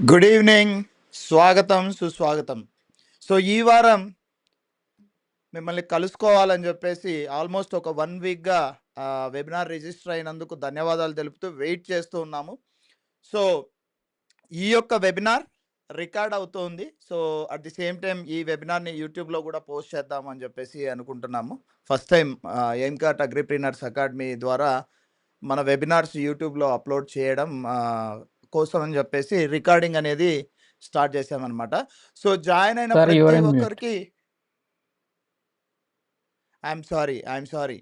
Good evening. స్వాగతం, సుస్వాగతం. So, ఈ వారం మిమ్మల్ని కలుసుకోవాలని జెప్పేసి ఆల్మోస్ట్ ఒక 1 వీక్‌గా వెబినార్ రిజిస్టర్ అయినందుకు ధన్యవాదాలు తెలుపుతూ వెయిట్ చేస్తూ ఉన్నాము. సో, ఈ యొక్క వెబినార్ రికార్డ్ అవుతోంది. So, at the same time ఈ వెబినార్‌ని యూట్యూబ్‌లో గూడా పోస్ట్ చేద్దాం అని జెప్పేసి అనుకుంటున్నాము. ఫస్ట్ టైమ్ ఎయిమ్‌కాట్ అగ్రిప్రెన్యూర్స్ అకాడమీ ద్వారా మన వెబినార్స్ యూట్యూబ్‌లో అప్‌లోడ్ చేయడం కోసం అని జెప్పేసి రికార్డింగ్ అనేది స్టార్ట్ చేశామనమాట. సో, జాయిన్ అయిన Sir, you are ప్రతి in mute. ఒక్కరికి I'm sorry.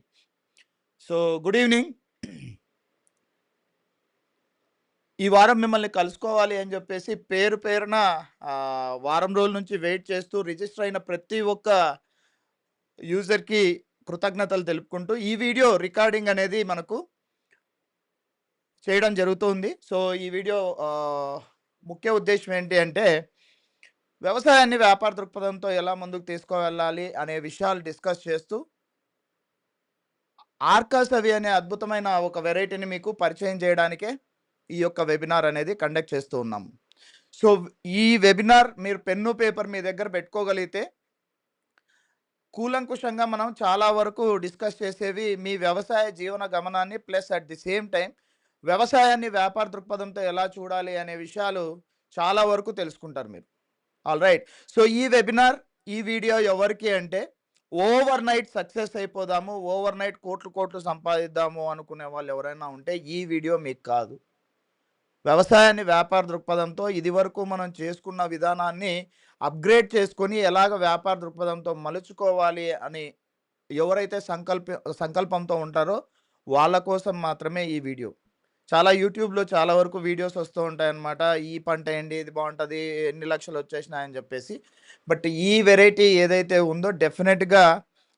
So, good evening. ఈ వారం మిమ్మల్ని కలుసుకోవాలి అని జెప్పేసి పేరు పేరున వారం రోజుల నుంచి వెయిట్ చేస్తూ రిజిస్టర్ అయిన ప్రతి ఒక్క యూజర్‌కి కృతజ్ఞతలు తెలుపుకుంటూ ఈ వీడియో రికార్డింగ్ అనేది మనకు చేయడం జరుగుతుంది. సో, ఈ వీడియో ముఖ్య ఉద్దేశ్యం ఏంటి అంటే వ్యవసాయాన్ని వ్యాపార దృక్పథంతో ఎలా ముందుకు తీసుకువెళ్ళాలి అనే విషయాలు డిస్కస్ చేస్తూ ఆర్కాసవి అనే అద్భుతమైన ఒక వెరైటీని మీకు పరిచయం చేయడానికే ఈ యొక్క వెబినార్ అనేది కండక్ట్ చేస్తూ ఉన్నాము. సో, ఈ వెబినార్ మీరు పెన్ను, పేపర్ మీ దగ్గర పెట్టుకోగలిగితే కూలంకుషంగా మనం చాలా వరకు డిస్కస్ చేసేవి మీ వ్యవసాయ జీవన గమనాన్ని plus at the same time వ్యవసాయాన్ని వ్యాపార దృక్పథంతో ఎలా చూడాలి అనే విషయాలు చాలా వరకు తెలుసుకుంటారు మీరు. ఆల్రైట్. సో, ఈ వెబినార్, ఈ వీడియో ఎవరికి అంటే ఓవర్ నైట్ సక్సెస్ అయిపోదాము, ఓవర్ నైట్ కోట్లు కోట్లు సంపాదిద్దాము అనుకునే వాళ్ళు ఎవరైనా ఉంటే ఈ వీడియో మీకు కాదు. వ్యవసాయాన్ని వ్యాపార దృక్పథంతో ఇదివరకు మనం చేసుకున్న విధానాన్ని అప్గ్రేడ్ చేసుకొని ఎలాగ వ్యాపార దృక్పథంతో మలుచుకోవాలి అని ఎవరైతే సంకల్పంతో ఉంటారో వాళ్ళ కోసం మాత్రమే ఈ వీడియో. చాలా యూట్యూబ్‌లో చాలా వరకు వీడియోస్ వస్తూ ఉంటాయన్నమాట. ఈ పంట ఏంటి, ఇది బావుంటది, ఎన్ని లక్షలు వచ్చేసినాయని చెప్పేసి. బట్ ఈ వెరైటీ ఏదైతే ఉందో డెఫినెట్‌గా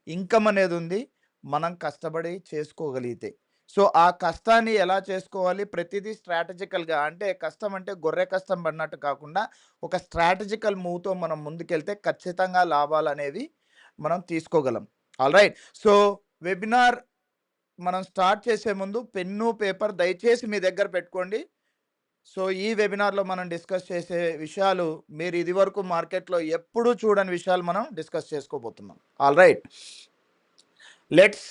ఇన్‌కమ్ అనేది ఉంది. మనం కష్టపడి చేసుకోగలిగితే. సో, ఆ కష్టాన్ని ఎలా చేసుకోవాలి? ప్రతిదీ స్ట్రాటజికల్‌గా అంటే కష్టం అంటే గొర్రె కష్టం పడినట్టు కాకుండా ఒక స్ట్రాటజికల్ మూవ్‌తో మనం ముందుకెళ్తే ఖచ్చితంగా లాభాలనేవి మనం తీసుకోగలం. ఆల్‌రైట్. సో, వెబినార్ మనం స్టార్ట్ చేసే ముందు పెన్ను, పేపర్ దయచేసి మీ దగ్గర పెట్టుకోండి. సో, ఈ వెబినార్‌లో మనం డిస్కస్ చేసే విషయాలు మీరు ఇదివరకు మార్కెట్‌లో ఎప్పుడూ చూడని విషయాలు మనం డిస్కస్ చేసుకోబోతున్నాం. Alright. Let's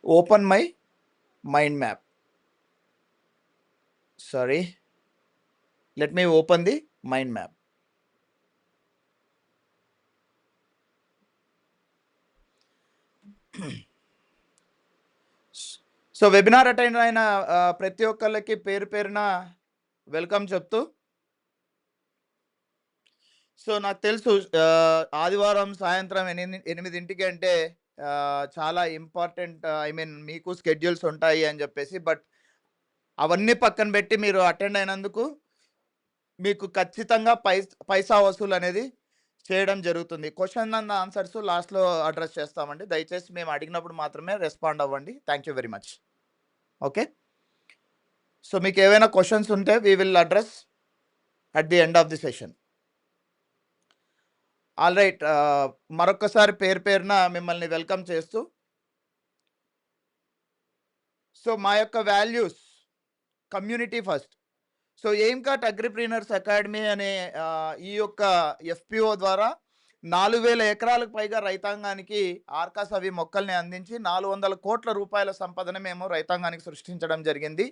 open my mind map. Sorry. Let me open the mind map. So, webinar attend అయిన ప్రతి ఒక్కళ్ళకి పేరు పేరున వెల్కమ్ చెప్తూ సో, నాకు తెలుసు ఆదివారం సాయంత్రం 8కి అంటే చాలా ఇంపార్టెంట్ ఐ మీన్ మీకు స్కెడ్యూల్స్ ఉంటాయి అని జెప్పేసి. బట్ అవన్నీ పక్కన బెట్టి మీరు అటెండ్ అయినందుకు మీకు ఖచ్చితంగా పైసా వసూలనేది చేయడం జరుగుతుంది. క్వెషన్ అండ్ ఆన్సర్స్ లాస్ట్‌లో అడ్రెస్ చేస్తామండి. దయచేసి మేము అడిగినప్పుడు మాత్రమే రెస్పాండ్ అవ్వండి. Thank you very much. Okay. So, మీకేవైనా క్వెషన్స్ ఉంటే we will address at the end of the session. Alright. మరొక్కసారి పేరు పేరున మిమ్మల్ని వెల్కమ్ చేస్తూ సో, మా యొక్క values community first. So, AimCart agripreneurs academy అనే ఈ యొక్క ఎఫ్‌పిఓ ద్వారా 4000 ఎకరాలకు పైగా రైతాంగానికి ఆర్కాసవి మొక్కల్ని అందించి 400 కోట్ల రూపాయల సంపదని మేము రైతాంగానికి సృష్టించడం జరిగింది.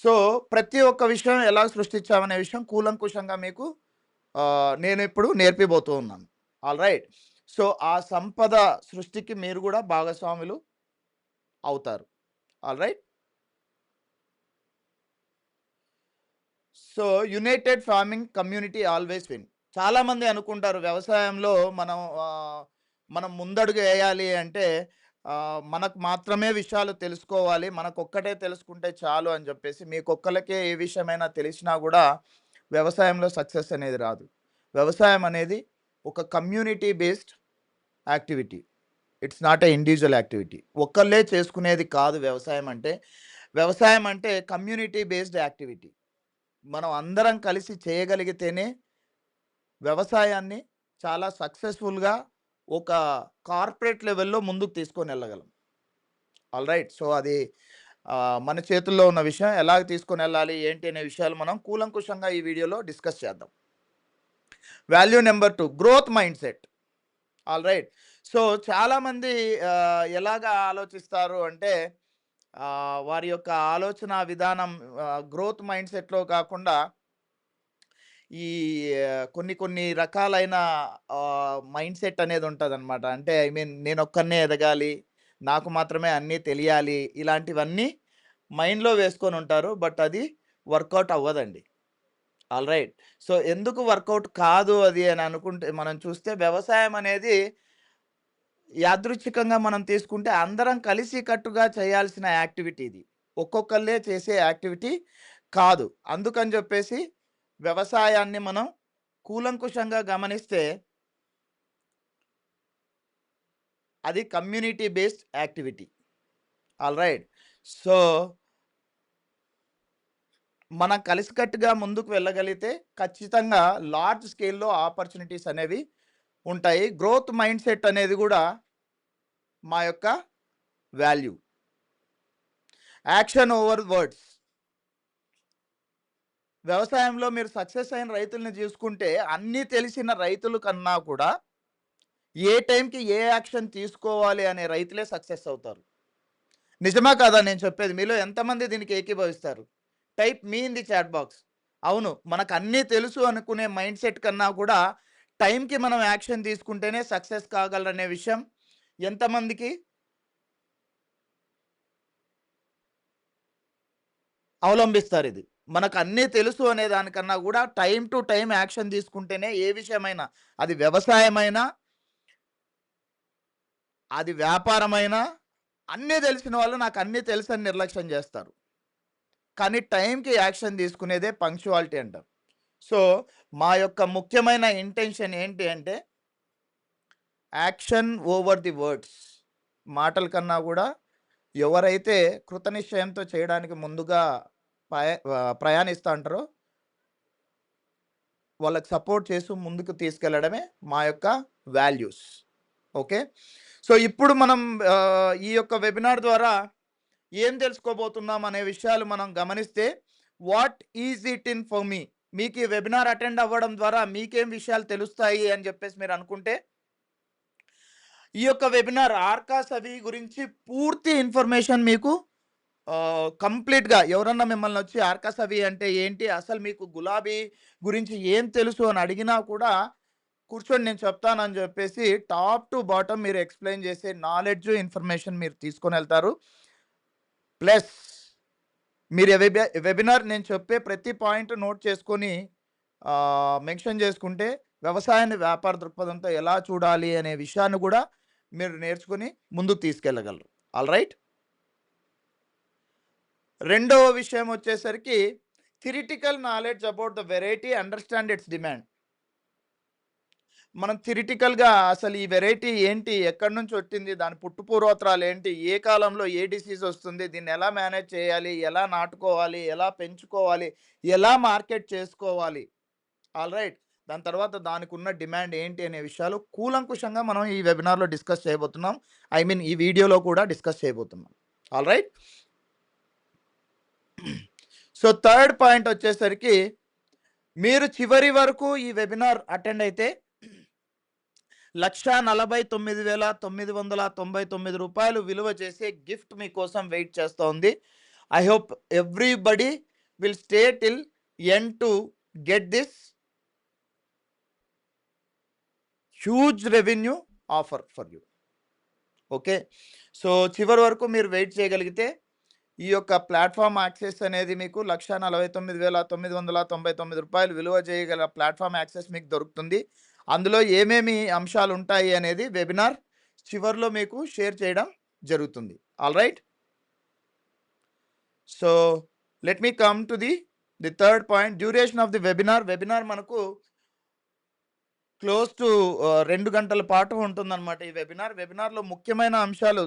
సో, ప్రతి ఒక్క విషయం ఎలా సృష్టించామనే విషయం కూలంకుషంగా మీకు నేను ఇప్పుడు నేర్పిబోతూ ఉన్నాను. ఆల్‌రైట్. సో, ఆ సంపద సృష్టికి మీరు గూడా భాగస్వాములు అవుతారు. Alright. So, United farming community always win. చాలామంది అనుకుంటారు వ్యవసాయంలో మనం ముందడుగు వేయాలి అంటే మనకు మాత్రమే విషయాలు తెలుసుకోవాలి. మనకొక్కటే తెలుసుకుంటే చాలు అని చెప్పేసి మీకొక్కళ్ళకే ఏ విషయమైనా తెలిసినా గూడా వ్యవసాయంలో సక్సెస్ అనేది రాదు. వ్యవసాయం అనేది ఒక community based activity. It's not a individual activity. ఒక్కళ్ళే చేసుకునేది కాదు వ్యవసాయం అంటే. వ్యవసాయం అంటే కమ్యూనిటీ బేస్డ్ యాక్టివిటీ. మనం అందరం కలిసి చేయగలిగితేనే వ్యవసాయాన్ని చాలా సక్సెస్‌ఫుల్‌గా ఒక కార్పొరేట్ లెవెల్‌లో ముందుకు తీసుకొనెళ్ళగలం. ఆల్‌రైట్. సో, అది మన చేతుల్లో ఉన్న విషయం ఎలాగ తీసుకొనెళ్ళాలి, ఏంటి అనే విషయాలు మనం కూలంకుషంగా ఈ వీడియోలో డిస్కస్ చేద్దాం. Value number 2 growth mindset. Alright. So, చాలామంది ఎలాగా ఆలోచిస్తారు అంటే వారి యొక్క ఆలోచన విధానం గ్రోత్ మైండ్‌సెట్‌లో కాకుండా ఈ కొన్ని కొన్ని రకాలైన మైండ్‌సెట్ అనేది ఉంటదనమాట. అంటే ఐ మీన్ నేనొక్కడినే ఎదగాలి, నాకు మాత్రమే అన్నీ తెలియాలి, ఇలాంటివన్నీ మైండ్‌లో వేసుకొనుంటారు. బట్ అది వర్కౌట్ అవ్వదండి. ఆల్‌రైట్. సో, ఎందుకు వర్కౌట్ కాదు అది అని అనుకుంటే మనం చూస్తే వ్యవసాయం అనేది యాదృచ్ఛికంగా మనం తీసుకుంటే అందరం కలిసికట్టుగా చేయాల్సిన యాక్టివిటీ ఇది. ఒక్కొక్కళ్ళే చేసే యాక్టివిటీ కాదు. అందుకని జెప్పేసి వ్యవసాయాన్ని మనం కూలంకుషంగా గమనిస్తే అది community based activity. Alright. So, మనం కలిసికట్టుగా ముందుకు వెళ్ళగలిగితే ఖచ్చితంగా లార్జ్ స్కేల్‌లో ఆపర్చునిటీస్ అనేవి ఉంటాయి. గ్రోత్ మైండ్‌సెట్ అనేది గూడా మా యొక్క వాల్యూ. Action over words. వ్యవసాయంలో మీరు సక్సెస్ అయిన రైతుల్ని చూసుకుంటే అన్నీ తెలిసిన రైతుల కన్నా కూడా ఏ టైంకి ఏ యాక్షన్ తీసుకోవాలి అనే రైతులే సక్సెస్ అవుతారు. నిజమా కాదా నేను చెప్పేది? మీలో ఎంతమంది దీనికి ఏకీభవిస్తారు? Type me in the chat box. అవును. మనకన్నీ తెలుసు అనుకునే మైండ్‌సెట్ కన్నా కూడా టైంకి మనం యాక్షన్ తీసుకుంటేనే సక్సెస్ కాగలరనే విషయం ఎంతమందికి అవలంబిస్తారిది. మనకన్నీ తెలుసు అనే దానికన్నా గూడా టైమ్ టు టైమ్ యాక్షన్ తీసుకుంటేనే ఏ విషయమైనా, అది వ్యవసాయమైనా, అది వ్యాపారమైనా, అన్నీ తెలిసిన వాళ్ళు నాకన్నీ తెలుసని నిర్లక్ష్యం జేస్తారు. కానీ టైంకి యాక్షన్ తీసుకునేదే పంక్చువాలిటీ అంటాం. సో, మా యొక్క ముఖ్యమైన ఇంటెన్షన్ ఏంటి అంటే, యాక్షన్ ఓవర్ ది వర్డ్స్. మాటల కన్నా గూడా ఎవరైతే కృతనిశ్చయంతో చేయడానికి ముందుగా ప్రయాణిస్తా ఉంటారో వాళ్ళకి సపోర్ట్ చేస్తూ ముందుకు తీసుకెళ్లడమే మా యొక్క వాల్యూస్. ఓకే. సో, ఇప్పుడు మనం ఈ యొక్క వెబినార్ ద్వారా ఏం తెలుసుకోబోతున్నాం అనే విషయాలు మనం గమనిస్తే, what is it in for me? మీకు ఈ వెబినార్ అటెండ్ అవ్వడం ద్వారా మీకేం విషయాలు తెలుస్తాయి అని చెప్పేసి మీరు అనుకుంటే, ఈ యొక్క వెబినార్ ఆర్కాసవి గురించి పూర్తి ఇన్ఫర్మేషన్ మీకు కంప్లీట్‌గా ఎవరన్నా మిమ్మల్నొచ్చి ఆర్కాసవి అంటే ఏంటి? అసలు మీకు గులాబీ గురించి ఏం తెలుసు అని అడిగినా కూడా కూర్చొని నేను చెప్తానని జెప్పేసి టాప్ టు బాటమ్ మీరు ఎక్స్‌ప్లెయిన్ చేసే నాలెడ్జ్, ఇన్ఫర్మేషన్ మీరు తీసుకొనెళ్తారు. ప్లస్ మీరు వెబినార్ నేను చెప్పే ప్రతి పాయింట్ నోట్ చేసుకొని మెన్షన్ చేసుకుంటే వ్యవసాయాన్ని వ్యాపార దృక్పథంతో ఎలా చూడాలి అనే విషయాన్ని గూడా మీరు నేర్చుకొని ముందుకు తీసుకెళ్ళగలరు. ఆల్‌రైట్. రెండవ విషయం వచ్చేసరికి theoretical knowledge about the variety understand it's demand. మనం థియరిటికల్‌గా అసలు ఈ వెరైటీ ఏంటి? ఎక్కడి నుంచి వచ్చింది? దాని పుట్టు పూర్వోత్తరాలేంటి? ఏ కాలంలో ఏ డిసీజ్ వస్తుంది? దీన్ని ఎలా మేనేజ్ చేయాలి? ఎలా నాటుకోవాలి? ఎలా పెంచుకోవాలి? ఎలా మార్కెట్ చేసుకోవాలి? ఆల్‌రైట్. దాని తర్వాత దానికున్న డిమాండ్ ఏంటి అనే విషయాలు కూలంకుషంగా మనం ఈ వెబినార్‌లో డిస్కస్ చేయబోతున్నాం. ఐ మీన్ ఈ వీడియోలో కూడా డిస్కస్ చేయబోతున్నాం. ఆల్‌రైట్. సో, థర్డ్ పాయింట్ వచ్చేసరికి మీరు చివరి వరకు ఈ వెబినార్ అటెండ్ అయితే రూ. 1,49,999 విలువ చేసే గిఫ్ట్ మీకోసం వెయిట్ చేస్తోంది. I hope everybody will stay till end to get this huge revenue offer for you. Okay. So, చివరి వరకు మీరు వెయిట్ చేయగలిగితే ఈ యొక్క ప్లాట్‌ఫార్మ్ యాక్సెస్ అనేది మీకు రూ. 1,49,999 విలువ చేయగల ప్లాట్‌ఫార్మ్ యాక్సెస్ మీకు దొరుకుతుంది. అందులో ఏమేమి అంశాలుంటాయి అనేది వెబినార్ చివర్లో మీకు షేర్ చేయడం జరుగుతుంది. Alright. So, let me come to the third point duration of the webinar. Webinar మనకు క్లోజ్ టు 2 గంటల పాటు ఉంటుందన్నమాట ఈ వెబినార్. వెబినార్‌లో ముఖ్యమైన అంశాలు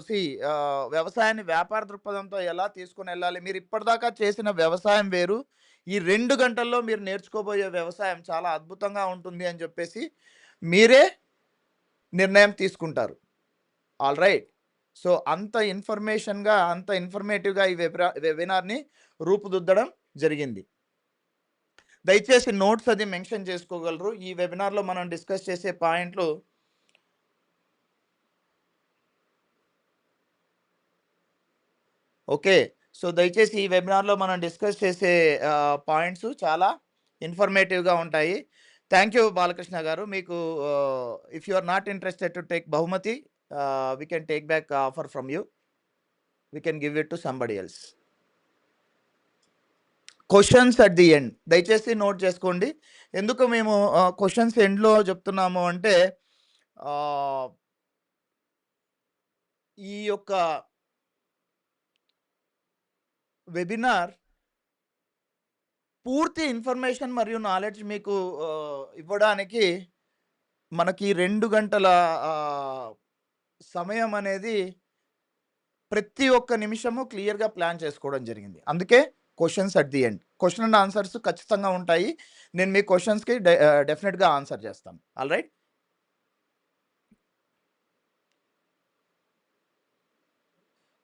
వ్యవసాయాన్ని వ్యాపార దృక్పథంతో ఎలా తీసుకొనెళ్ళాలి? మీరు ఇప్పటిదాకా చేసిన వ్యవసాయం వేరు. ఈ 2 గంటల్లో మీరు నేర్చుకోబోయే వ్యవసాయం చాలా అద్భుతంగా ఉంటుంది అని చెప్పేసి మీరే నిర్ణయం తీసుకుంటారు. ఆల్‌రైట్. సో, అంత ఇన్ఫర్మేషన్‌గా, అంత ఇన్ఫర్మేటివ్‌గా ఈ వెబినార్‌ని రూపుదిద్దడం జరిగింది. దయచేసి నోట్స్ అది మెన్షన్ చేసుకోగలరు. ఈ వెబినార్‌లో మనం డిస్కస్ చేసే పాయింట్లు ఓకే. సో, దయచేసి ఈ వెబినార్‌లో మనం డిస్కస్ చేసే పాయింట్స్ చాలా ఇన్ఫర్మేటివ్‌గా ఉంటాయి. Thank you Balakrishna garu. మీకు if you are not interested to take బహుమతి we can take back offer from you. We can give it to somebody else. Questions at the end. దయచేసి note చేసుకోండి. ఎందుకు మేము క్వెషన్స్ ఎండ్‌లో చెప్తున్నాము అంటే ఆహ్, ఈ యొక్క వెబినార్ పూర్తి ఇన్ఫర్మేషన్ మరియు నాలెడ్జ్ మీకు ఇవ్వడానికి మనకి 2 గంటల ఆహ్, సమయం అనేది ప్రతి ఒక్క నిమిషము క్లియర్‌గా ప్లాన్ చేసుకోవడం జరిగింది. అందుకే questions at the end. Question and answers ఖచ్చితంగా ఉంటాయి. నేను మీ క్వెషన్స్‌కి డెఫినిట్‌గా ఆన్సర్ చేస్తాను. All right.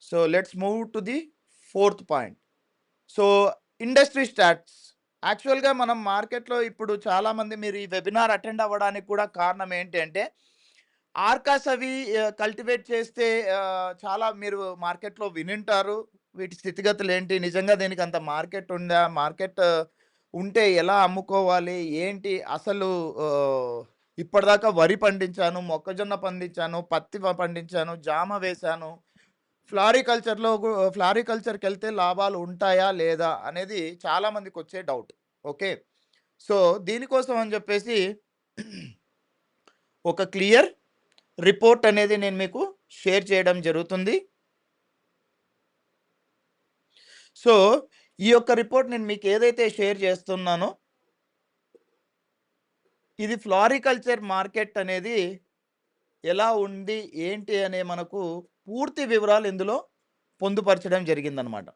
So, let's move to the fourth point. So, industry stats. యాక్చువల్‌గా మనం మార్కెట్‌లో ఇప్పుడు చాలామంది మీరు ఈ వెబినార్ అటెండ్ అవ్వడానికి కూడా కారణం ఏంటి అంటే, ఆర్కాస్ అవి కల్టివేట్ చేస్తే చాలా మీరు మార్కెట్‌లో వినుంటారు. వీటి స్థితిగతులేంటి? నిజంగా దీనికి అంత మార్కెట్ ఉందా? మార్కెట్ ఉంటే ఎలా అమ్ముకోవాలి? ఏంటి? అసలు ఇప్పటిదాకా వరి పండించాను, మొక్కజొన్న పండించాను, పత్తి పండించాను, జామ వేశాను. ఫ్లారికల్చర్‌కెళ్తే లాభాలు ఉంటాయా? లేదా? అనేది చాలా మందికొచ్చే డౌట్. ఓకే. సో, దీనికోసం అని జెప్పేసి ఒక క్లియర్ రిపోర్ట్ అనేది నేను మీకు షేర్ చేయడం జరుగుతుంది. సో, ఈ యొక్క రిపోర్ట్ నేను మీకు ఏదైతే షేర్ చేస్తున్నానో, ఇది ఫ్లారికల్చర్ మార్కెట్ అనేది ఎలా ఉంది? ఏంటి? అనే మనకు పూర్తి వివరాలు ఇందులో పొందుపరచడం జరిగిందనమాట.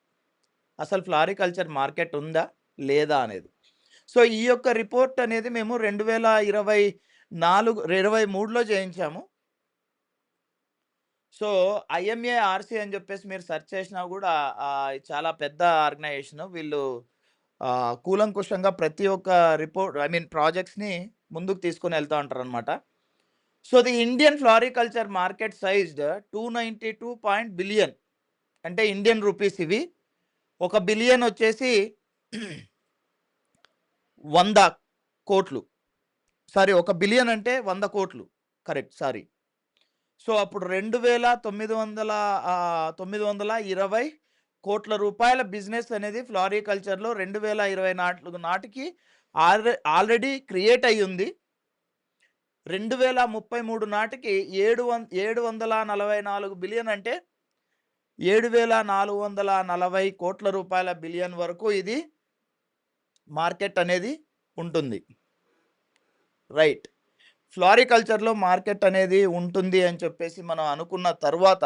అసలు ఫ్లారికల్చర్ మార్కెట్ ఉందా? లేదా? అనేది. సో, ఈ యొక్క రిపోర్ట్ అనేది మేము 23లో చేయించాము. సో, ఐఎంఏఆర్‌సీ అని జెప్పేసి మీరు సెర్చ్ చేసినా గూడా చాలా పెద్ద ఆర్గనైజేషను. వీళ్ళు కూలంకుషంగా ప్రతి ఒక్క రిపోర్ట్ ఐ మీన్ ప్రాజెక్ట్స్‌ని ముందుకు తీసుకొనెళ్తా ఉంటారనమాట. So, the Indian floriculture market sized 292 billion అంటే ఇండియన్ రూపీస్ ఇవి. ఒక బిలియన్ వచ్చేసి 100,00,00,000. సారీ, ఒక బిలియన్ అంటే 100,00,00,000. కరెక్ట్. సారీ. సో, అప్పుడు 920,00,00,000 రూపాయల బిజినెస్ అనేది ఫ్లారికల్చర్‌లో 2024 నాటికి ఆల్రెడీ క్రియేట్ అయ్యుంది. 2033 నాటికి 744 బిలియన్ అంటే 7,440,00,00,000 బిలియన్ వరకు ఇది మార్కెట్ అనేది ఉంటుంది. రైట్. ఫ్లారికల్చర్‌లో మార్కెట్ అనేది ఉంటుంది అని చెప్పేసి మనం అనుకున్న తరువాత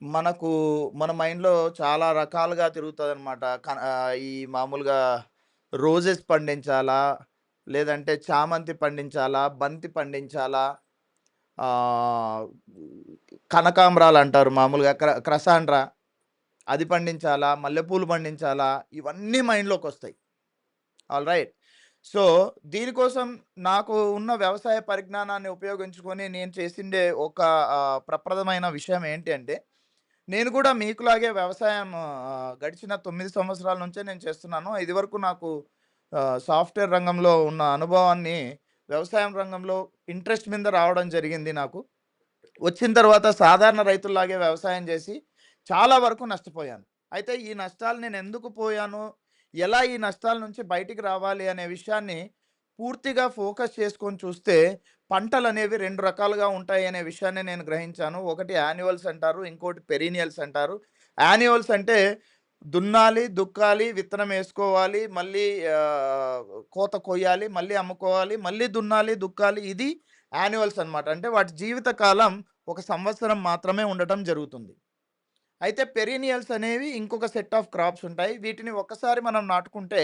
మనకు మన మైండ్‌లో చాలా రకాలుగా తిరుగుతదనమాట. ఈ మామూలుగా రోజెస్ పండించాలా? లేదంటే చామంతి పండించాలా? బంతి పండించాలా? ఆహ్, కనకాంబరాలంటారు మామూలుగా క్రసాండ్రా అది పండించాలా? మల్లెపూలు పండించాలా? ఇవన్నీ మైండ్‌లోకొస్తాయి. ఆల్‌రైట్. సో, దీనికోసం నాకు ఉన్న వ్యవసాయ పరిజ్ఞానాన్ని ఉపయోగించుకొని నేను చేసిండే ఒక ప్రప్రదమైన విషయం ఏంటి అంటే, నేను కూడా మీకులాగే వ్యవసాయం గడిచిన 9 సంవత్సరాల నుంచే నేను చేస్తున్నాను. ఇదివరకు నాకు సాఫ్ట్‌వేర్ రంగంలో ఉన్న అనుభవాన్ని వ్యవసాయం రంగంలో ఇంట్రెస్ట్ మీద రావడం జరిగింది నాకు. వచ్చిన తర్వాత సాధారణ రైతుల్లాగే వ్యవసాయం చేసి చాలా వరకు నష్టపోయాను. అయితే ఈ నష్టాలు నేనెందుకు పోయాను? ఎలా ఈ నష్టాల నుంచి బయటికి రావాలి అనే విషయాన్ని పూర్తిగా ఫోకస్ చేసుకొని చూస్తే పంటలనేవి 2 రకాలుగా ఉంటాయనే విషయాన్ని నేను గ్రహించాను. ఒకటి యాన్యువల్స్ అంటారు. ఇంకోటి పెరీనియల్స్ అంటారు. యాన్యువల్స్ అంటే దున్నాలి, దుక్కాలి, విత్తనం ఏసుకోవాలి, మళ్ళీ ఆహ్, కోత కొయ్యాలి, మళ్ళీ అమ్ముకోవాలి, మళ్ళీ దున్నాలి, దుక్కాలి. ఇది యాన్యువల్స్ అన్నమాట. అంటే వాటి జీవిత కాలం ఒక సంవత్సరం మాత్రమే ఉండటం జరుగుతుంది. అయితే పెరీనియల్స్ అనేవి ఇంకొక సెట్ ఆఫ్ క్రాప్స్ ఉంటాయి. వీటిని ఒక్కసారి మనం నాటుకుంటే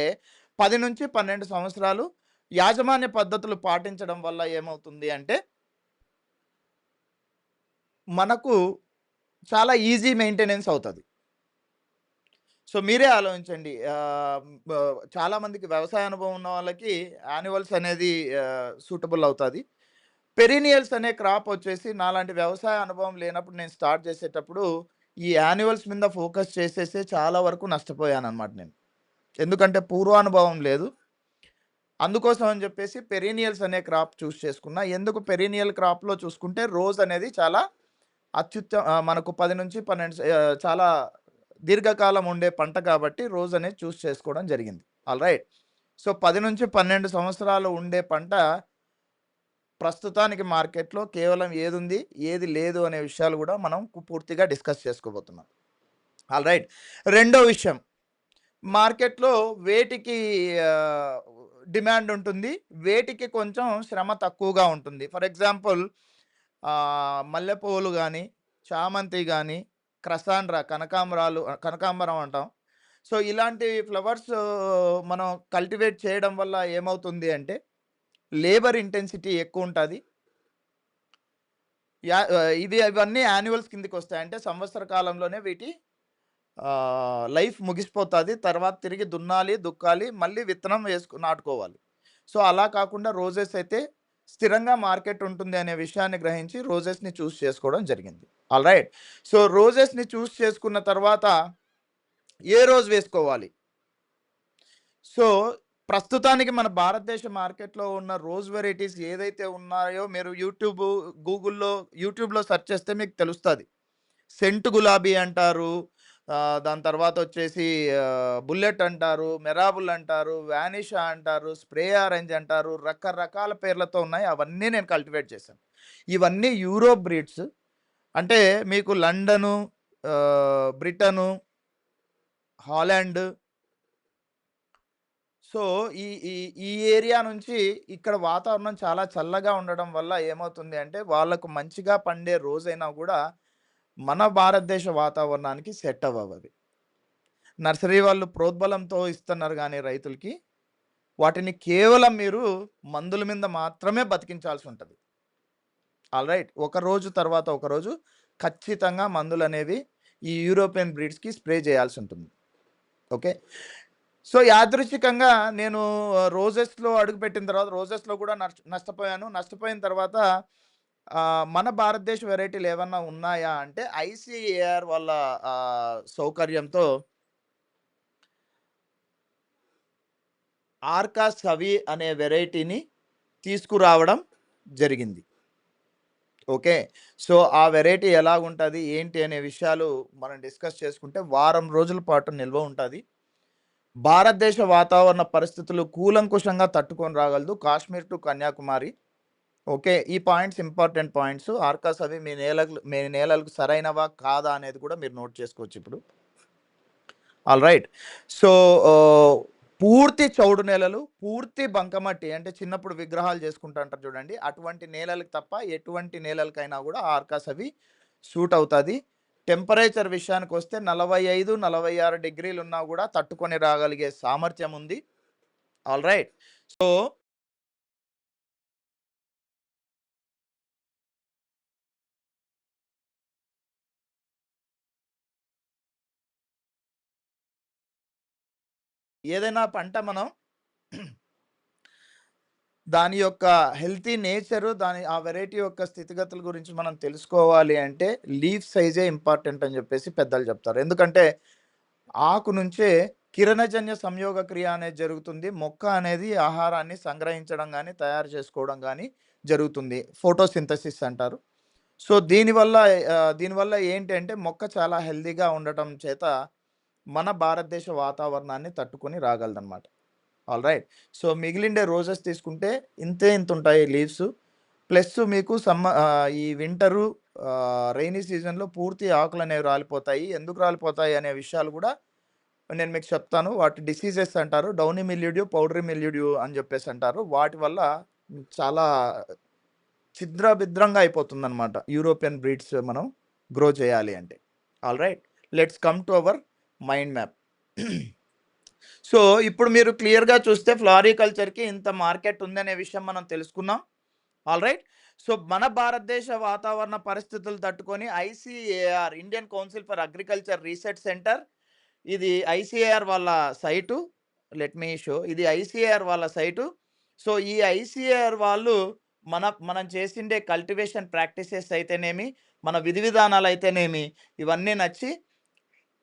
10-12 సంవత్సరాలు యాజమాన్య పద్ధతులు పాటించడం వల్ల ఏమవుతుంది అంటే మనకు చాలా ఈజీ మెయింటెనెన్స్ అవుతది. సో, మీరే ఆలోచించండి. చాలా మందికి వ్యవసాయ అనుభవం ఉన్న వాళ్ళకి యాన్యువల్స్ అనేది సూటబుల్ అవుతది. పెరినియల్స్ అనే క్రాప్ వచ్చేసి నాలాంటి వ్యవసాయ అనుభవం లేనప్పుడు నేను స్టార్ట్ చేసేటప్పుడు, ఈ యాన్యువల్స్ మీద ఫోకస్ చేసేసి చాలా వరకు నష్టపోయాననమాట నేను. ఎందుకంటే పూర్వానుభవం లేదు. అందుకోసం అని చెప్పేసి పెరినియల్స్ అనే క్రాప్ చేసుకున్నా. ఎందుకు పెరినియల్ క్రాప్‌లో చూసుకుంటే రోజ్ అనేది చాలా మనకు 10-12 చాలా దీర్ఘకాలం ఉండే పంట కాబట్టి రోజ్ అనేది చేసుకోవడం జరిగింది. ఆల్‌రైట్. సో, 10-12 సంవత్సరాలు ఉండే పంట ప్రస్తుతానికి మార్కెట్‌లో కేవలం ఏదుంది, ఏది లేదు అనే విషయాలు గూడా మనం పూర్తిగా డిస్కస్ చేసుకోబోతున్నాం. ఆల్‌రైట్. రెండో విషయం, మార్కెట్‌లో వేటికి ఆహ్, డిమాండ్ ఉంటుంది. వేటికి కొంచెం శ్రమ తక్కువగా ఉంటుంది. ఫర్ ఎగ్జాంపుల్ మల్లెపూలు గాని, చామంతి గాని, కనకాంబరం అంటాం. సో, ఇలాంటి ఫ్లవర్స్ మనం కల్టివేట్ చేయడం వల్ల ఏమవుతుంది అంటే, లేబర్ ఇంటెన్సిటీ ఎక్కువుంటది. ఇవన్నీ యాన్యువల్స్ కిందకొస్తాయి. అంటే సంవత్సర కాలంలోనే వీటి లైఫ్ ముగిసిపోతాది. తర్వాత తిరిగి దున్నాలి, దుక్కాలి, మళ్ళీ విత్తనం నాటుకోవాలి. సో, అలా కాకుండా రోజెస్ అయితే స్థిరంగా మార్కెట్ ఉంటుంది అనే విషయాన్ని గ్రహించి రోజెస్‌ని చేసుకోవడం జరిగింది. ఆల్‌రైట్. సో, రోజెస్‌ని చేసుకున్న తర్వాత ఏ రోజ్ వేసుకోవాలి? సో, ప్రస్తుతానికి మన భారతదేశ మార్కెట్‌లో ఉన్న రోజ్ వెరైటీస్ ఏదైతే ఉన్నాయో మీరు యూట్యూబ్‌లో సెర్చ్ చేస్తే మీకు తెలుస్తది. సెంట్ గులాబీ అంటారు. దాని తర్వాతొచ్చేసి బుల్లెట్ అంటారు, మెరాబుల్ అంటారు, వానిషా అంటారు, స్ప్రే ఆరెంజ్ అంటారు. రకరకాల పేర్లతో ఉన్నాయి. అవన్నీ నేను కల్టివేట్ చేశాను. ఇవన్నీ యూరోప్ బ్రీడ్స్. అంటే మీకు లండను, బ్రిటను, హాలాండ్. సో, ఈ ఈ ఈ ఏరియా నుంచి ఇక్కడ వాతావరణం చాలా చల్లగా ఉండడం వల్ల ఏమవుతుంది అంటే, వాళ్ళకు మంచిగా పండే రోజైనా గూడా మన భారతదేశ వాతావరణానికి సెట్ అవ్వవవి. నర్సరీ వాళ్ళు ప్రోద్బలంతో ఇస్తున్నారు గానీ రైతులకి, వాటిని కేవలం మీరు మందుల మీద మాత్రమే బతికించాల్సుంటది. ఆల్‌రైట్. ఒక రోజు తర్వాత ఒక రోజు ఖచ్చితంగా మందులనేవి ఈ యూరోపియన్ బ్రీడ్స్‌కి స్ప్రే చేయాల్సుంటుంది. ఓకే. సో, యాదృచ్చికంగా నేను రోజెస్‌లో అడుగుపెట్టిన తర్వాత రోజెస్‌లో కూడా నష్టపోయాను. నష్టపోయిన తర్వాత మన భారతదేశ వెరైటీలు ఏమన్నా ఉన్నాయా అంటే ఐసీఏఆర్ వాళ్ళ సౌకర్యంతో ఆర్కా సవి అనే వెరైటీని తీసుకురావడం జరిగింది. ఓకే. సో, ఆ వెరైటీ ఎలాగుంటది, ఏంటి అనే విషయాలు మనం డిస్కస్ చేసుకుంటే వారం రోజుల పాటు నిల్వ ఉంటది. భారతదేశ వాతావరణ పరిస్థితులు కూలంకుషంగా తట్టుకొని రాగలదు. కాశ్మీర్ టు కన్యాకుమారి. ఓకే. ఈ పాయింట్స్ ఇంపార్టెంట్ పాయింట్స్. ఆర్కాస్ అవి మీ నేలలకు సరైనవా? కాదా? అనేది కూడా మీరు నోట్ చేసుకోవచ్చిప్పుడు. ఆల్‌రైట్. సో, ఆహ్, పూర్తి చౌడు నేలలు, పూర్తి బంకమట్టి అంటే చిన్నప్పుడు విగ్రహాలు చేసుకుంటా అంటారు చూడండి. అటువంటి నేలలకు తప్ప ఎటువంటి నేలలకైనా కూడా ఆర్కాస్ అవి సూట్ అవుతాది. టెంపరేచర్ విషయానికొస్తే 45, 46 డిగ్రీలున్నా గూడా తట్టుకొని రాగలిగే సామర్థ్యం ఉంది. ఆల్‌రైట్. సో, ఏదైనా పంట మనం దాని యొక్క హెల్తీ నేచరు, ఆ వెరైటీ యొక్క స్థితిగతుల గురించి మనం తెలుసుకోవాలి అంటే, లీఫ్ సైజే ఇంపార్టెంట్ అని జెప్పేసి పెద్దలు జెప్తారు. ఎందుకంటే, ఆకు నుంచే కిరణజన్య సంయోగ క్రియ అనేది జరుగుతుంది. మొక్క అనేది ఆహారాన్ని సంగ్రహించడం గాని, తయారు చేసుకోవడం గాని జరుగుతుంది. ఫోటోసింథసిస్ అంటారు. సో, దీనివల్ల ఏంటి అంటే, మొక్క చాలా హెల్తీగా ఉండటం చేత, మన భారతదేశ వాతావరణాన్ని తట్టుకొని రాగలదనమాట. ఆల్‌రైట్. సో, మిగిలిండే రోజెస్ తీసుకుంటే ఇంతుంటాయి లీవ్స్. ప్లస్ మీకు ఈ వింటరు రెయినీ సీజన్‌లో పూర్తి ఆకులనేవి రాలిపోతాయి. ఎందుకు రాలిపోతాయి అనే విషయాలు గూడా నేను మీకు చెప్తాను. వాటి డిసీజెస్ అంటారు. డౌనీ మిల్యూడ్యూ, పౌడరీ మిల్యూడ్యూ అని జెప్పేసి అంటారు. వాటి వల్ల చాలా ఛిద్రభిద్రంగా అయిపోతుందనమాట. యూరోపియన్ బ్రీడ్స్ మనం గ్రో చేయాలి అంటే. Alright. Let's come to our mind map. So, ఇప్పుడు మీరు క్లియర్‌గా చూస్తే ఫ్లారికల్చర్‌కి ఇంత మార్కెట్ ఉందనే విషయం మనం తెలుసుకున్నాం. ఆల్‌రైట్. సో, మన భారతదేశ వాతావరణ పరిస్థితులు తట్టుకొని ICAR Indian council for agriculture research centre ఇది ఐసీఏఆర్ వాళ్ళ సైటు. Let me show. ఇది ఐసీఏఆర్ వాళ్ళ సైటు. సో, ఈ ఐసీఏఆర్ వాళ్ళు మనం చేసిండే కల్టివేషన్ ప్రాక్టీసెస్ అయితేనేమి, మన విధి విధానాలయితేనేమి ఇవన్నీ నచ్చి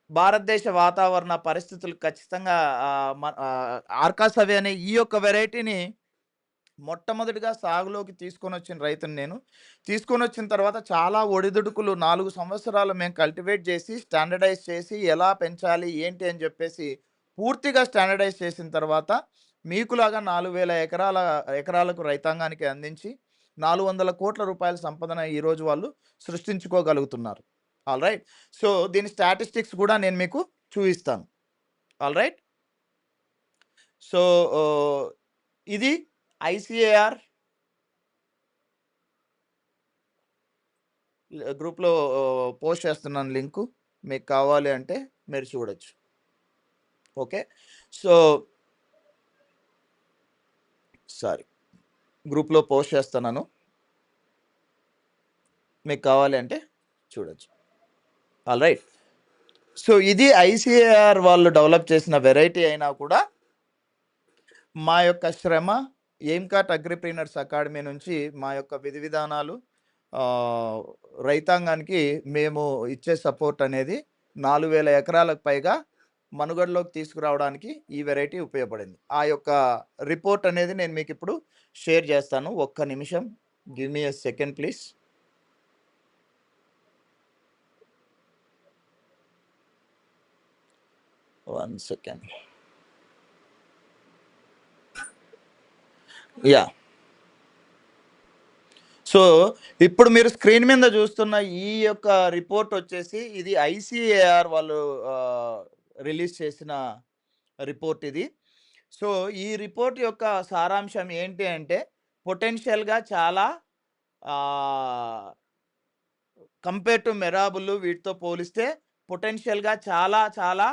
భారతదేశ వాతావరణ పరిస్థితులు ఖచ్చితంగా ఆర్కాసవి అనే ఈ యొక్క వెరైటీని మొట్టమొదటిగా సాగులోకి తీసుకొనొచ్చిన రైతుని నేను. తీసుకొనొచ్చిన తర్వాత చాలా ఒడిదుడుకులు 4 సంవత్సరాలు మేము కల్టివేట్ చేసి, స్టాండర్డైజ్ చేసి, ఎలా పెంచాలి, ఏంటి అని చెప్పేసి పూర్తిగా స్టాండర్డైజ్ చేసిన తర్వాత మీకులాగా 4000 ఎకరాలకు రైతాంగానికి అందించి, 400,00,00,000 సంపదన ఈరోజు వాళ్ళు సృష్టించుకోగలుగుతున్నారు. ఆల్‌రైట్. సో, దీని స్టాటిస్టిక్స్ కూడా నేను మీకు చూయిస్తాను. ఆల్‌రైట్. సో, ఇది ఐసీఏఆర్ గ్రూప్‌లో పోస్ట్ చేస్తున్నాను లింకు. మీకు కావాలి అంటే మీరు చూడొచ్చు. ఓకే. So, sorry. గ్రూప్‌లో పోస్ట్ చేస్తున్నాను. మీకు కావాలి అంటే చూడొచ్చు. ఆల్‌రైట్. సో, ఇది ఐసీఏఆర్ వాళ్ళు డెవలప్ చేసిన వెరైటీ అయినా కూడా మా యొక్క శ్రమ ఎయిమ్‌కాట్ అగ్రిప్రీనర్స్ అకాడమీ నుంచి మా యొక్క విధి విధానాలు ఆహ్, రైతాంగానికి మేము ఇచ్చే సపోర్ట్ అనేది 4000 ఎకరాలకు పైగా మనుగడలోకి తీసుకురావడానికి ఈ వెరైటీ ఉపయోగపడింది. ఆ యొక్క రిపోర్ట్ అనేది నేను మీకిప్పుడు షేర్ చేస్తాను. ఒక్క నిమిషం. Give me a second please. One second. Yeah! So, ఇప్పుడు మీరు స్క్రీన్ మీద చూస్తున్న ఈ యొక్క రిపోర్ట్ వచ్చేసి ఇది ఐసీఏఆర్ వాళ్ళు ఆహ్, రిలీజ్ చేసిన రిపోర్ట్ ఇది. సో, ఈ రిపోర్ట్ యొక్క సారాంశం ఏంటి అంటే పొటెన్షియల్‌గా చాలా ఆహ్, కంపేర్ టు మెరాబుల్ వీటితో పోలిస్తే పొటెన్షియల్‌గా చాలా చాలా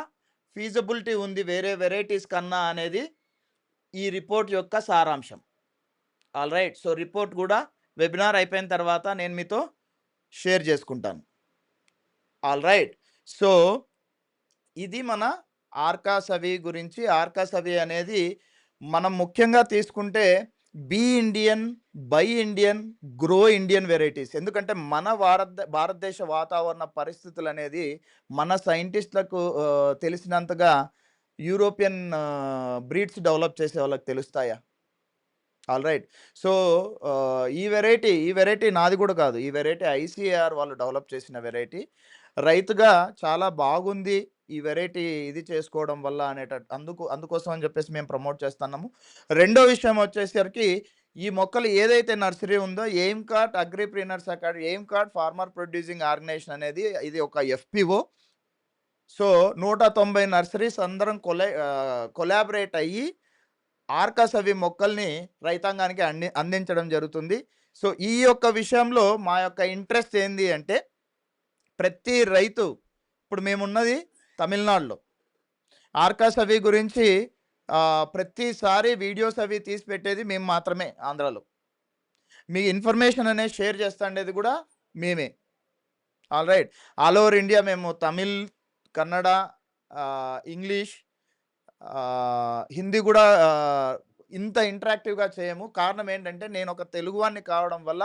ఫీజిబిలిటీ ఉంది వేరే వెరైటీస్ కన్నా అనేది ఈ రిపోర్ట్ యొక్క సారాంశం. ఆల్‌రైట్. సో, రిపోర్ట్ గూడా వెబినార్ అయిపోయిన తర్వాత నేను మీతో షేర్ చేసుకుంటాను. ఆల్‌రైట్. సో, ఇది మన ఆర్కాసవి గురించి. ఆర్కాసవి అనేది మనం ముఖ్యంగా తీసుకుంటే be Indian, buy Indian, grow Indian varieties. ఎందుకంటే మన భారతదేశ వాతావరణ పరిస్థితులనేది మన సైంటిస్ట్‌లకు తెలిసినంతగా యూరోపియన్ బ్రీడ్స్ డెవలప్ చేసే వాళ్ళకి తెలుస్తాయా? ఆల్‌రైట్. సో, ఈ వెరైటీ నాది గూడా కాదు. ఈ వెరైటీ ఐసీఏఆర్ వాళ్ళు డెవలప్ చేసిన వెరైటీ. రైతుగా చాలా బాగుంది. ఈ వెరైటీ ఇది చేసుకోవడం వల్ల అందుకోసం అని చెప్పేసి మేము ప్రమోట్ చేస్తున్నాము. రెండో విషయం వచ్చేసరికి ఈ మొక్కలు ఏదైతే నర్సరీ ఉందో ఎయిమ్‌కాట్ అగ్రిప్రీనర్స్ అకాడమీ, ఎయిమ్‌కాట్ ఫార్మర్ ప్రొడ్యూసింగ్ ఆర్గనైజేషన్ అనేది ఇది ఒక ఎఫ్‌పిఓ. సో, 190 నర్సరీస్ అందరం కొలాబరేట్ అయ్యి ఆర్కాసవి మొక్కల్ని రైతాంగానికి అందించడం జరుగుతుంది. సో, ఈ యొక్క విషయంలో మా యొక్క ఇంట్రెస్ట్ ఏంది అంటే, ప్రతి రైతు ఇప్పుడు మేమున్నది తమిళనాడులో. ఆర్కాసవి గురించి ప్రతిసారి వీడియోస్ అవి తీసి పెట్టేది మేము మాత్రమే ఆంధ్రాలో. మీ ఇన్ఫర్మేషన్ అనేది షేర్ చేస్తాండేది కూడా మేమే. ఆల్‌రైట్. ఆల్ ఓవర్ ఇండియా మేము తమిళ్, కన్నడ, ఇంగ్లీష్, హిందీ గూడా ఇంత ఇంటరాక్టివ్‌గా చేయము. కారణం ఏంటంటే, నేనొక తెలుగువాడిని కావడం వల్ల,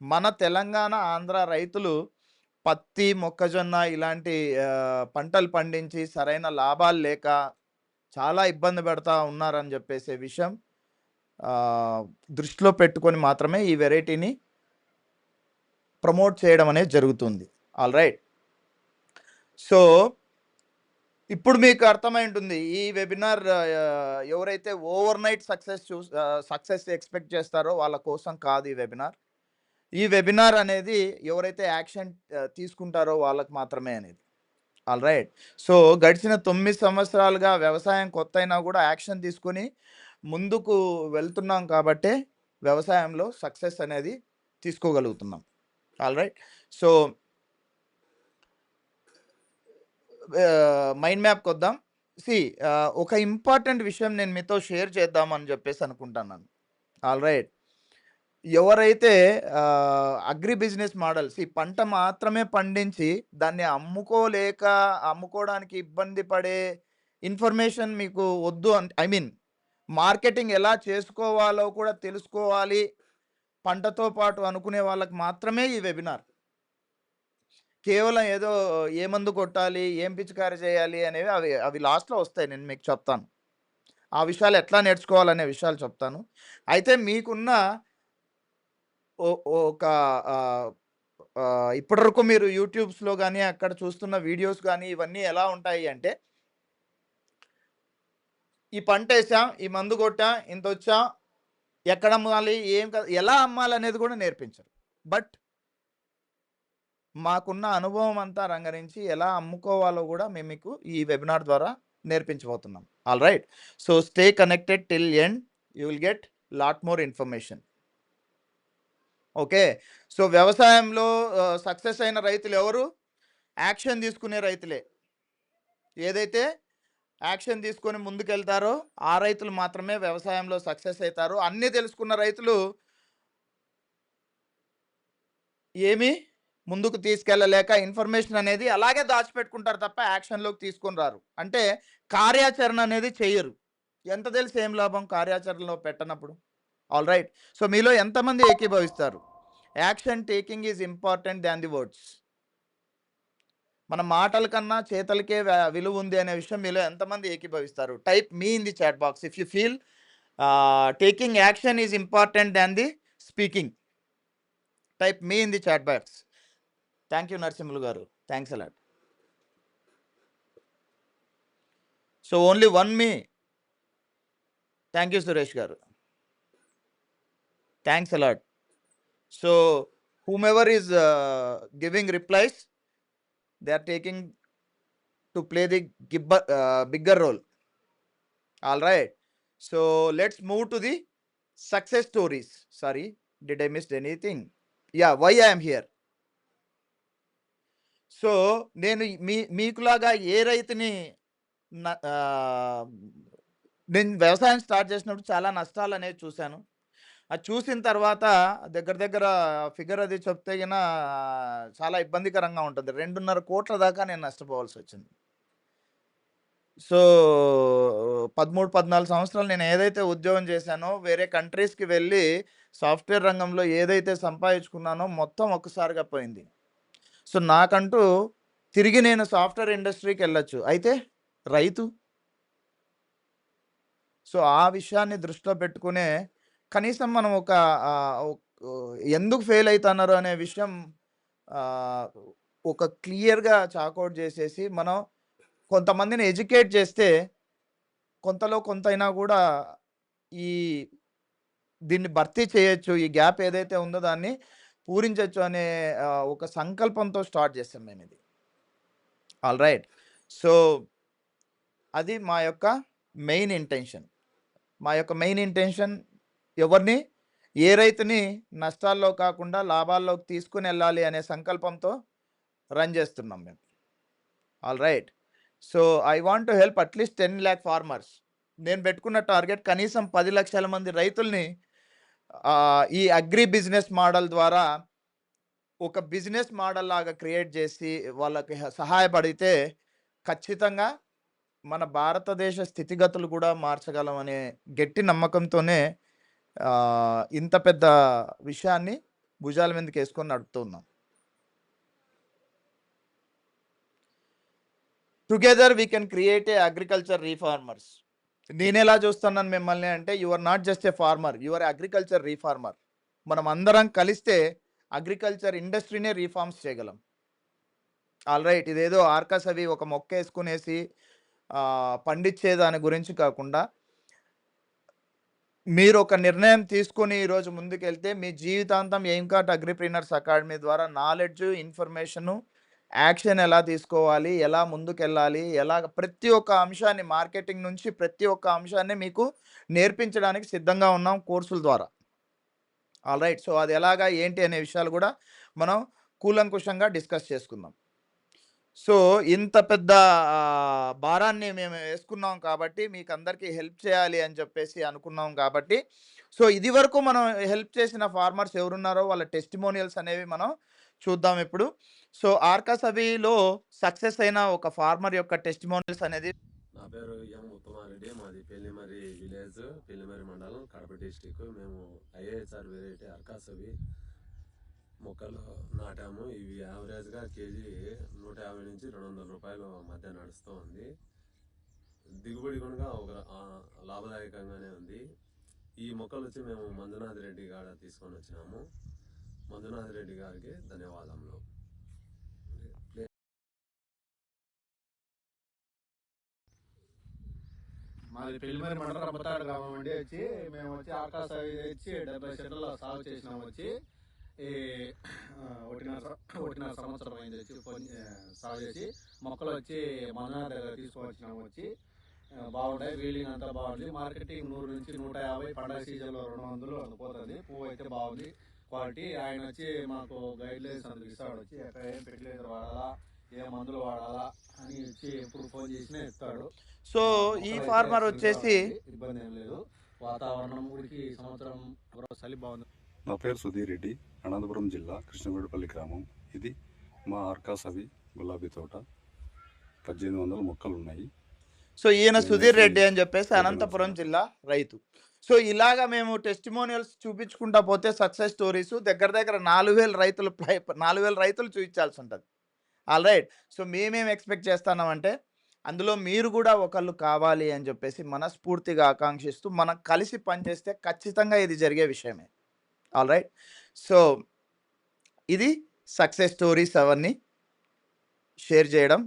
మన తెలంగాణ, ఆంధ్ర రైతులు పత్తి, మొక్కజొన్న ఇలాంటి పంటలు పండించి సరైన లాభాలు లేక చాలా ఇబ్బంది పెడతా ఉన్నారని జెప్పేసే విషయం ఆహ్, దృష్టిలో పెట్టుకొని మాత్రమే ఈ వెరైటీని ప్రమోట్ చేయడం అనేది జరుగుతుంది. ఆల్‌రైట్. సో, ఇప్పుడు మీకు అర్థమై ఉంటుంది. ఈ వెబినార్ ఎవరైతే ఓవర్‌నైట్ సక్సెస్ ఎక్స్‌పెక్ట్ చేస్తారో వాళ్ళ కోసం కాదు ఈ వెబినార్. ఈ వెబినార్ అనేది ఎవరైతే యాక్షన్ తీసుకుంటారో వాళ్ళకి మాత్రమే అనేది. ఆల్‌రైట్. సో, గడిచిన 9 సంవత్సరాలుగా వ్యవసాయం కొత్తయినా గూడా యాక్షన్ తీసుకొని ముందుకు వెళ్తున్నాం కాబట్టే వ్యవసాయంలో సక్సెస్ అనేది తీసుకోగలుగుతున్నాం. ఆల్‌రైట్. సో, మైండ్ మ్యాప్‌కొద్దాం. సీ ఒక ఇంపార్టెంట్ విషయం నేను మీతో షేర్ చేద్దామని జెప్పేసి అనుకుంటున్నాను. ఆల్‌రైట్. ఎవరైతే అగ్రి బిజినెస్ మోడల్స్ ఈ పంట మాత్రమే పండించి దాన్ని అమ్ముకోవడానికి ఇబ్బంది పడే ఇన్ఫర్మేషన్ మీకు వద్దు ఐ మీన్ మార్కెటింగ్ ఎలా చేసుకోవాలో కూడా తెలుసుకోవాలి పంటతో పాటు అనుకునే వాళ్ళకి మాత్రమే ఈ వెబినార్. కేవలం ఏదో ఏ మందు కొట్టాలి, ఏం పిచికారీ చేయాలి అనేవి అవి అవి లాస్ట్‌లో వస్తాయి. నేను మీకు చెప్తాను. ఆ విషయాలు ఎట్లా నేర్చుకోవాలనే విషయాలు చెప్తాను. అయితే మీకున్న ఒ ఒక ఆహ్, ఇప్పటివరకు మీరు యూట్యూబ్స్‌లో గాని, అక్కడ చూస్తున్న వీడియోస్ గాని ఇవన్నీ ఎలా ఉంటాయి అంటే, ఈ పంటేసాం, ఈ మందు కొట్టాం, ఇంతొచ్చాం, ఎక్కడమ్మాలి, ఎలా అమ్మాలనేది కూడా నేర్పించరు. బట్ మాకున్న అనుభవం అంతా రంగరించి ఎలా అమ్ముకోవాలో గూడా మేము మీకు ఈ వెబినార్ ద్వారా నేర్పించబోతున్నాం. Alright. So, stay connected till end. You will get lot more information. Okay. So, వ్యవసాయంలో సక్సెస్ అయిన రైతులెవరు? యాక్షన్ తీసుకునే రైతులే. ఏదైతే యాక్షన్ తీసుకొని ముందుకెళ్తారో, ఆ రైతులు మాత్రమే వ్యవసాయంలో సక్సెస్ అయితారు. అన్నీ తెలుసుకున్న రైతులు ఏమీ ముందుకు తీసుకెళ్ళలేక ఇన్ఫర్మేషన్ అనేది అలాగే దాచిపెట్టుకుంటారు తప్ప యాక్షన్‌లోకి తీసుకొని రారు. అంటే కార్యాచరణ అనేది చెయ్యరు. ఎంత తెలిసి ఏం లాభం కార్యాచరణలో పెట్టనప్పుడు? ఆల్‌రైట్. సో, మీలో ఎంతమంది ఏకీభవిస్తారు? Action taking is important than the words. మన మాటల కన్నా చేతలకే విలువ ఉంది అనే విషయం మీలో ఎంతమంది ఏకీభవిస్తారు? Type me in the chat box if you feel taking action is important than the speaking. Type me in the chat box. Thank you Narasimhulu garu. Thanks a lot. So, only one me. Thank you Suresh garu. Thanks a lot. So, whomever is giving replies, they are taking to play the bigger role. All right. So, let's move to the success stories. Sorry, did I miss anything? Yeah, why I am here. So, నేను మీకులాగా ఏ రైతుని న ఆహ్, నేను వ్యవసాయం start చేసినప్పుడు చాలా నష్టాలనేవి చూశాను. అది చూసిన తర్వాత దగ్గర దగ్గర ఫిగర్ అది చెప్తే గిన చాలా ఇబ్బందికరంగా ఉంటుంది. 2.5 కోట్ల దాకా నేను నష్టపోవాల్సొచ్చింది. సో, 13, 14 సంవత్సరాలు నేను ఏదైతే ఉద్యోగం చేశానో, వేరే కంట్రీస్‌కి వెళ్ళి సాఫ్ట్‌వేర్ రంగంలో ఏదైతే సంపాదించుకున్నానో మొత్తం ఒక్కసారిగా పోయింది. సో, నాకంటూ తిరిగి నేను సాఫ్ట్‌వేర్ ఇండస్ట్రీకెళ్ళొచ్చు. అయితే రైతు? సో, ఆ విషయాన్ని దృష్టిలో పెట్టుకునే కనీసం మనం ఒక ఆహ్, ఒక్ ఎందుకు ఫెయిల్ అయితన్నారు అనే విషయం ఆహ్, ఒక క్లియర్‌గా చాకౌట్ చేసేసి, మనం కొంతమందిని ఎడ్యుకేట్ చేస్తే కొంతలో కొంతైనా గూడా ఈ దీన్ని భర్తీ చేయొచ్చు. ఈ గ్యాప్ ఏదైతే ఉందో దాన్ని పూరించొచ్చు అనే ఒక సంకల్పంతో స్టార్ట్ చేసాం మేమిది. ఆల్‌రైట్. సో, అది మా యొక్క మెయిన్ ఇంటెన్షన్. మా యొక్క మెయిన్ ఇంటెన్షన్ ఎవరిని, ఏ రైతుని నష్టాల్లో కాకుండా లాభాల్లోకి తీసుకొనెళ్ళాలి అనే సంకల్పంతో రన్ చేస్తున్నాం మేము. Alright. So, I want to help at least 10,00,000 farmers. నేను పెట్టుకున్న టార్గెట్ కనీసం 10,00,000 మంది రైతుల్ని ఈ అగ్రి బిజినెస్ మోడల్ ద్వారా ఒక బిజినెస్ మోడల్ లాగా క్రియేట్ చేసి వాళ్ళకి సహాయపడితే ఖచ్చితంగా మన భారతదేశ స్థితిగతులు కూడా మార్చగలం అనే గట్టి నమ్మకంతోనే ఇంత పెద్ద విషయాన్ని భుజాల మీదకేసుకొని నడుపుతున్నాం. Together we can create a agriculture reformers. నేనెలా చూస్తున్నాను మిమ్మల్ని అంటే, you are not just a farmer, you are agriculture reformer. మనం అందరం కలిస్తే అగ్రికల్చర్ ఇండస్ట్రీనే రీఫార్మ్స్ చేయగలం. ఆల్‌రైట్. ఇదేదో ఆర్కాసవి ఒక మొక్కేసుకునేసి పండించే దాని గురించి కాకుండా, మీరొక నిర్ణయం తీసుకొని ఈరోజు ముందుకెళ్తే మీ జీవితాంతం ఎయిమ్‌కాట్ అగ్రిప్రెన్యూర్స్ అకాడమీ ద్వారా నాలెడ్జ్, ఇన్ఫర్మేషను, యాక్షన్ ఎలా తీసుకోవాలి, ఎలా ముందుకెళ్ళాలి, ప్రతి ఒక్క అంశాన్ని మార్కెటింగ్ నుంచి ప్రతి ఒక్క అంశాన్ని మీకు నేర్పించడానికి సిద్ధంగా ఉన్నాం కోర్సుల ద్వారా. ఆల్‌రైట్. సో, అది ఎలాగా, ఏంటి అనే విషయాలు గూడా మనం కూలంకుషంగా డిస్కస్ చేసుకుందాం. సో, ఇంత పెద్ద భారాన్ని మేము యేసుకున్నాం కాబట్టి, మీకందరికీ హెల్ప్ చేయాలి అని చెప్పేసి అనుకున్నాం కాబట్టి, సో, ఇదివరకు మనం హెల్ప్ చేసిన ఫార్మర్స్ ఎవరున్నారో వాళ్ళ టెస్టిమోనియల్స్ అనేవి మనం చూద్దాం ఇప్పుడు. సో, ఆర్కాసబీలో సక్సెస్ అయిన ఒక ఫార్మర్ యొక్క టెస్టిమోనియల్స్ అనేది నా పేరు ఎం ఉత్తమారెడ్డి. మాది పెళ్లిమర్రి విలేజ్, పెళ్లిమర్రి మండలం, కడప డిస్టిక్. మేము ఐఏఎస్ఆర్ వెరైటీ అర్కాసవి మొక్కలు నాటాము. ఇవి యావరేజ్గా కేజీ 150 నుంచి 200 రూపాయల మధ్య నడుస్తూ ఉంది. దిగుబడి కూడా ఒక లాభదాయకంగానే ఉంది. ఈ మొక్కలు వచ్చి మేము మంజునాథ్ రెడ్డి గారు తీసుకొని వచ్చినాము. మంజునాథ్ రెడ్డి గారికి ధన్యవాదములు. మాది పెళ్లిమరి మండలం రంపతాడు గ్రామం అండి. మేము ఆర్కాసవి వచ్చి 70 సెంటర్లో సాగు చేసినాము. ఈ ఒకటిన్నర సంవత్సరం అయింది సాగు చేసి. మొక్కలు మంజునాథ్ దగ్గర తీసుకొచ్చినాము. బాగుంటాయి, వీలింగ్ అంతా బాగుంది. మార్కెటింగ్ 100 నుంచి 150, పండగ సీజన్లో 200 పోతుంది. పువ్వు అయితే బాగుంది, క్వాలిటీ. ఆయన మాకు గైడ్ లైన్స్ అందుకు ఇస్తాడు. ఎక్కడ ఏం ఫెర్టిలైజర్ వాడాలా, ఏ మందులు వాడాలా అని ఎప్పుడు ఫోన్ చేసినా ఇస్తాడు. సో ఈ ఫార్మర్ వచ్చేసి ఇబ్బంది ఏం లేదు. వాతావరణం ఊరికి సంవత్సరం చలి బాగుంది. నా పేరు సుధీర్ రెడ్డి, అనంతపురం జిల్లా కృష్ణగూడపల్లి గ్రామం. ఇది మా ఆర్కాసవి గులాబీ తోట. 1800 మొక్కలు ఉన్నాయి. సో ఈయన సుధీర్ రెడ్డి అని చెప్పేసి అనంతపురం జిల్లా రైతు. సో ఇలాగా మేము టెస్టిమోనియల్స్ చూపించుకుంటా పోతే సక్సెస్ స్టోరీస్ దగ్గర 4,000 రైతులు చూపించాల్సి ఉంటుంది. All right. సో మేమేం ఎక్స్పెక్ట్ చేస్తున్నామంటే అందులో మీరు కూడా ఒకళ్ళు కావాలి అని చెప్పేసి మనస్ఫూర్తిగా ఆకాంక్షిస్తూ మనం కలిసి పనిచేస్తే ఖచ్చితంగా ఇది జరిగే విషయమే. All right. సో ఇది సక్సెస్ స్టోరీస్ అవన్నీ షేర్ చేయడం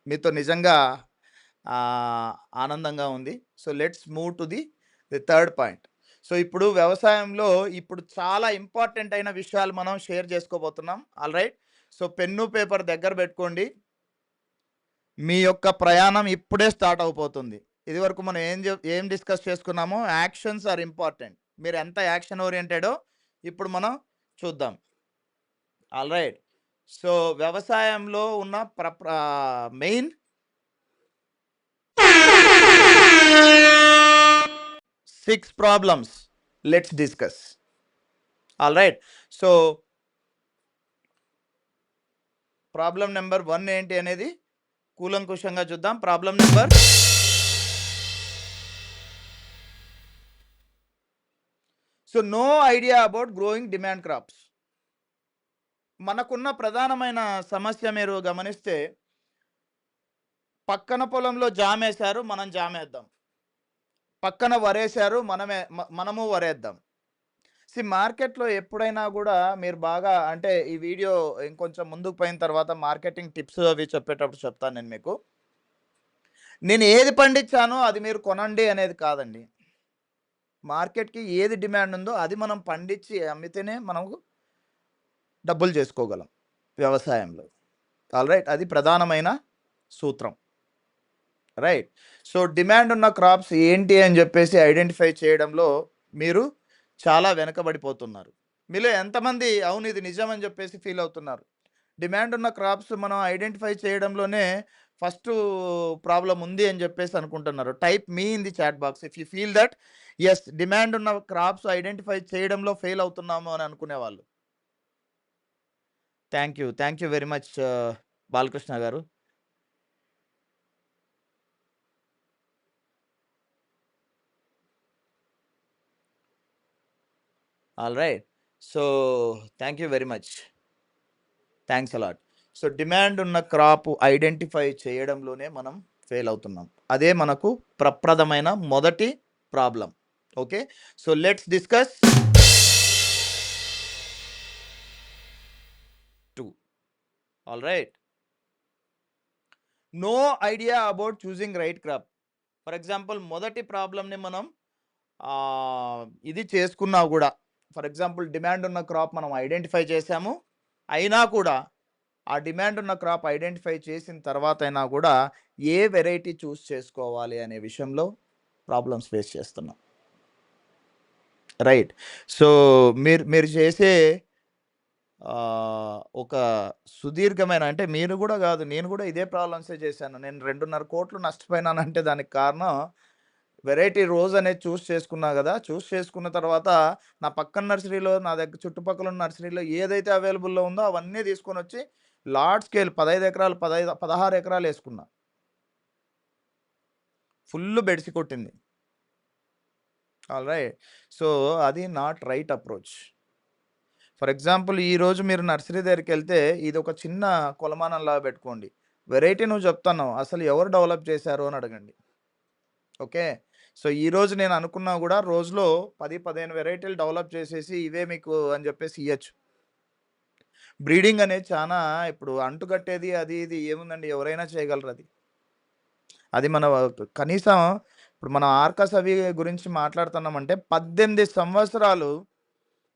మీతో నిజంగా ఆనందంగా ఉంది. So let's move to the third point. So ఇప్పుడు వ్యవసాయంలో ఇప్పుడు చాలా ఇంపార్టెంట్ అయిన విషయాలు మనం షేర్ చేసుకోబోతున్నాం. All right. So pen paper దగ్గర పెట్టుకోండి. మీ యొక్క ప్రయాణం ఇప్పుడే స్టార్ట్ అయిపోతుంది. ఇదివరకు మనం ఏం డిస్కస్ చేసుకున్నామో యాక్షన్స్ ఆర్ ఇంపార్టెంట్. మీరు ఎంత యాక్షన్ ఓరియంటెడో ఇప్పుడు మనం చూద్దాం. All right. సో వ్యవసాయంలో ఉన్న main 6 problems let's discuss. All right. So problem number 1 ఏంటి అనేది కూలంకుషంగా చూద్దాం. Problem number so no idea about growing demand crops. మనకున్న ప్రధానమైన సమస్య మీరు గమనిస్తే పక్కన పొలంలో జామేశారు, మనం జామేద్దాం. పక్కన వరేశారు, మనము వరేద్దాం. మార్కెట్లో ఎప్పుడైనా కూడా మీరు బాగా అంటే ఈ వీడియో ఇంకొంచెం ముందుకు పోయిన తర్వాత మార్కెటింగ్ టిప్స్ అవి చెప్పేటప్పుడు చెప్తాను నేను మీకు. నేను ఏది పండించానో అది మీరు కొనండి అనేది కాదండి. మార్కెట్కి ఏది డిమాండ్ ఉందో అది మనం పండించి అమ్మితేనే మనకు డబ్బులు చేసుకోగలం వ్యవసాయంలో. All right. అది ప్రధానమైన సూత్రం. రైట్. సో డిమాండ్ ఉన్న క్రాప్స్ ఏంటి అని చెప్పేసి ఐడెంటిఫై చేయడంలో మీరు చాలా వెనకబడిపోతున్నారు. మీలో ఎంతమంది అవును ఇది నిజం అని చెప్పేసి ఫీల్ అవుతున్నారు? డిమాండ్ ఉన్న క్రాప్స్ మనం ఐడెంటిఫై చేయడంలోనే ఫస్ట్ ప్రాబ్లం ఉంది అని చెప్పేసి అనుకుంటున్నారు. Type me in the chat box if you feel that yes demand ఉన్న క్రాప్స్ ఐడెంటిఫై చేయడంలో ఫెయిల్ అవుతున్నాము అని అనుకునేవాళ్ళు. Thank you very much Balakrishna garu. All right. So thank you very much, thanks a lot. So demand ఉన్న క్రాప్ ఐడెంటిఫై చేయడంలోనే మనం fail అవుతున్నాం. అదే మనకు ప్రప్రదమైన మొదటి problem. Okay. So let's discuss 2. All right. No idea about choosing right crop. For example మొదటి ప్రాబ్లంని మనం ఇది చేసుకున్నా కూడా, ఫర్ ఎగ్జాంపుల్ డిమాండ్ ఉన్న క్రాప్ మనం ఐడెంటిఫై చేసాము, అయినా కూడా ఆ డిమాండ్ ఉన్న క్రాప్ ఐడెంటిఫై చేసిన తర్వాత అయినా కూడా ఏ వెరైటీ చూస్ చేసుకోవాలి అనే విషయంలో ప్రాబ్లమ్స్ ఫేస్ చేస్తున్నాం. రైట్. సో మీరు చేసే ఒక సుదీర్ఘమైన అంటే మీరు గూడా గాదు. నేను గూడా ఇదే ప్రాబ్లమ్సే చేశాను. నేను 2.5 కోట్లు నష్టపోయినానంటే దానికి కారణం వెరైటీ రోజ్ అనేది చేసుకున్నా గదా! చేసుకున్న తర్వాత నా పక్కన నర్సరీలో నా దగ్గర చుట్టుపక్కల ఉన్న నర్సరీలో ఏదైతే అవైలబుల్‌లో ఉందో అవన్నీ తీసుకొనొచ్చి లార్జ్ స్కేల్ 15 ఎకరాలు, 16 ఎకరాలేసుకున్నా. ఫుల్లు బెడిసి కొట్టింది. ఆల్‌రైట్. సో, అది not right approach. For example ఈరోజు మీరు నర్సరీ దగ్గరికెళ్తే ఇదొక చిన్న కొలమానంలాగా పెట్టుకోండి. వెరైటీ నువ్వు చెప్తున్నావు. అసలు ఎవరు డెవలప్ చేశారు అని అడగండి. ఓకే. సో, ఈరోజు నేను అనుకున్నా గూడా రోజులో 10, 15 వెరైటీలు డెవలప్ చేసేసి ఇవే మీకు అని జెప్పేసి ఇయ్యొచ్చు. బ్రీడింగ్ అనేది చానా ఇప్పుడు అంటుకట్టేది అది ఇది ఏముందండి ఎవరైనా చేయగలరది. అది మన కనీసం ఇప్పుడు మనం ఆర్కాస్ అవి గురించి మాట్లాడుతున్నామంటే 18 సంవత్సరాలు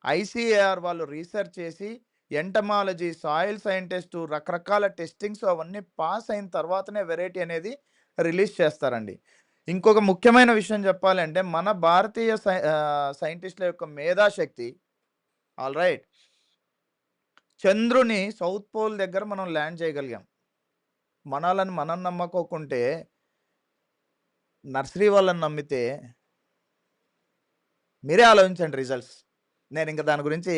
ఐసీఏఆర్ వాళ్ళు రీసెర్చ్ చేసి ఎంటమాలజీ, సాయిల్ సైంటిస్టు రకరకాల టెస్టింగ్స్ అవన్నీ పాస్ అయిన తర్వాతనే వెరైటీ అనేది రిలీజ్ చేస్తారండి. ఇంకొక ముఖ్యమైన విషయం చెప్పాలంటే మన భారతీయ సైంటిస్ట్‌ల యొక్క మేధాశక్తి ఆల్‌రైట్. చంద్రుని సౌత్ పోల్ దగ్గర మనం ల్యాండ్ చేయగలిగాం. మనలని మనం నమ్మకోకుంటే నర్సరీ వాళ్ళని నమ్మితే మీరే ఆలోచించండి రిజల్ట్స్. నేనింక దాని గురించి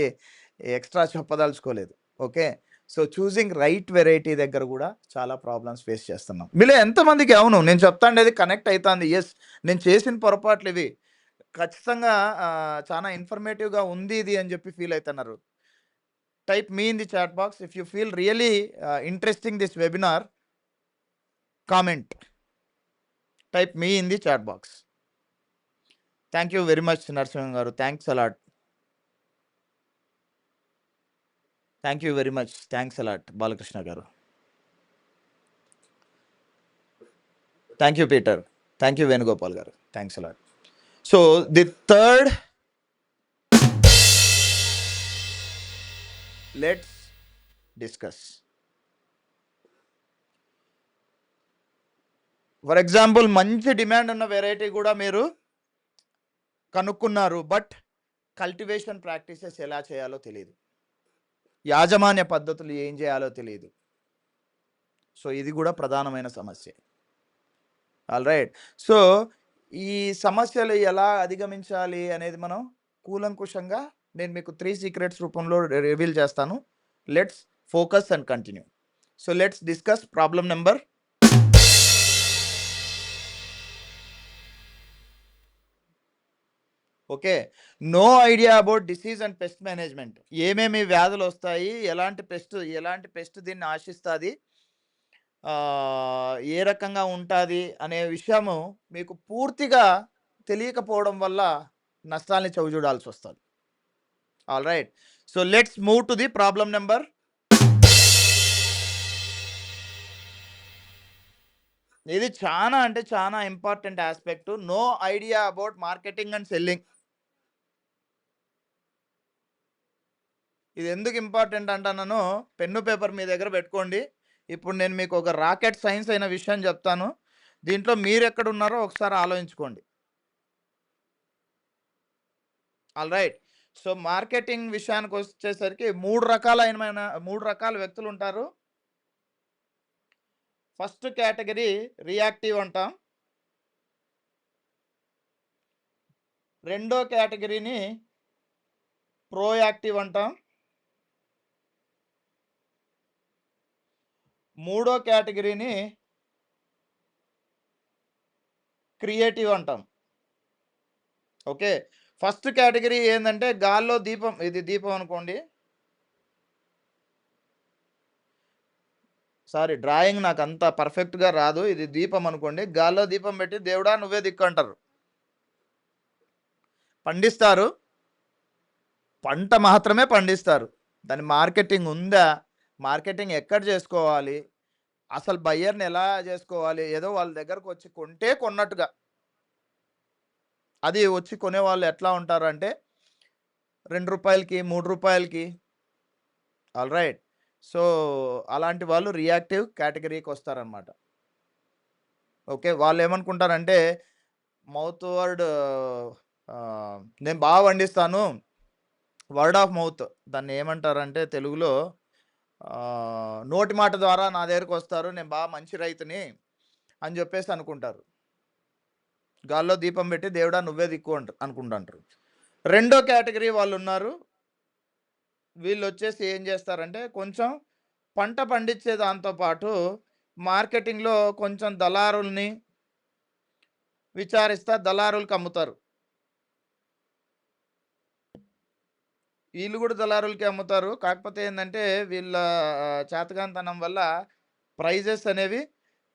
ఎక్స్‌ట్రా చెప్పదలుచుకోలేదు. Okay. So, choosing right variety దగ్గర గూడా చాలా ప్రాబ్లమ్స్ ఫేస్ చేస్తున్నాం. మీలో ఎంతమందికి అవును నేను చెప్తాండేది కనెక్ట్ అయితాంది. యెస్. నేను చేసిన పొరపాట్లివి. ఖచ్చితంగా చానా ఇన్ఫర్మేటివ్‌గా ఉంది ఇది అని జెప్పి ఫీల్ అయితన్నారు. Type me in the chat box if you feel really interesting this webinar comment. Type me in the chat box. Thank you very much Narasimham garu. Thanks a lot. Thank you very much. Thanks a lot Balakrishna garu. Thank you Peter. Thank you Venugopal garu. Thanks a lot. So, the third let's discuss. For example మంచి demand ఉన్న variety గూడా మీరు కనుక్కున్నారు. But cultivation practices ఎలా చేయాలో తెలీదు. యాజమాన్య పద్ధతులు ఏం చేయాలో తెలీదు. సో, ఇది గూడా ప్రధానమైన సమస్య. ఆల్‌రైట్. సో, ఈ సమస్యలు ఎలా అధిగమించాలి అనేది మనం కూలంకుషంగా నేను మీకు 3 సీక్రెట్స్ రూపంలో రివీల్ చేస్తాను. Let's focus and continue. So, let's discuss problem number okay. No idea about disease and pest management. ఏమేమి వ్యాధులొస్తాయి? ఎలాంటి పెస్ట్ దీన్ని ఆశిస్తాది? ఏ రకంగా ఉంటాది అనే విషయము మీకు పూర్తిగా తెలియకపోవడం వల్ల నష్టాల్ని చవిచూడాల్సొస్తది. Alright. So, let's move to the problem number. ఇది చానా అంటే చానా important aspect. No idea about marketing and selling. ఇది ఎందుకు ఇంపార్టెంట్ అంటానో పెన్ను, పేపర్ మీ దగ్గర పెట్టుకోండి. ఇప్పుడు నేను మీకు ఒక రాకెట్ సైన్స్ అయిన విషయం చెప్తాను. దీంట్లో మీరెక్కడున్నారో ఒకసారి ఆలోచించుకోండి. ఆల్‌రైట్. సో, మార్కెటింగ్ విషయానికొచ్చేసరికి 3 రకాల వ్యక్తులుంటారు. ఫస్ట్ కేటగరీ రియాక్టివ్ అంటాం. రెండో కేటగరీని ప్రోయాక్టివ్ అంటాం. మూడో కేటగరీని క్రియేటివ్ అంటాం. ఓకే. ఫస్ట్ కేటగరీ ఏందంటే గాల్లో దీపం. ఇది దీపం అనుకోండి. సారీ డ్రాయింగ్ నాకంత పర్ఫెక్ట్‌గా రాదు. ఇది దీపం అనుకోండి. గాల్లో దీపం పెట్టి దేవుడా నువ్వే దిక్కు అంటారు. పండిస్తారు. పంట మాత్రమే పండిస్తారు. దాని మార్కెటింగ్ ఉందా? మార్కెటింగ్ ఎక్కడ చేసుకోవాలి? అసలు బయ్యర్‌ని ఎలా చేసుకోవాలి? ఏదో వాళ్ళ దగ్గరకొచ్చి కొంటే కొన్నట్టుగా. అది వచ్చి కొనేవాళ్ళు ఎట్లా ఉంటారంటే రూ. 2కి, రూ. 3కి ఆల్‌రైట్. సో, అలాంటి వాళ్ళు రియాక్టివ్ కేటగరీకొస్తారనమాట. ఓకే. వాళ్ళేమనుకుంటారంటే మౌత్ వర్డ్ నేను బాగా పండిస్తాను. వర్డ్ ఆఫ్ మౌత్ దాన్ని ఏమంటారంటే తెలుగులో నోటి మాట ద్వారా నా దగ్గరకు వస్తారు, నేను బాగా మంచి రైతుని అని చెప్పేసి అనుకుంటారు. గాల్లో దీపం పెట్టి దేవుడా నువ్వే దిక్కు అనుకుంటుంటారు. రెండో కేటగిరీ వాళ్ళు ఉన్నారు. వీళ్ళు వచ్చేసి ఏం చేస్తారంటే కొంచెం పంట పండించే దాంతో పాటు మార్కెటింగ్లో కొంచెం దళారుల్ని విచారిస్తా దళారులకు అమ్ముతారు. వీళ్ళు కూడా దళారులకి అమ్ముతారు. కాకపోతే ఏంటంటే వీళ్ళ చేతగానితనం వల్ల ప్రైజెస్ అనేవి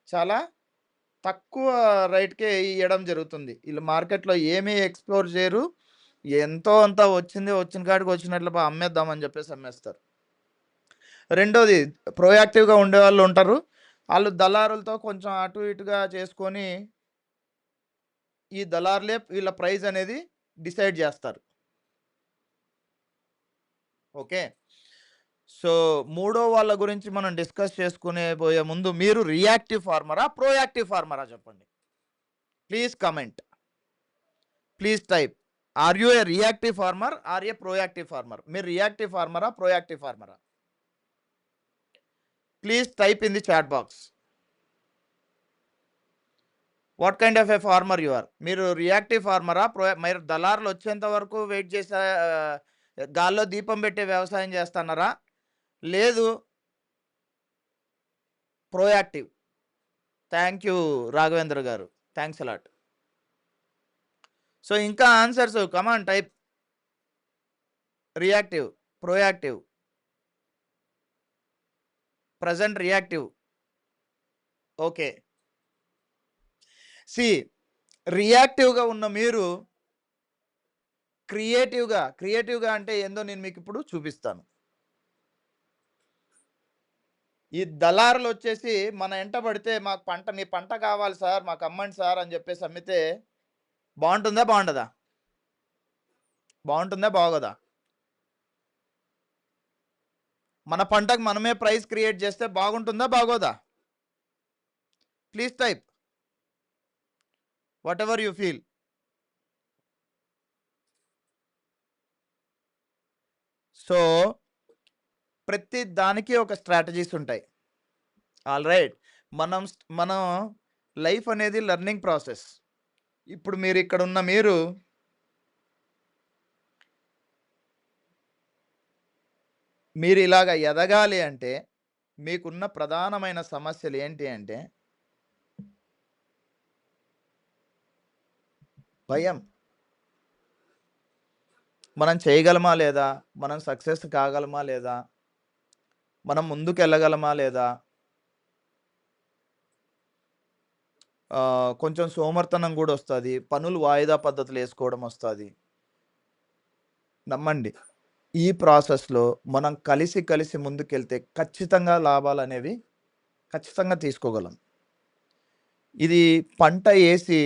చాలా తక్కువ రేట్‌కే ఇయ్యడం జరుగుతుంది. ఈళ్ళు మార్కెట్‌లో ఏమీ ఎక్స్‌ప్లోర్ చేయరు. ఎంతో అంత వచ్చిన కాడికి వచ్చినట్లు అమ్మేద్దామని చెప్పేసి అమ్మేస్తారు. రెండోది ప్రొయాక్టివ్‌గా ఉండేవాళ్ళు ఉంటారు. ఆళ్ళు దళారులతో కొంచెం అటు ఇటుగా చేసుకొని ఈ దళారులే వీళ్ళ ప్రైస్ అనేది డిసైడ్ చేస్తారు. ఓకే. సో, మూడో వాళ్ళ గురించి మనం డిస్కస్ చేసుకునే పోయే ముందు మీరు రియాక్టివ్ ఫార్మరా? ప్రొయాక్టివ్ ఫార్మరా చెప్పండి. Please comment. Please type. Are you a reactive farmer? Are a proactive farmer? మీరు రియాక్టివ్ ఫార్మరా? ప్రొయాక్టివ్ ఫార్మరా? Please type in the chat box. What kind of a farmer you are? మీరు రియాక్టివ్ ఫార్మరా? మీరు దళారులు వచ్చేంత వరకు వెయిట్ చేసే గాల్లో దీపం పెట్టే వ్యవసాయం చేస్తున్నారా? లేదు proactive. Thank you Raghavendra garu. Thanks a lot. So, ఇంకా answers come on type. Reactive, proactive, present reactive. Okay. రియాక్టివ్‌గా ఉన్న మీరు క్రియేటివ్‌గా అంటే ఏందో నేను మీకు ఇప్పుడు చూపిస్తాను. ఈ దళారులు వచ్చేసి మన ఎంట పడితే మాకు మీ పంట కావాలి సార్, మాకు అమ్మండి సార్ అని చెప్పేసి అమ్మితే బాగుంటుందా? బాగుండదా? బాగుంటుందా? బాగోదా? మన పంటకు మనమే ప్రైస్ క్రియేట్ చేస్తే బాగుంటుందా? బాగోదా? Please type whatever you feel. So, ప్రతి దానికి ఒక స్ట్రాటజీస్ ఉంటాయి. ఆల్రైట్. మన లైఫ్ అనేది లెర్నింగ్ ప్రాసెస్. ఇప్పుడు మీరు ఇక్కడ ఉన్న మీరు ఇలాగ ఎదగాలి అంటే మీకున్న ప్రధానమైన సమస్యలు ఏంటి అంటే భయం. మనం చేయగలమా లేదా? మనం సక్సెస్ కాగలమా లేదా? మనం ముందుకెళ్ళగలమా లేదా? కొంచెం సోమర్తనం కూడా వస్తుంది. పనులు వాయిదా పద్ధతులు వేసుకోవడం వస్తుంది. నమ్మండి, ఈ ప్రాసెస్లో మనం కలిసి ముందుకెళ్తే ఖచ్చితంగా లాభాలు అనేవి ఖచ్చితంగా తీసుకోగలం. ఇది పంట వేసి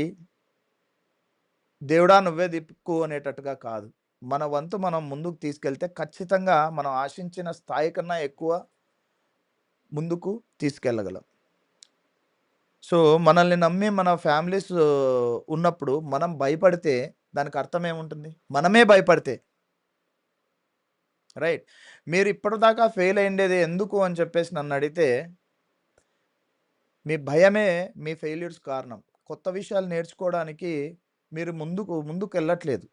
దేవుడా నువ్వే దిక్కు అనేటట్టుగా కాదు. మన వంతు మనం ముందుకు తీసుకెళ్తే ఖచ్చితంగా మనం ఆశించిన స్థాయి కన్నా ఎక్కువ ముందుకు తీసుకెళ్ళగలం. సో, మనల్ని నమ్మి మన ఫ్యామిలీస్ ఉన్నప్పుడు మనం భయపడితే దానికి అర్థం ఏముంటుంది? మనమే భయపడితే. రైట్. మీరు ఇప్పటిదాకా ఫెయిల్ అయ్యిండేది ఎందుకు అని చెప్పేసి నన్ను అడిగితే మీ భయమే మీ ఫెయిల్యూర్స్ కారణం. కొత్త విషయాలు నేర్చుకోవడానికి మీరు ముందుకెళ్ళట్లేదు.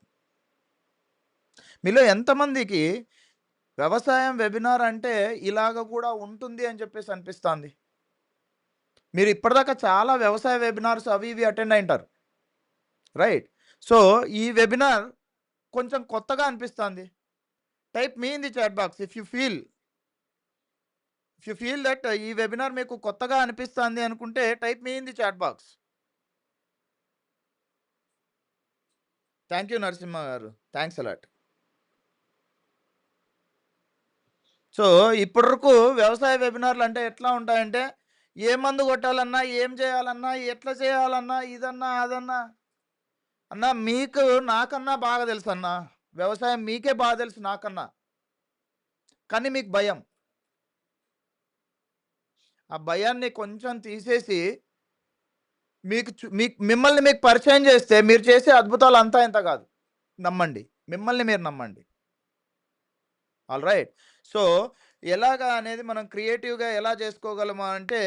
మీలో ఎంతమందికి వ్యవసాయం వెబినార్ అంటే ఇలాగ కూడా ఉంటుంది అని చెప్పేసి అనిపిస్తుంది? మీరు ఇప్పటిదాకా చాలా వ్యవసాయ వెబినార్స్ అవి ఇవి అటెండ్ అయింటారు. రైట్. సో, ఈ వెబినార్ కొంచెం కొత్తగా అనిపిస్తుంది. Type me in the chat box if you feel that ఈ వెబినార్ మీకు కొత్తగా అనిపిస్తుంది అనుకుంటే type me in the chat box. Thank you Narasimha garu. Thanks a lot. So, ఇప్పటివరకు వ్యవసాయ వెబినార్లు అంటే ఎట్లా ఉంటాయంటే ఏ మందు కొట్టాలన్నా, ఏం చేయాలన్నా, ఎట్లా చేయాలన్నా, ఇదన్నా అదన్నా అన్న మీకు నాకన్నా బాగా తెలుసు అన్న. వ్యవసాయం మీకే బాగా తెలుసు నాకన్నా. కానీ మీకు భయం. ఆ భయాన్ని కొంచెం తీసేసి మిమ్మల్ని మీకు పరిచయం చేస్తే మీరు చేసే అద్భుతాలు అంతా ఇంత కాదు. నమ్మండి. మిమ్మల్ని మీరు నమ్మండి. All right. సో, ఎలాగా అనేది మనం క్రియేటివ్‌గా ఎలా చేసుకోగలమా అంటే,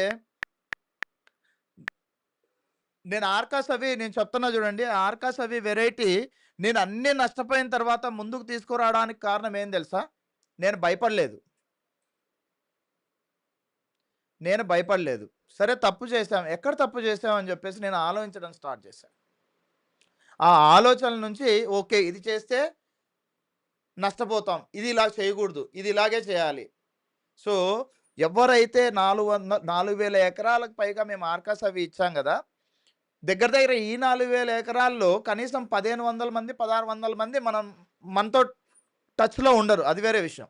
నేను ఆర్కాస్ అవి నేను చెప్తున్నా చూడండి. ఆర్కాస్ అవి వెరైటీ నేను అన్నీ నష్టపోయిన తర్వాత ముందుకు తీసుకురావడానికి కారణం ఏం తెలుసా? నేను భయపడలేదు. నేను భయపడలేదు. సరే తప్పు చేశాం. ఎక్కడ తప్పు చేశాం అని చెప్పేసి నేను ఆలోచించడం స్టార్ట్ చేశా. ఆ ఆలోచనల నుంచి ఓకే. ఇది చేస్తే నష్టపోతాం. ఇది ఇలా చేయకూడదు. ఇది ఇలాగే చేయాలి. సో, ఎవరైతే 4,000 ఎకరాలకు పైగా మేము ఆర్కాస్ అవి ఇచ్చాం గదా! దగ్గర దగ్గర ఈ 4,000 ఎకరాల్లో కనీసం 1,500 మంది, 1,600 మంది మనతో టచ్‌లో ఉండరు. అది వేరే విషయం.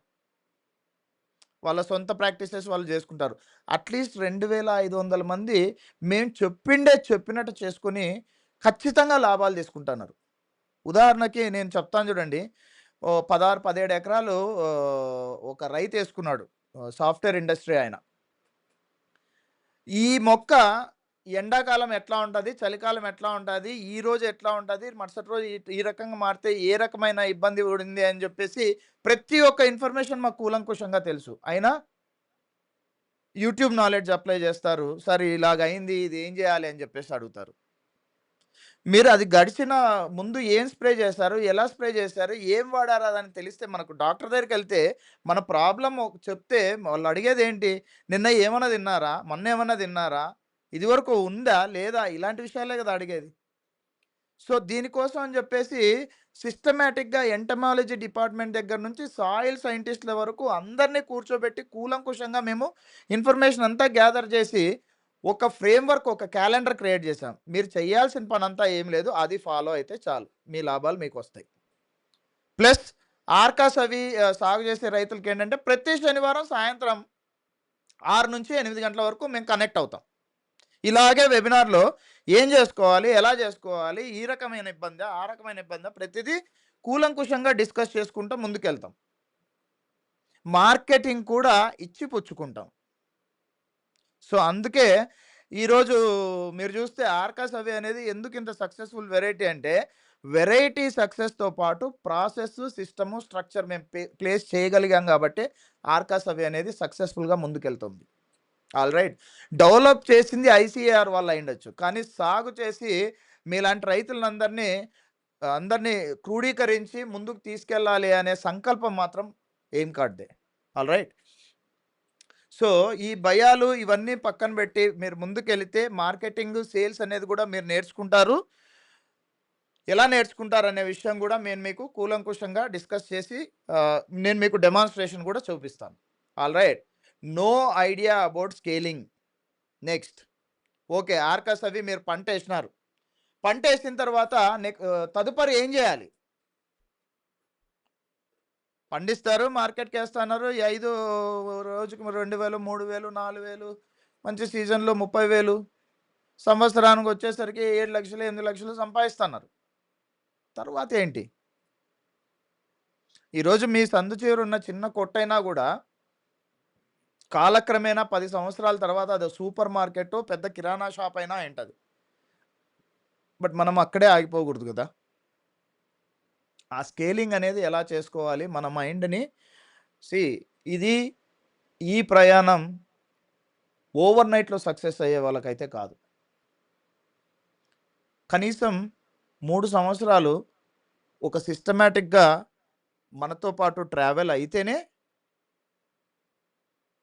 వాళ్ళ సొంత ప్రాక్టీసెస్ వాళ్ళు జేసుకుంటారు. అట్‌లీస్ట్ 2,500 మంది మేము చెప్పిందే చెప్పినట్టు చేసుకొని ఖచ్చితంగా లాభాలు తీసుకుంటున్నారు. ఉదాహరణకి నేను చెప్తాను చూడండి. ఓ 16, 17 ఎకరాలు ఒక రైతేసుకున్నాడు. సాఫ్ట్‌వేర్ ఇండస్ట్రీ ఆయన. ఈ మొక్క ఎండాకాలం ఎట్లా ఉంటది? చలికాలం ఎట్లా ఉంటది? ఈరోజు ఎట్లా ఉంటది? మరుసటి రోజు ఈ రకంగా మారితే ఏ రకమైన ఇబ్బంది పడింది అని జెప్పేసి ప్రతి ఒక్క ఇన్ఫర్మేషన్ మాకు కూలంకుషంగా తెలుసు. అయినా యూట్యూబ్ నాలెడ్జ్ అప్లై జేస్తారు. సార్ ఇలాగయింది. ఇది ఏం జేయాలి అని జెప్పేసి అడుగుతారు. మీరు అది గడిచిన ముందు ఏం స్ప్రే చేశారు? ఎలా స్ప్రే చేశారు? ఏం వాడారు? అని తెలిస్తే మనకు డాక్టర్ దగ్గరికెళ్తే మన ప్రాబ్లమ్ చెప్తే వాళ్ళు అడిగేదేంటి? నిన్న ఏమన్నా తిన్నారా? మొన్న ఏమన్నా తిన్నారా? ఇదివరకు ఉందా? లేదా? ఇలాంటి విషయాలే గదా అడిగేది. సో, దీనికోసం అని జెప్పేసి సిస్టమాటిక్‌గా ఎంటమాలజీ డిపార్ట్‌మెంట్ దగ్గర నుంచి సాయిల్ సైంటిస్ట్‌ల వరకు అందరిని కూర్చోబెట్టి కూలంకుషంగా మేము ఇన్ఫర్మేషన్ అంతా గ్యాదర్ చేసి ఒక ఫ్రేమ్‌వర్క్, ఒక క్యాలెండర్ క్రియేట్ చేశాం. మీరు చేయాల్సిన పనంతా ఏం లేదు. అది ఫాలో అయితే చాలు. మీ లాభాలు మీకొస్తాయి. ప్లస్ ఆర్కాస్ అవి సాగు చేసే రైతులకేంటంటే ప్రతి శనివారం సాయంత్రం 6-8 గంటల వరకు మేము కనెక్ట్ అవుతాం. ఇలాగే వెబినార్‌లో ఏం జేసుకోవాలి? ఎలా జేసుకోవాలి? ఈ రకమైన ఇబ్బందా? ఆ రకమైన ఇబ్బందా? ప్రతిదీ కూలంకుషంగా డిస్కస్ చేసుకుంటూ ముందుకెళ్తాం. మార్కెటింగ్ కూడా ఇచ్చి పుచ్చుకుంటాం. సో, అందుకే ఈరోజు మీరు జూస్తే ఆర్కాస్ అవి అనేది ఎందుకింత సక్సెస్‌ఫుల్ వెరైటీ అంటే, వెరైటీ సక్సెస్‌తో పాటు ప్రాసెస్, సిస్టము, స్ట్రక్చర్ మేము ప్లేస్ చేయగలిగాం గాబట్టే ఆర్కాస్ అవి అనేది సక్సెస్‌ఫుల్‌గా ముందుకెళ్తుంది. ఆల్‌రైట్. డెవలప్ చేసింది ఐసీఏఆర్ వాళ్ళు అయ్యుండొచ్చు. కానీ సాగు చేసి మీలాంటి రైతులందరినీ అందరినీ క్రోడీకరించి ముందుకు తీసుకెళ్ళాలి అనే సంకల్పం మాత్రం ఎయిమ్ కార్డ్‌దే. ఆల్‌రైట్. సో, ఈ భయాలు ఇవన్నీ పక్కన పెట్టి మీరు ముందుకెళితే మార్కెటింగ్, సేల్స్ అనేది కూడా మీరు నేర్చుకుంటారు. ఎలా నేర్చుకుంటారనే విషయం కూడా నేను మీకు కూలంకుషంగా డిస్కస్ చేసి నేను మీకు డెమాన్‌స్ట్రేషన్ కూడా చూపిస్తాను. Alright. No idea about scaling. Next. Okay. ఆర్కాస్ అవి మీరు పంటేసినారు. పంటేసిన తర్వాత తదుపరి ఏం జేయాలి? పండిస్తారు, మార్కెట్‌కేస్తన్నారు. ఈ 5 రోజుకి 2,000, 3,000, 4,000 మంచి సీజన్‌లో 30,000 సంవత్సరానికొచ్చేసరికి 7,00,000, 8,00,000 సంపాదిస్తన్నారు. తరువాతేంటి? ఈరోజు మీ సందు చివరున్న చిన్న కొట్టైనా గూడా కాలక్రమేణా 10 సంవత్సరాల తర్వాత అదో సూపర్ మార్కెట్టో, పెద్ద కిరాణా షాప్ అయినా అయింటది. బట్ మనం అక్కడే ఆగిపోకూడదు గదా! ఆ స్కేలింగ్ అనేది ఎలా చేసుకోవాలి? మన మైండ్‌ని సీ ఇది ఈ ప్రయాణం ఓవర్‌నైట్‌లో సక్సెస్ అయ్యే వాళ్ళకైతే కాదు. కనీసం 3 సంవత్సరాలు ఒక సిస్టమాటిక్‌గా మనతో పాటు ట్రావెల్ అయితేనే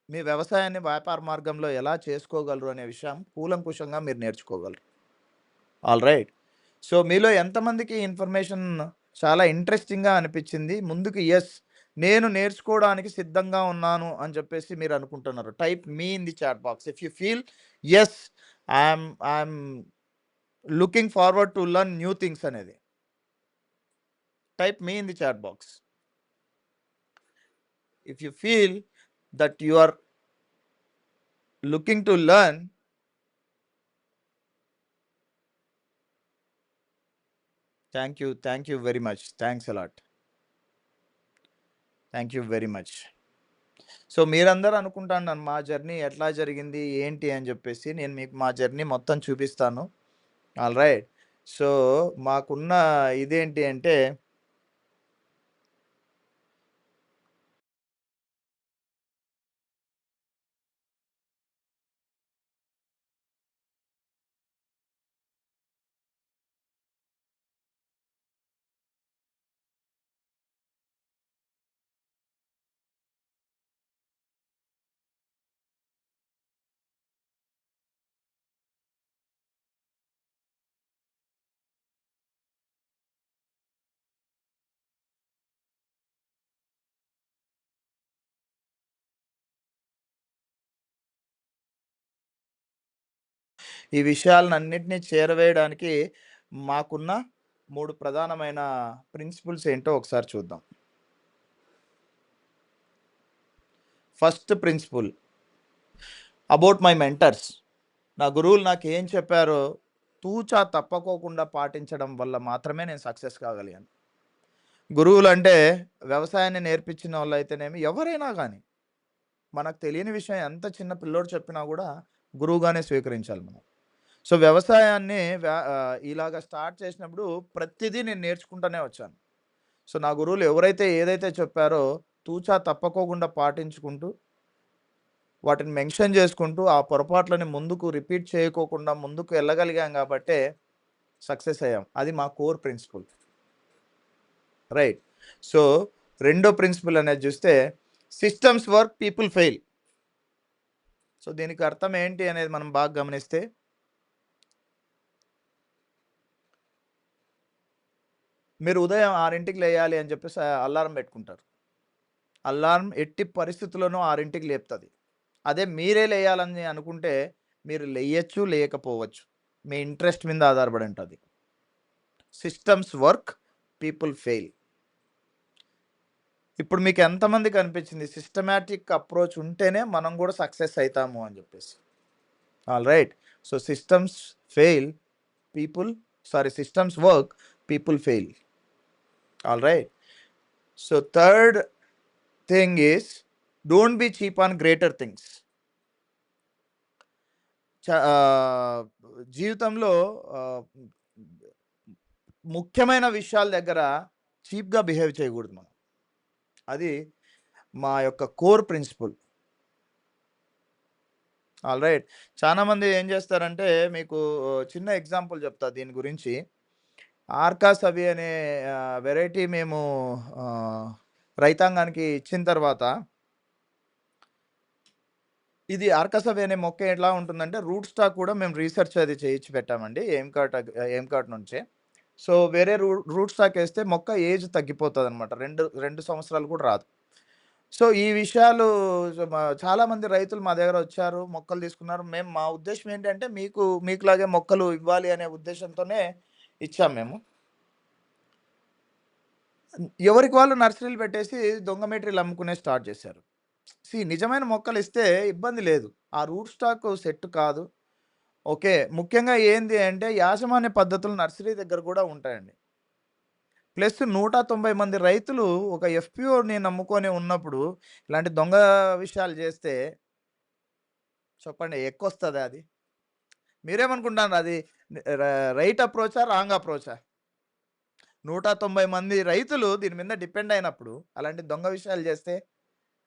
మీ వ్యవసాయాన్ని వ్యాపార మార్గంలో ఎలా చేసుకోగలరు అనే విషయం కూలంకుషంగా మీరు నేర్చుకోగలరు. ఆల్‌రైట్. సో, మీలో ఎంతమందికి ఈ ఇన్ఫర్మేషన్ చాలా ఇంట్రెస్టింగ్‌గా అనిపిచ్చింది? ముందుకు యెస్. నేను నేర్చుకోవడానికి సిద్ధంగా ఉన్నాను అని చెప్పేసి మీరు అనుకుంటున్నారు. Type me in the chat box. If you feel yes I'm looking forward to learn new things అనేది. Type me in the chat box. If you feel that you are looking to learn thank you very much. Thanks a lot. Thank you very much. So, మీరందరూ అనుకుంటున్నారు మా journey ఎట్లా జరిగింది? ఏంటి? అని జెప్పేసి. నేను మీకు మా జర్నీ మొత్తం చూపిస్తాను. ఆల్‌రైట్. సో, మాకున్న ఇదేంటి అంటే ఈ విషయాలన్నిటిని చేరవేయడానికి మాకున్న 3 ప్రధానమైన ప్రిన్సిపుల్స్ ఏంటో ఒకసారి చూద్దాం. First principle about my mentors. నా గురువులు నాకేం చెప్పారో తూచా తప్పకోకుండా పాటించడం వల్ల మాత్రమే నేను సక్సెస్ కాగలిగాను. గురువులంటే వ్యవసాయాన్ని నేర్పించిన వాళ్ళైతేనేమి, ఎవరైనా గానీ, మనకు తెలియని విషయం ఎంత చిన్న పిల్లోడు చెప్పినా గూడా గురువుగానే స్వీకరించాలి మనం. సో, వ్యవసాయాన్ని ఇలాగ స్టార్ట్ చేసినప్పుడు ప్రతిదీ నేను నేర్చుకుంటూనే వచ్చాను. సో, నా గురువులు ఎవరైతే ఏదైతే చెప్పారో తూచా తప్పకోకుండా పాటించుకుంటూ, వాటిని మెన్షన్ చేసుకుంటూ, ఆ పొరపాట్లని ముందుకు రిపీట్ చేయకోకుండా ముందుకు వెళ్ళగలిగాం గాబట్టే సక్సెస్ అయ్యాం. అది మా కోర్ ప్రిన్సిపుల్. రైట్. సో, రెండో ప్రిన్సిపల్ అనేది చూస్తే systems work, people fail. So, దీనికి అర్థం ఏంటి అనేది మనం బాగా గమనిస్తే, మీరు ఉదయం 6కి లేయాలి అని చెప్పేసి అలారం పెట్టుకుంటారు. అలారం ఎట్టి పరిస్థితుల్లోనూ 6కి లేపుతది. అదే మీరే లేయాలని అనుకుంటే మీరు లేయొచ్చు, లేయకపోవచ్చు. మీ ఇంట్రెస్ట్ మీద ఆధారపడి ఉంటది. Systems work, people fail. ఇప్పుడు మీకు ఎంతమందికి అనిపించింది సిస్టమాటిక్ అప్రోచ్ ఉంటేనే మనం కూడా సక్సెస్ అయితాము అని చెప్పేసి? Alright. So, systems work, people fail. Alright. So, third thing is don't be cheap on greater things. జీవితంలో ముఖ్యమైన విషయాల దగ్గర చీప్‌గా బిహేవ్ చేయకూడదు మనం. అది మా యొక్క కోర్ ప్రిన్సిపుల్. ఆల్రైట్. చాలామంది ఏం చేస్తారంటే, మీకు చిన్న ఎగ్జాంపుల్ చెప్తా దీని గురించి. ఆర్కాస్ అవి అనే వెరైటీ మేము రైతాంగానికి ఇచ్చిన తర్వాత, ఇది ఆర్కాస్ అవి అనే మొక్క ఎలా ఉంటుందంటే, రూట్ స్టాక్ కూడా మేము రీసెర్చ్ అది చేయించి పెట్టామండి ఎయిమ్‌కాట్ నుంచే. సో, వేరే రూట్ స్టాక్ ఏస్తే మొక్క ఏజ్ తగ్గిపోతదనమాట. 2 సంవత్సరాలు కూడా రాదు. సో, ఈ విషయాలు చాలామంది రైతులు మా దగ్గర వచ్చారు, మొక్కలు తీసుకున్నారు. మా ఉద్దేశ్యం ఏంటంటే, మీకులాగే మొక్కలు ఇవ్వాలి అనే ఉద్దేశంతోనే ఇచ్చాం మేము. ఎవరికి వాళ్ళు నర్సరీలు పెట్టేసి దొంగ మెటీరియల్ అమ్ముకునే స్టార్ట్ చేశారు. నిజమైన మొక్కలు ఇస్తే ఇబ్బంది లేదు. ఆ రూట్ స్టాక్ సెట్ కాదు. ఓకే. ముఖ్యంగా ఏంది అంటే, యాజమాన్య పద్ధతులు నర్సరీ దగ్గర కూడా ఉంటాయండి. ప్లస్ 190 మంది రైతులు ఒక ఎఫ్‌పిఓని నమ్ముకొని ఉన్నప్పుడు, ఇలాంటి దొంగ విషయాలు చేస్తే చెప్పండి ఎక్కొస్తదా అది? మీరేమనుకుంటున్నారు, అది రైట్ అప్రోచా? రాంగ్ అప్రోచా? 190 మంది రైతులు దీని మీద డిపెండ్ అయినప్పుడు అలాంటి దొంగ విషయాలు చేస్తే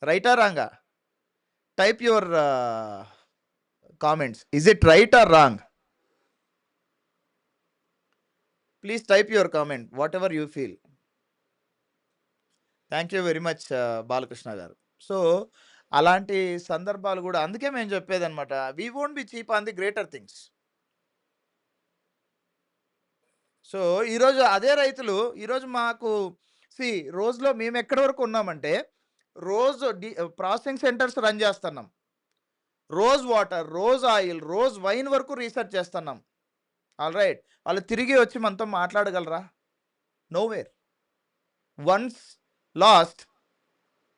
రైటా? రాంగా? Type your comments. Is it right or wrong? Please type your comment whatever you feel. Thank you very much Balakrishna garu. So, అలాంటి సందర్భాలు కూడా అందుకే మేము చెప్పేదనమాట. We won't be cheap on the greater things. So, ఈరోజు అదే రైతులు ఈరోజు మాకు రోజులో మేము ఎక్కడి వరకు ఉన్నామంటే, రోజు ప్రాసెసింగ్ సెంటర్స్ రన్ చేస్తున్నాం. Rose water, rose oil, rose wine వరకు రీసెర్చ్ చేస్తున్నాం. ఆల్రైట్. వాళ్ళు తిరిగి వచ్చి మనతో మాట్లాడగలరా? Nowhere. Once lost,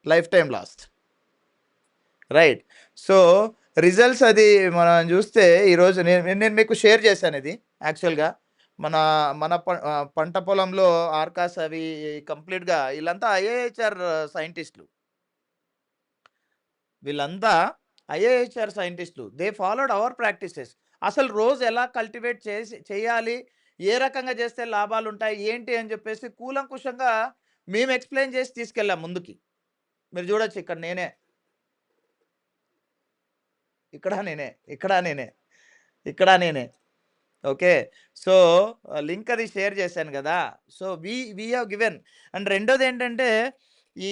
life time lost. Right. So, results అది మనం చూస్తే ఈరోజు నేను మీకు షేర్ చేశాను ఇది యాక్చువల్‌గా. మన మన పంట పొలంలో ఆర్కాస్ అవి కంప్లీట్‌గా వీళ్ళంతా ఐఏహెచ్ఆర్ సైంటిస్టులు. వీళ్ళంతా ఐఏహెచ్ఆర్ సైంటిస్టులు. They followed our practices. అసలు రోజు ఎలా కల్టివేట్ చేయాలి, ఏ రకంగా చేస్తే లాభాలుంటాయి, ఏంటి అని చెప్పేసి కూలంకుషంగా మేము ఎక్స్‌ప్లెయిన్ చేసి తీసుకెళ్ళాం ముందుకి. మీరు చూడొచ్చు ఇక్కడ నేనే. ఇక్కడ నేనే. ఇక్కడ నేనే. ఇక్కడ నేనే. ఓకే. సో, లింక్ అది షేర్ చేశాను గదా! So, we have given. And రెండోదేంటంటే, ఈ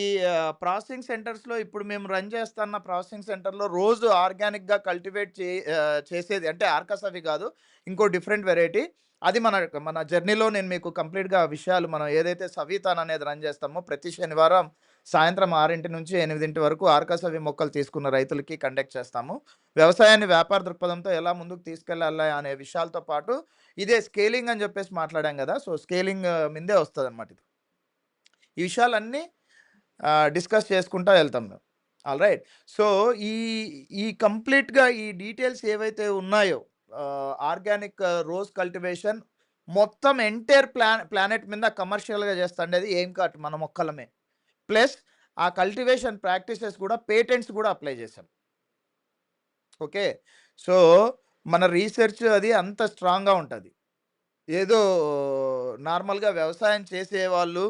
ప్రాసెసింగ్ సెంటర్స్‌లో ఇప్పుడు మేము రన్ చేస్తున్న ప్రాసెసింగ్ సెంటర్‌లో రోజు ఆర్గానిక్‌గా కల్టివేట్ చేసేది అంటే ఆర్కాస్ అవి కాదు. ఇంకో డిఫరెంట్ వెరైటీ. అది మన జర్నీలో నేను మీకు కంప్లీట్‌గా విషయాలు మనం ఏదైతే సవీతాన్ అనేది రన్ చేస్తామో ప్రతి శనివారం సాయంత్రం 6 నుంచి 8 వరకు ఆర్కాసవి మొక్కలు తీసుకున్న రైతులకి కండక్ట్ చేస్తాము. వ్యవసాయాన్ని వ్యాపార దృక్పథంతో ఎలా ముందుకు తీసుకెళ్ళాలి అనే విషయాలతో పాటు ఇదే స్కేలింగ్ అని చెప్పేసి మాట్లాడాం కదా! సో, స్కేలింగ్ మీదే వస్తదనమాట ఇది. ఈ విషయాలన్నీ డిస్కస్ చేసుకుంటా వెళ్తాం మేము. ఆల్‌రైట్. సో, ఈ ఈ కంప్లీట్‌గా ఈ డీటెయిల్స్ ఏవైతే ఉన్నాయో ఆర్గానిక్ రోజ్ కల్టివేషన్ మొత్తం ఎంటైర్ ప్లానెట్ మీద కమర్షియల్‌గా చేస్తండేది ఎయిమ్‌కాట్ మన మొక్కలమే. ప్లస్ ఆ కల్టివేషన్ ప్రాక్టీసెస్ కూడా పేటెంట్స్ కూడా అప్లై చేశాం. ఓకే. సో, మన రీసెర్చ్ అది అంత స్ట్రాంగ్‌గా ఉంటది. ఏదో నార్మల్‌గా వ్యవసాయం చేసేవాళ్ళు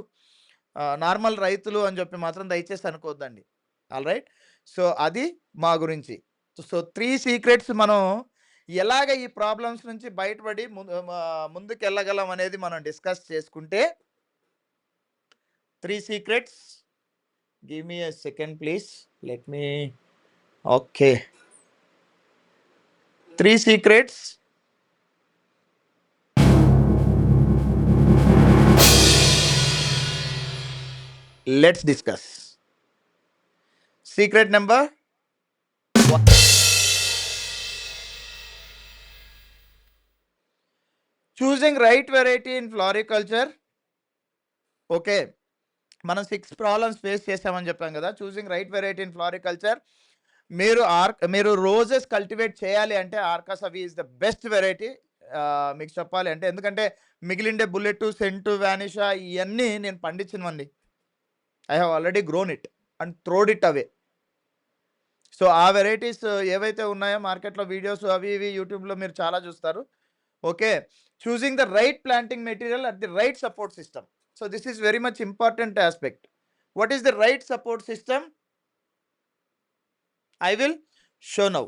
నార్మల్ రైతులు అని చెప్పి మాత్రం దయచేసి అనుకోవద్దండి. ఆల్‌రైట్. సో, అది మా గురించి. సో, 3 సీక్రెట్స్ మనం ఎలాగ ఈ ప్రాబ్లమ్స్ నుంచి బయటపడి ముందుకెళ్ళగలం అనేది మనం డిస్కస్ చేసుకుంటే 3 secrets give me a second please. Let me okay. 3 secrets let's discuss. Secret number 1 choosing right variety in floriculture. Okay. మనం 6 ప్రాబ్లమ్స్ ఫేస్ చేసామని చెప్పాం కదా! Choosing right variety in floriculture. మీరు రోజెస్ కల్టివేట్ చేయాలి అంటే ఆర్కాసవి ఈస్ ద బెస్ట్ వెరైటీ. మీకు చెప్పాలి అంటే ఎందుకంటే మిగిలిండే బుల్లెట్, సెంటు, వానిషా ఇయన్నీ నేను పండించినవండి. I have already grown it and throwed it away. So, ఆ వెరైటీస్ ఏవైతే ఉన్నాయో మార్కెట్‌లో వీడియోస్ అవి ఇవి యూట్యూబ్‌లో మీరు చాలా చూస్తారు. Okay. Choosing the right planting material at the right support system. So, this is very much important aspect. What is the right support system? I will show now.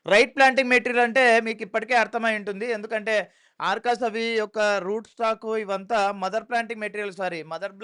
Right planting material అంటే మీకు ఇప్పటికే అర్థమై ఉంటుంది. ఎందుకంటే ఆర్కాసవి యొక్క root stock ఇవంతా mother planting material mother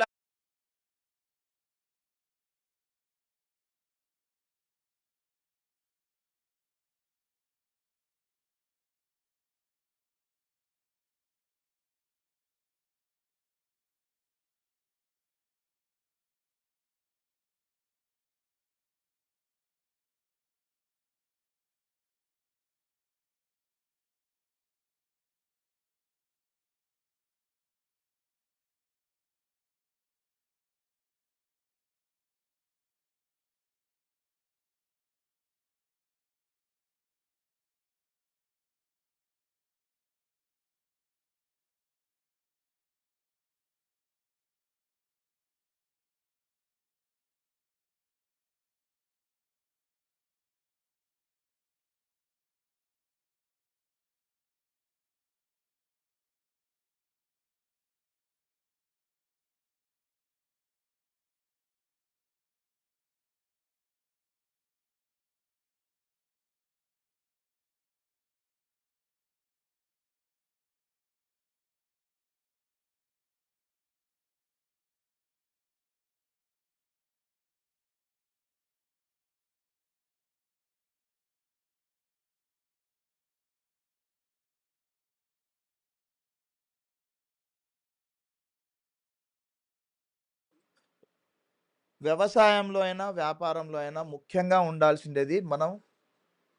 వ్యవసాయంలో అయినా, వ్యాపారంలో అయినా ముఖ్యంగా ఉండాల్సిండేది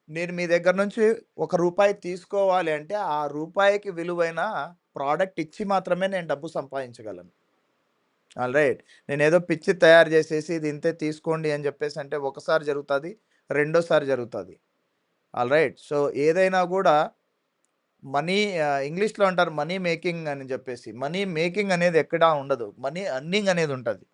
నేను మీ దగ్గర నుంచి రూపాయి తీసుకోవాలి అంటే, ఆ రూపాయికి విలువైన ప్రోడక్ట్ ఇచ్చి మాత్రమే నేను డబ్బు సంపాదించగలను. ఆల్‌రైట్. నేనేదో పిచ్చి తయారు చేసేసి ఇది ఇంతే తీసుకోండి అని చెప్పేసి అంటే ఒకసారి జరుగుతది. రెండోసారి జరుగుతది. ఆల్‌రైట్. సో, ఏదైనా గూడా ఇంగ్లీష్‌లో అంటారు మనీ మేకింగ్ అని చెప్పేసి. మనీ మేకింగ్ అనేది ఎక్కడా ఉండదు. మనీ ఎర్నింగ్ అనేది ఉంటది.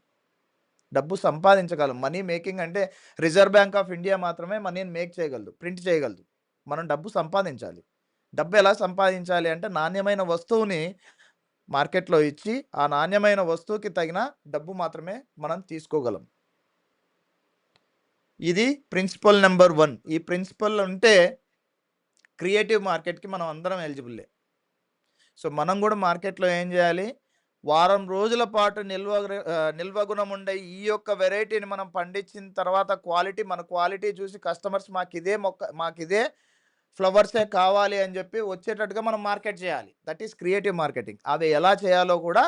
డబ్బు సంపాదించగలం. మనీ మేకింగ్ అంటే రిజర్వ్ బ్యాంక్ ఆఫ్ ఇండియా మాత్రమే మనీని మేక్ చేయగలదు. ప్రింట్ చేయగలదు. మనం డబ్బు సంపాదించాలి. డబ్బు ఎలా సంపాదించాలి అంటే నాణ్యమైన వస్తువుని మార్కెట్‌లో ఇచ్చి, ఆ నాణ్యమైన వస్తువుకి తగిన డబ్బు మాత్రమే మనం తీసుకోగలం. ఇది ప్రిన్సిపల్ నంబర్ 1. ఈ ప్రిన్సిపల్ ఉంటే క్రియేటివ్ మార్కెట్‌కి మనం అందరం ఎలిజిబుల్లే. సో, మనం గూడా మార్కెట్‌లో ఏం జేయాలి? వారం రోజుల పాటు నిల్వ గుణం ఉండే ఈ యొక్క వెరైటీని మనం పండించిన తర్వాత మన క్వాలిటీ చూసి కస్టమర్స్ మాకిదే ఫ్లవర్సే కావాలి అని జెప్పి వచ్చేటట్టుగా మనం మార్కెట్ చేయాలి. That is creative marketing. అవి ఎలా చేయాలో కూడా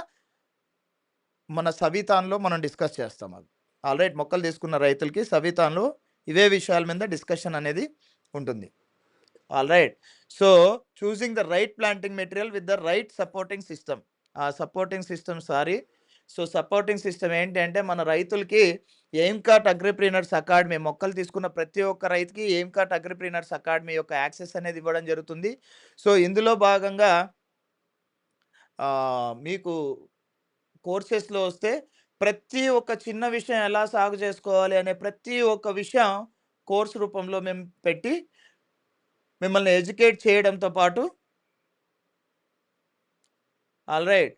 మన సవితాన్లో మనం డిస్కస్ చేస్తాం అది. ఆల్రైట్ మొక్కలు తీసుకున్న రైతులకి సవితాన్లో ఇవే విషయాల మీద డిస్కషన్ అనేది ఉంటుంది. Alright. So choosing the right planting material with the right supporting system. ఆ supporting system so supporting system ఏంటి అంటే మన రైతులకి ఎయిమ్కాట్ అగ్రిప్రీనర్స్ అకాడమీ మొక్కలు తీసుకున్న ప్రతి ఒక్క రైతుకి ఎయిమ్కాట్ అగ్రిప్రీనర్స్ అకాడమీ యొక్క యాక్సెస్ అనేది ఇవ్వడం జరుగుతుంది. సో ఇందులో భాగంగా మీకు కోర్సెస్‌లో వస్తే ప్రతి ఒక్క చిన్న విషయం ఎలా సాగు చేసుకోవాలి అనే ప్రతి ఒక్క విషయం కోర్స్ రూపంలో మేము పెట్టి మిమ్మల్ని ఎడ్యుకేట్ చేయడంతో పాటు ఆల్రైట్.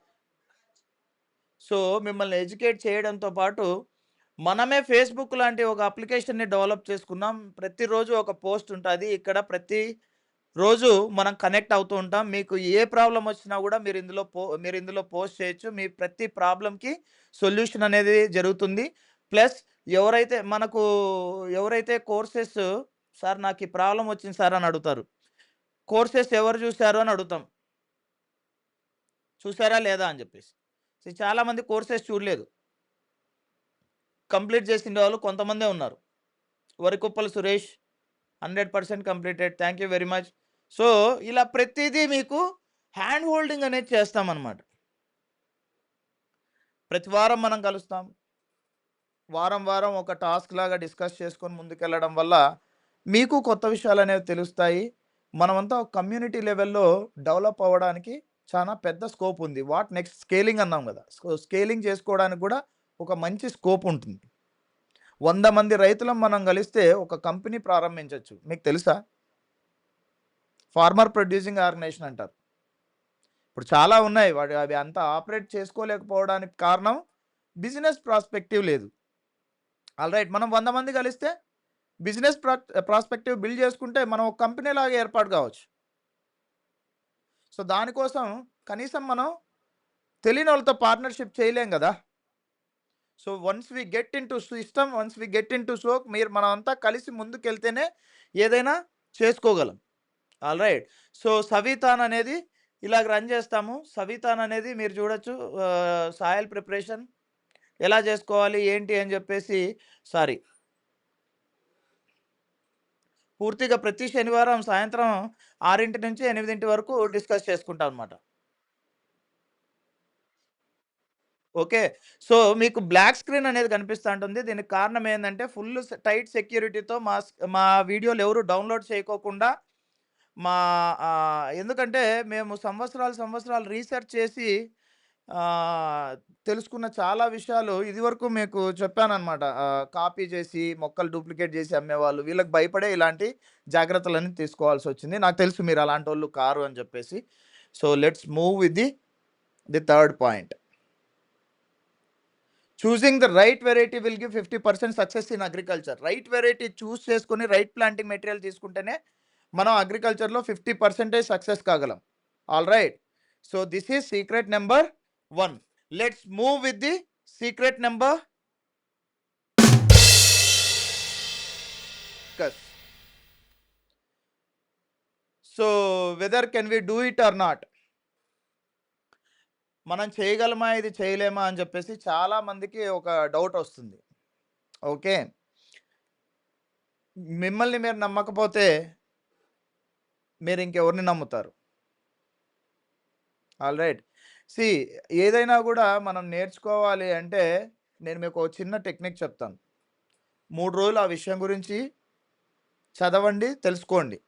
సో మిమ్మల్ని ఎడ్యుకేట్ చేయడంతో పాటు మనమే ఫేస్‌బుక్ లాంటి ఒక అప్లికేషన్‌ని డెవలప్ చేసుకున్నాం. ప్రతిరోజు ఒక పోస్ట్ ఉంటది. ఇక్కడ ప్రతి రోజు మనం కనెక్ట్ అవుతూ ఉంటాం. మీకు ఏ ప్రాబ్లమ్ వచ్చినా కూడా మీరు ఇందులో పోస్ట్ చేయొచ్చు. మీ ప్రతి ప్రాబ్లమ్‌కి సొల్యూషన్ అనేది జరుగుతుంది. ప్లస్ ఎవరైతే కోర్సెస్ సార్ నాకు ఈ ప్రాబ్లమ్ వచ్చింది సార్ అని అడుగుతారు. కోర్సెస్ ఎవరు చూసారు అని అడుగుతాం. చూసారా లేదా అని చెప్పేసి. సో చాలామంది కోర్సెస్ చూడలేదు. కంప్లీట్ చేసిన వాళ్ళు కొంతమందే ఉన్నారు. Varikuppala Suresh 100% completed. Thank you very much. So ఇలా ప్రతిదీ మీకు హ్యాండ్ హోల్డింగ్ అనేది చేస్తామన్నమాట. ప్రతి వారం మనం కలుస్తాం. వారం వారం ఒక టాస్క్ లాగా డిస్కస్ చేసుకొని ముందుకెళ్ళడం వల్ల మీకు కొత్త విషయాలు అనేవి తెలుస్తాయి. మనమంతా ఒక కమ్యూనిటీ లెవెల్‌లో డెవలప్ అవ్వడానికి చాలా పెద్ద స్కోప్ ఉంది. వాట్ నెక్స్ట్ స్కేలింగ్ అన్నాం కదా! స్కేలింగ్ చేసుకోవడానికి కూడా ఒక మంచి స్కోప్ ఉంటుంది. 100 మంది రైతులం మనం కలిస్తే ఒక కంపెనీ ప్రారంభించొచ్చు. మీకు తెలుసా? ఫార్మర్ ప్రొడ్యూసింగ్ ఆర్గనైజేషన్ అంటారు. ఇప్పుడు చాలా ఉన్నాయి. అవి అంతా ఆపరేట్ చేసుకోలేకపోవడానికి కారణం బిజినెస్ ప్రాస్పెక్టివ్ లేదు. ఆల్రైట్. మనం 100 మంది కలిస్తే బిజినెస్ ప్రాస్పెక్టివ్ బిల్డ్ చేసుకుంటే మనం ఒక కంపెనీ లాగా ఏర్పాటు కావచ్చు. సో దానికోసం కనీసం మనం తెలియనోళ్ళతో పార్ట్నర్‌షిప్ చేయలేం గదా! So once we get into system, once we get into soak మనమంతా కలిసి ముందుకెళ్తేనే ఏదైనా చేసుకోగలం. ఆల్రైట్. సో సవితాన్ అనేది ఇలాగ రన్ చేస్తాము. సవితాన్ అనేది మీరు చూడొచ్చు. సాయిల్ ప్రిపరేషన్ ఎలా చేసుకోవాలి ఏంటి అని చెప్పేసి పూర్తిగా ప్రతి శనివారం సాయంత్రం 6 నుంచి 8 వరకు డిస్కస్ చేసుకుంటాం అనమాట. ఓకే. సో మీకు బ్లాక్ స్క్రీన్ అనేది కనిపిస్తా ఉంటుంది. దీనికి కారణం ఏందంటే ఫుల్ టైట్ సెక్యూరిటీతో మా వీడియోలు ఎవరు డౌన్లోడ్ చేయకోకుండా ఎందుకంటే మేము సంవత్సరాలు రీసెర్చ్ చేసి తెలుసుకున్న చాలా విషయాలు ఇదివరకు మీకు చెప్పాననమాట. కాపీ చేసి మొక్కలు డూప్లికేట్ చేసి అమ్మేవాళ్ళు. వీళ్ళకి భయపడే ఇలాంటి జాగ్రత్తలన్నీ తీసుకోవాల్సొచ్చింది. నాకు తెలుసు మీరు అలాంటోళ్ళు కారు అని చెప్పేసి. So let's move with the third point. Choosing the right variety will give 50% success in agriculture. Right variety choose చేసుకొని రైట్ ప్లాంటింగ్ మెటీరియల్ తీసుకుంటేనే మనం అగ్రికల్చర్‌లో 50% సక్సెస్ కాగలం. Alright. So this is secret number 1. Let's move with the secret number so whether can we do it or not? మనం చేయగలమా ఇది చేయలేమా అని చెప్పేసి చాలా మందికి ఒక డౌట్ వస్తుంది. ఓకే. మిమ్మల్ని మీరు నమ్మకపోతే మీరు ఇంకెవరిని నమ్ముతారు? ఆల్రైట్. ఏదైనా కూడా మనం నేర్చుకోవాలి అంటే నేను మీకు ఒక చిన్న టెక్నిక్ చెప్తాను. 3 రోజులు ఆ విషయం గురించి చదవండి, తెలుసుకోండి.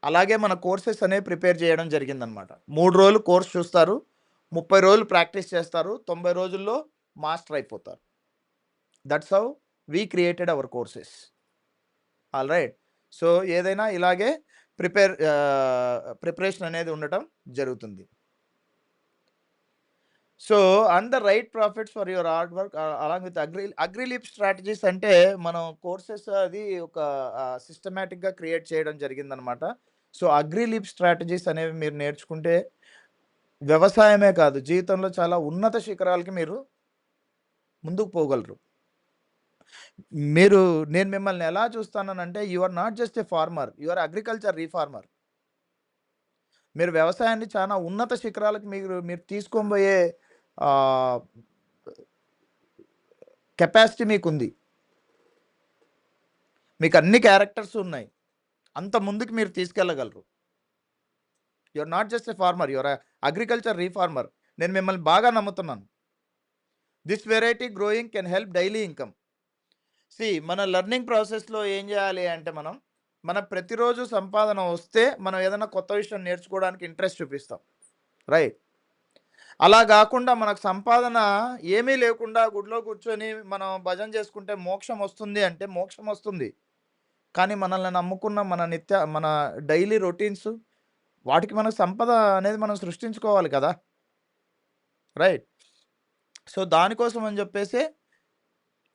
అలాగే మన కోర్సెస్ అనేవి ప్రిపేర్ చేయడం జరిగిందనమాట. 3 రోజులు కోర్స్ చూస్తారు, 30 రోజులు ప్రాక్టీస్ చేస్తారు, 90 రోజుల్లో మాస్టర్ అయిపోతారు. That's how we created our courses. Alright. So ఏదైనా ఇలాగే ప్రిపరేషన్ అనేది ఉండటం జరుగుతుంది. So and the right profits for your hard work along with AgriLeap strategies అంటే మనం కోర్సెస్ అది ఒక సిస్టమేటిక్గా క్రియేట్ చేయడం జరిగిందనమాట. సో అగ్రిలీప్ స్ట్రాటజీస్ అనేవి మీరు నేర్చుకుంటే వ్యవసాయమే కాదు జీవితంలో చాలా ఉన్నత శిఖరాలకి మీరు ముందుకు పోగలరు. నేను మిమ్మల్ని ఎలా చూస్తానంటే you are not just a farmer, you are agriculture reformer. మీరు వ్యవసాయాన్ని చాలా ఉన్నత శిఖరాలకు మీరు తీసుకోబోయే కెపాసిటీ మీకుంది, మీకు అన్ని క్యారెక్టర్స్ ఉన్నాయి, అంత ముందుకు మీరు తీసుకెళ్ళగలరు. Your not just a farmer, your agriculture reformer. నేను మిమ్మల్ని బాగా నమ్ముతున్నాను. This variety growing can help daily income. మన లెర్నింగ్ ప్రాసెస్లో ఏం చేయాలి అంటే మన ప్రతిరోజు సంపాదన వస్తే మనం ఏదైనా కొత్త విషయం నేర్చుకోవడానికి ఇంట్రెస్ట్ చూపిస్తాం, రైట్? అలా కాకుండా మనకు సంపాదన ఏమీ లేకుండా గుడిలో కూర్చొని మనం భజన చేసుకుంటే మోక్షం వస్తుంది అంటే మోక్షం వస్తుంది, కానీ మనల్ని నమ్ముకున్న మన డైలీ రొటీన్స్, వాటికి మనకు సంపద అనేది మనం సృష్టించుకోవాలి కదా, రైట్? సో దానికోసం అని చెప్పేసి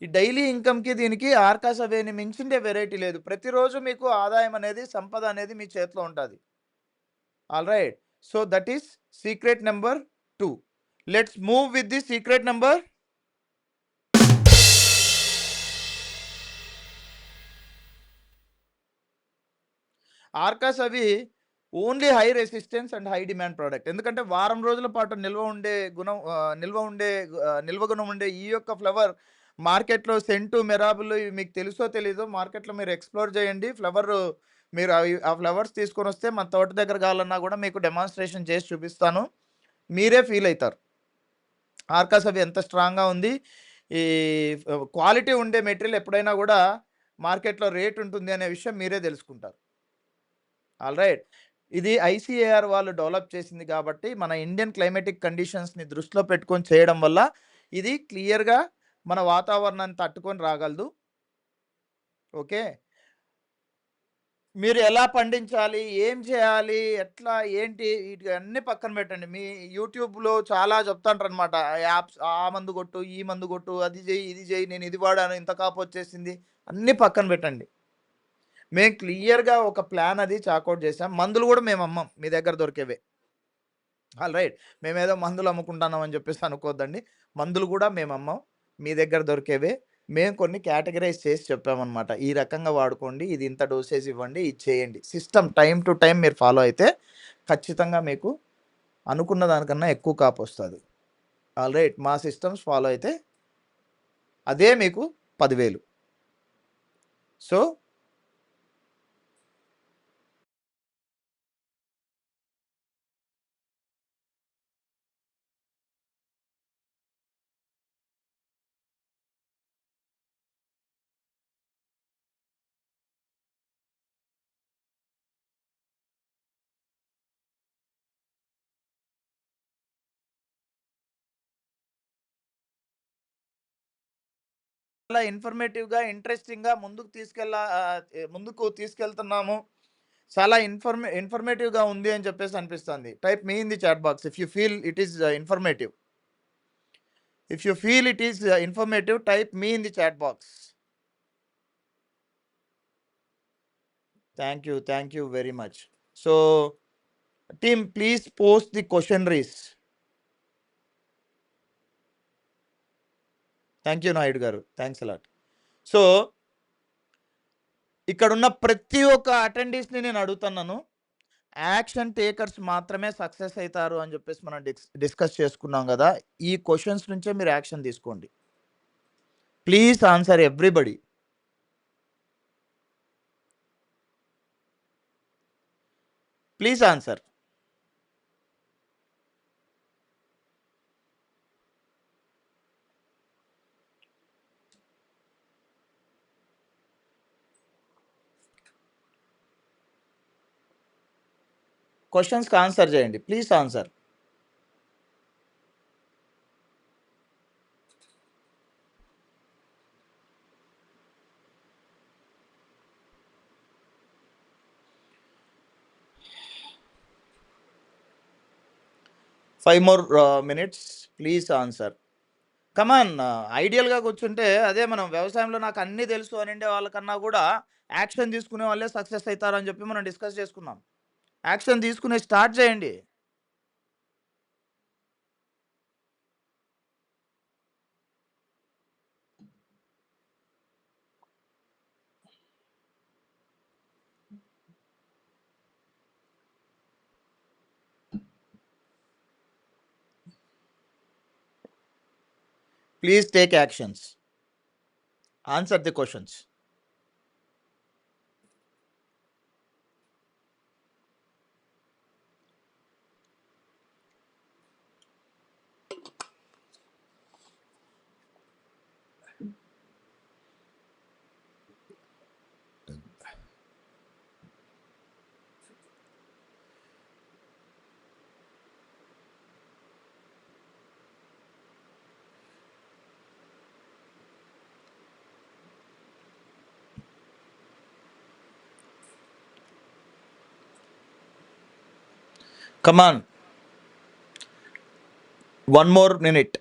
ఈ డైలీ ఇన్కమ్కి దీనికి ఆర్కాస్ అవేని మించిండే వెరైటీ లేదు. ప్రతిరోజు మీకు ఆదాయం అనేది, సంపద అనేది మీ చేతిలో ఉంటుంది. All right, so that is secret number 2. Let's move with the secret number. ఆర్కాస్ అవి only high resistance and high demand product. ఎందుకంటే వారం రోజుల పాటు నిల్వ గుణం ఉండే ఈ యొక్క ఫ్లవర్ మార్కెట్లో సెంటు మెరాబుల్ ఇవి మీకు తెలుసో తెలీదో, మార్కెట్లో మీరు ఎక్స్ప్లోర్ చేయండి. మీరు ఆ ఫ్లవర్స్ తీసుకొని వస్తే మన తోట దగ్గర కావాలన్నా కూడా మీకు డెమాన్స్ట్రేషన్ చేసి చూపిస్తాను, మీరే ఫీల్ అవుతారు ఆర్కాస్ అవి ఎంత స్ట్రాంగ్గా ఉంది. ఈ క్వాలిటీ ఉండే మెటీరియల్ ఎప్పుడైనా కూడా మార్కెట్లో రేట్ ఉంటుంది అనే విషయం మీరే తెలుసుకుంటారు. ఆల్ రైట్, ఇది ఐసిఏఆర్ వాళ్ళు డెవలప్ చేసింది కాబట్టి మన ఇండియన్ క్లైమేటిక్ కండిషన్స్ని దృష్టిలో పెట్టుకొని చేయడం వల్ల ఇది క్లియర్గా మన వాతావరణాన్ని తట్టుకొని రాగలదు. ఓకే, మీరు ఎలా పండించాలి, ఏం చేయాలి, ఎట్లా ఏంటి, వీటి అన్ని పక్కన పెట్టండి. మీ యూట్యూబ్లో చాలా చెప్తాంటారు అనమాట, యాప్స్, ఆ మందు కొట్టు, ఈ మందు కొట్టు, అది చేయి, ఇది చేయి, నేను ఇది వాడాను, ఇంత కాపు వచ్చేసింది, అన్నీ పక్కన పెట్టండి. మేము క్లియర్గా ఒక ప్లాన్ అది చాకౌట్ చేసాం. మందులు కూడా మేము అమ్మం, మీ దగ్గర దొరికేవే. ఆల్ రైట్, మేమేదో మందులు అమ్ముకుంటున్నాం అని చెప్పేసి అనుకోవద్దండి. మందులు కూడా మేము అమ్మం, మీ దగ్గర దొరికేవే. మేము కొన్ని కేటగరైజ్ చేసి చెప్పామన్నమాట. ఈ రకంగా వాడుకోండి, ఇది ఇంత డోసేజ్ ఇవ్వండి, ఇది చేయండి. సిస్టమ్ టైం టు టైం మీరు ఫాలో అయితే ఖచ్చితంగా మీకు అనుకున్న దానికన్నా ఎక్కువ కాపు వస్తుంది. ఆల్ రైట్, మా సిస్టమ్స్ ఫాలో అయితే అదే మీకు 10,000. సో చాలా ఇన్ఫర్మేటివ్గా, ఇంట్రెస్టింగ్గా ముందుకు తీసుకెళ్తున్నాము. చాలా ఇన్ఫర్మేటివ్గా ఉంది అని చెప్పేసి అనిపిస్తుంది. Type me in the chat box if you feel it is informative. If you feel it is informative, type me in the chat box. Thank you very much. So team, please post the questionnaires. Thank you Naidu garu, thanks a lot. So ఇక్కడున్న ప్రతి ఒక్క అటెండీస్ని నేను అడుగుతున్నాను, action takers మాత్రమే success అవుతారు అని చెప్పేసి మనం డిస్కస్ చేసుకున్నాం కదా. ఈ క్వశ్చన్స్ నుంచే మీరు యాక్షన్ తీసుకోండి. Please answer everybody. Please answer. క్వశ్చన్స్కి ఆన్సర్ చేయండి, please answer. Five more minutes, please answer. Come on, ఐడియల్గా కూర్చుంటే అదే మనం వ్యవసాయంలో నాకు అన్నీ తెలుసు అనిండే వాళ్ళకన్నా కూడా యాక్షన్ తీసుకునే వాళ్ళే సక్సెస్ అవుతారని చెప్పి మనం డిస్కస్ చేసుకున్నాం. యాక్షన్ తీసుకునే స్టార్ట్ చేయండి. Please take actions. Answer the questions. Come on, 1 more minute.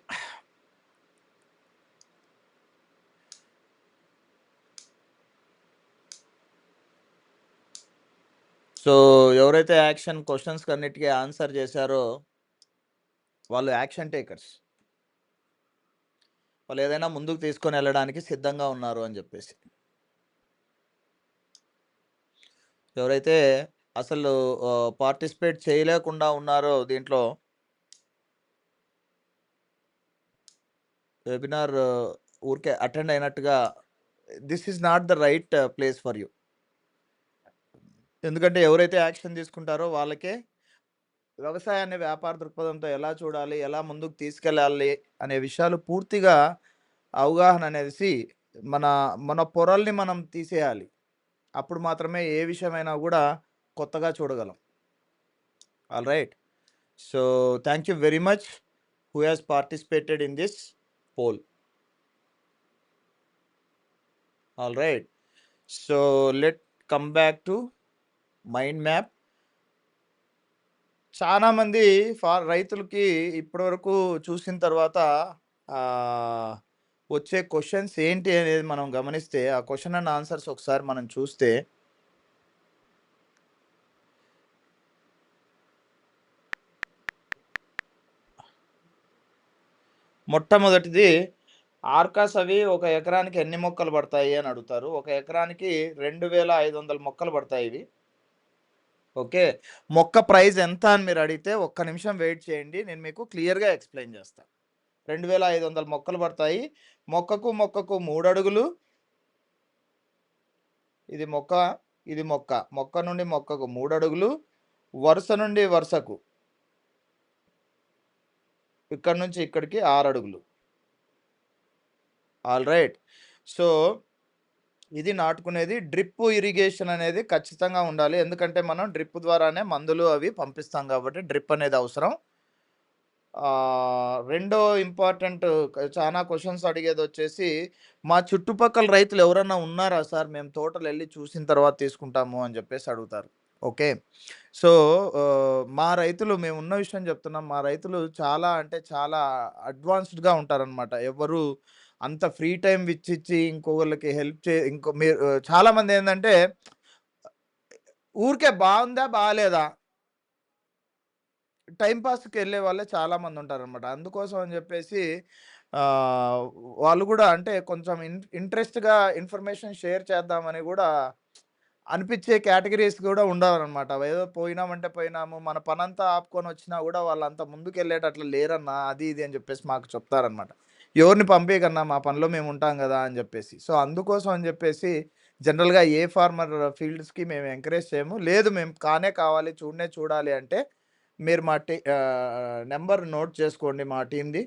So ఎవరైతే యాక్షన్ క్వశ్చన్స్ అన్నిటికీ ఆన్సర్ చేశారో వాళ్ళు యాక్షన్ టేకర్స్. వాళ్ళు ఏదైనా ముందుకు తీసుకొని వెళ్ళడానికి సిద్ధంగా ఉన్నారు అని చెప్పేసి. ఎవరైతే అసలు పార్టిసిపేట్ చేయలేకుండా ఉన్నారో దీంట్లో, వెబినార్ ఊరికే అటెండ్ అయినట్టుగా, this is not the right place for you. ఎందుకంటే ఎవరైతే యాక్షన్ తీసుకుంటారో వాళ్ళకే వ్యవసాయాన్ని వ్యాపార దృక్పథంతో ఎలా చూడాలి, ఎలా ముందుకు తీసుకెళ్ళాలి అనే విషయాలు పూర్తిగా అవగాహన అనేసి మన మన పొరల్ని మనం తీసేయాలి. అప్పుడు మాత్రమే ఏ విషయమైనా కూడా కొత్తగా చూడగలం. All right. So thank you very much who has participated in this poll. All right. So let come back to mind map. చాలామంది రైతులకి ఇప్పటివరకు చూసిన తర్వాత వచ్చే క్వశ్చన్స్ ఏంటి అనేది మనం గమనిస్తే, ఆ క్వశ్చన్ అండ్ ఆన్సర్స్ ఒకసారి మనం చూస్తే, మొట్టమొదటిది ఆర్కాస్ అవి ఒక ఎకరానికి ఎన్ని మొక్కలు పడతాయి అని అడుగుతారు. ఒక ఎకరానికి 2500 మొక్కలు పడతాయి ఇవి. ఓకే. మొక్క ప్రైస్ ఎంత అని మీరు అడిగితే ఒక్క నిమిషం వెయిట్ చేయండి, నేను మీకు క్లియర్గా ఎక్స్ప్లెయిన్ చేస్తాను. 2500 మొక్కలు పడతాయి. మొక్కకు 3 అడుగులు. ఇది మొక్క, ఇది మొక్క. మొక్క నుండి మొక్కకు 3 అడుగులు, వరుస నుండి వరుసకు ఇక్కడ నుంచి ఇక్కడికి 6 అడుగులు. All right. సో ఇది నాటుకునేది. డ్రిప్ ఇరిగేషన్ అనేది ఖచ్చితంగా ఉండాలి, ఎందుకంటే మనం డ్రిప్ ద్వారానే మందులు అవి పంపిస్తాం కాబట్టి డ్రిప్ అనేది అవసరం. రెండో ఇంపార్టెంట్ చాలా క్వశ్చన్స్ అడిగేది వచ్చేసి, మా చుట్టుపక్కల రైతులు ఎవరన్నా ఉన్నారా సార్, మేము తోటలు వెళ్ళి చూసిన తర్వాత తీసుకుంటాము అని చెప్పేసి అడుగుతారు. ఓకే. సో మా రైతులు, మేము ఉన్న విషయం చెప్తున్నాం, మా రైతులు చాలా అంటే చాలా అడ్వాన్స్డ్గా ఉంటారనమాట. ఎవరు అంత ఫ్రీ టైం ఇచ్చి ఇంకొకళ్ళకి హెల్ప్ మీరు చాలామంది ఏంటంటే ఊరికే బాగుందా బాగాలేదా టైంపాస్కి వెళ్ళే వాళ్ళే చాలామంది ఉంటారనమాట. అందుకోసం అని చెప్పేసి వాళ్ళు కూడా అంటే కొంచెం ఇంట్రెస్ట్గా ఇన్ఫర్మేషన్ షేర్ చేద్దామని కూడా అనిపించే కేటగిరీస్ కూడా ఉండవన్నమాట. ఏదో పోయినామంటే పోయినాము, మన పనంతా ఆపుకొని వచ్చినా కూడా వాళ్ళంతా ముందుకు వెళ్ళేటట్లు లేరన్నా, అది ఇది అని చెప్పేసి మాకు చెప్తారనమాట. ఎవరిని పంపేయకన్నా మా పనిలో మేము ఉంటాం కదా అని చెప్పేసి. సో అందుకోసం అని చెప్పేసి జనరల్గా ఏ ఫార్మర్ ఫీల్డ్స్కి మేము ఎంకరేజ్ చేయము. లేదు మేము కావాలి చూడాలి అంటే మీరు మా నెంబర్ నోట్ చేసుకోండి, మా టీంది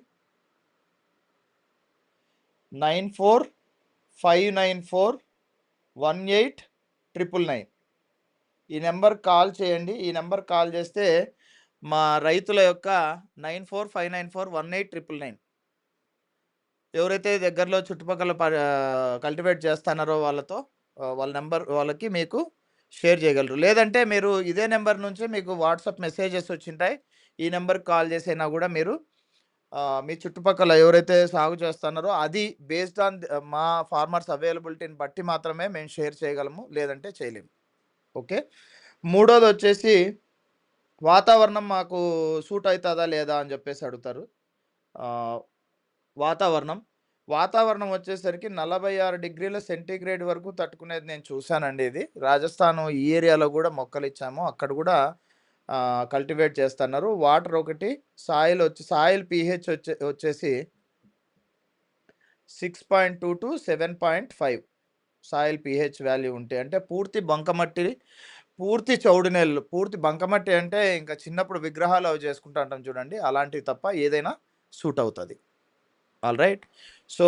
9459418999. ఈ నెంబర్ కాల్ చేయండి. ఈ నెంబర్ కాల్ చేస్తే మా రైతుల యొక్క 9459418999 ఎవరైతే దగ్గరలో చుట్టుపక్కల కల్టివేట్ చేస్తున్నారో వాళ్ళతో వాళ్ళ నెంబర్ వాళ్ళకి మీకు షేర్ చేయగలరు. లేదంటే మీరు ఇదే నెంబర్ నుంచి మీకు వాట్సాప్ మెసేజెస్ వచ్చింటాయి, ఈ నెంబర్కి కాల్ చేసైనా కూడా మీరు మీ చుట్టుపక్కల ఎవరైతే సాగు చేస్తున్నారో అది బేస్డ్ ఆన్ మా ఫార్మర్స్ అవైలబిలిటీని బట్టి మాత్రమే మేము షేర్ చేయగలము, లేదంటే చేయలేము. ఓకే. మూడోది వచ్చేసి వాతావరణం మాకు సూట్ అవుతుందా లేదా అని చెప్పేసి అడుగుతారు. వాతావరణం వచ్చేసరికి 46 డిగ్రీల సెంటీగ్రేడ్ వరకు తట్టుకునేది నేను చూశానండి. ఇది రాజస్థాన్ ఈ ఏరియాలో కూడా మొక్కలు ఇచ్చాము, అక్కడ కూడా కల్టివేట్ చేస్తున్నారు. వాటర్ ఒకటి, సాయిల్ పీహెచ్ వచ్చేసి 6.2 to 7.5 సాయిల్ pH వాల్యూ ఉంటే, అంటే పూర్తి బంకమట్టి, పూర్తి చౌడు నేలలు. పూర్తి బంకమట్టి అంటే ఇంకా చిన్నప్పుడు విగ్రహాలు అవి చేసుకుంటా ఉంటాం చూడండి, అలాంటివి తప్ప ఏదైనా సూట్ అవుతుంది. All right. సో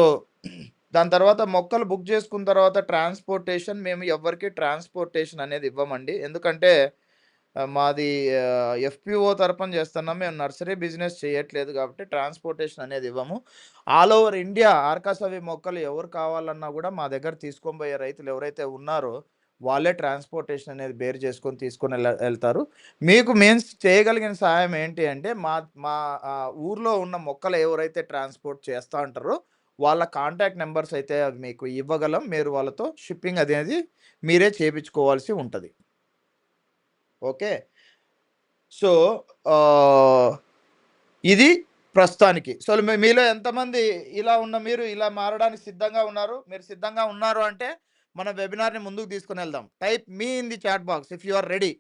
దాని తర్వాత మొక్కలు బుక్ చేసుకున్న తర్వాత ట్రాన్స్పోర్టేషన్, మేము ఎవరికి ట్రాన్స్పోర్టేషన్ అనేది ఇవ్వమండి. ఎందుకంటే మాది ఎఫ్పిఓ తరపున చేస్తున్నాం, మేము నర్సరీ బిజినెస్ చేయట్లేదు కాబట్టి ట్రాన్స్పోర్టేషన్ అనేది ఇవ్వము. ఆల్ ఓవర్ ఇండియా ఆర్కాసవి మొక్కలు ఎవరు కావాలన్నా కూడా మా దగ్గర తీసుకొని పోయే రైతులు ఎవరైతే ఉన్నారో వాళ్ళే ట్రాన్స్పోర్టేషన్ అనేది బేర్ చేసుకొని తీసుకొని వెళ్తారు. మీకు మేము చేయగలిగిన సహాయం ఏంటి అంటే, మా మా ఊర్లో ఉన్న మొక్కలు ఎవరైతే ట్రాన్స్పోర్ట్ చేస్తూ ఉంటారో వాళ్ళ కాంటాక్ట్ నెంబర్స్ అయితే అవి మీకు ఇవ్వగలం. మీరు వాళ్ళతో షిప్పింగ్ అనేది మీరే చేయించుకోవాల్సి ఉంటుంది. ఓకే. సో ఇది ప్రస్తుతానికి. సో మీలో ఎంతమంది ఇలా ఉన్న మీరు ఇలా మారడానికి సిద్ధంగా ఉన్నారు? మీరు సిద్ధంగా ఉన్నారు అంటే మన వెబినార్ని ముందుకు తీసుకుని వెళ్దాం. Type me in the chat box if you are ready.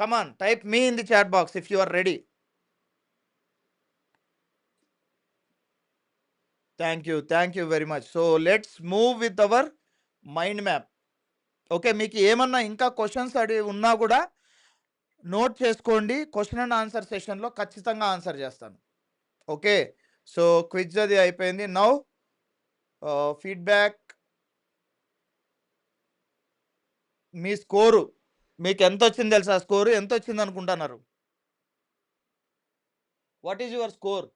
Come on, type me in the chat box if you are ready. Thank you very much. So let's move with our mind map. Okay, మీకు ఏమన్నా ఇంకా questions అడిగి ఉన్నా కూడా note చేసుకోండి. Question and answer సెషన్లో ఖచ్చితంగా answer చేస్తాను. ఓకే, సో క్విజ్ అది అయిపోయింది. Now feedback. మీ స్కోరు మీకు ఎంత వచ్చింది తెలుసా? స్కోరు ఎంత వచ్చింది అనుకుంటున్నారు? What is your score?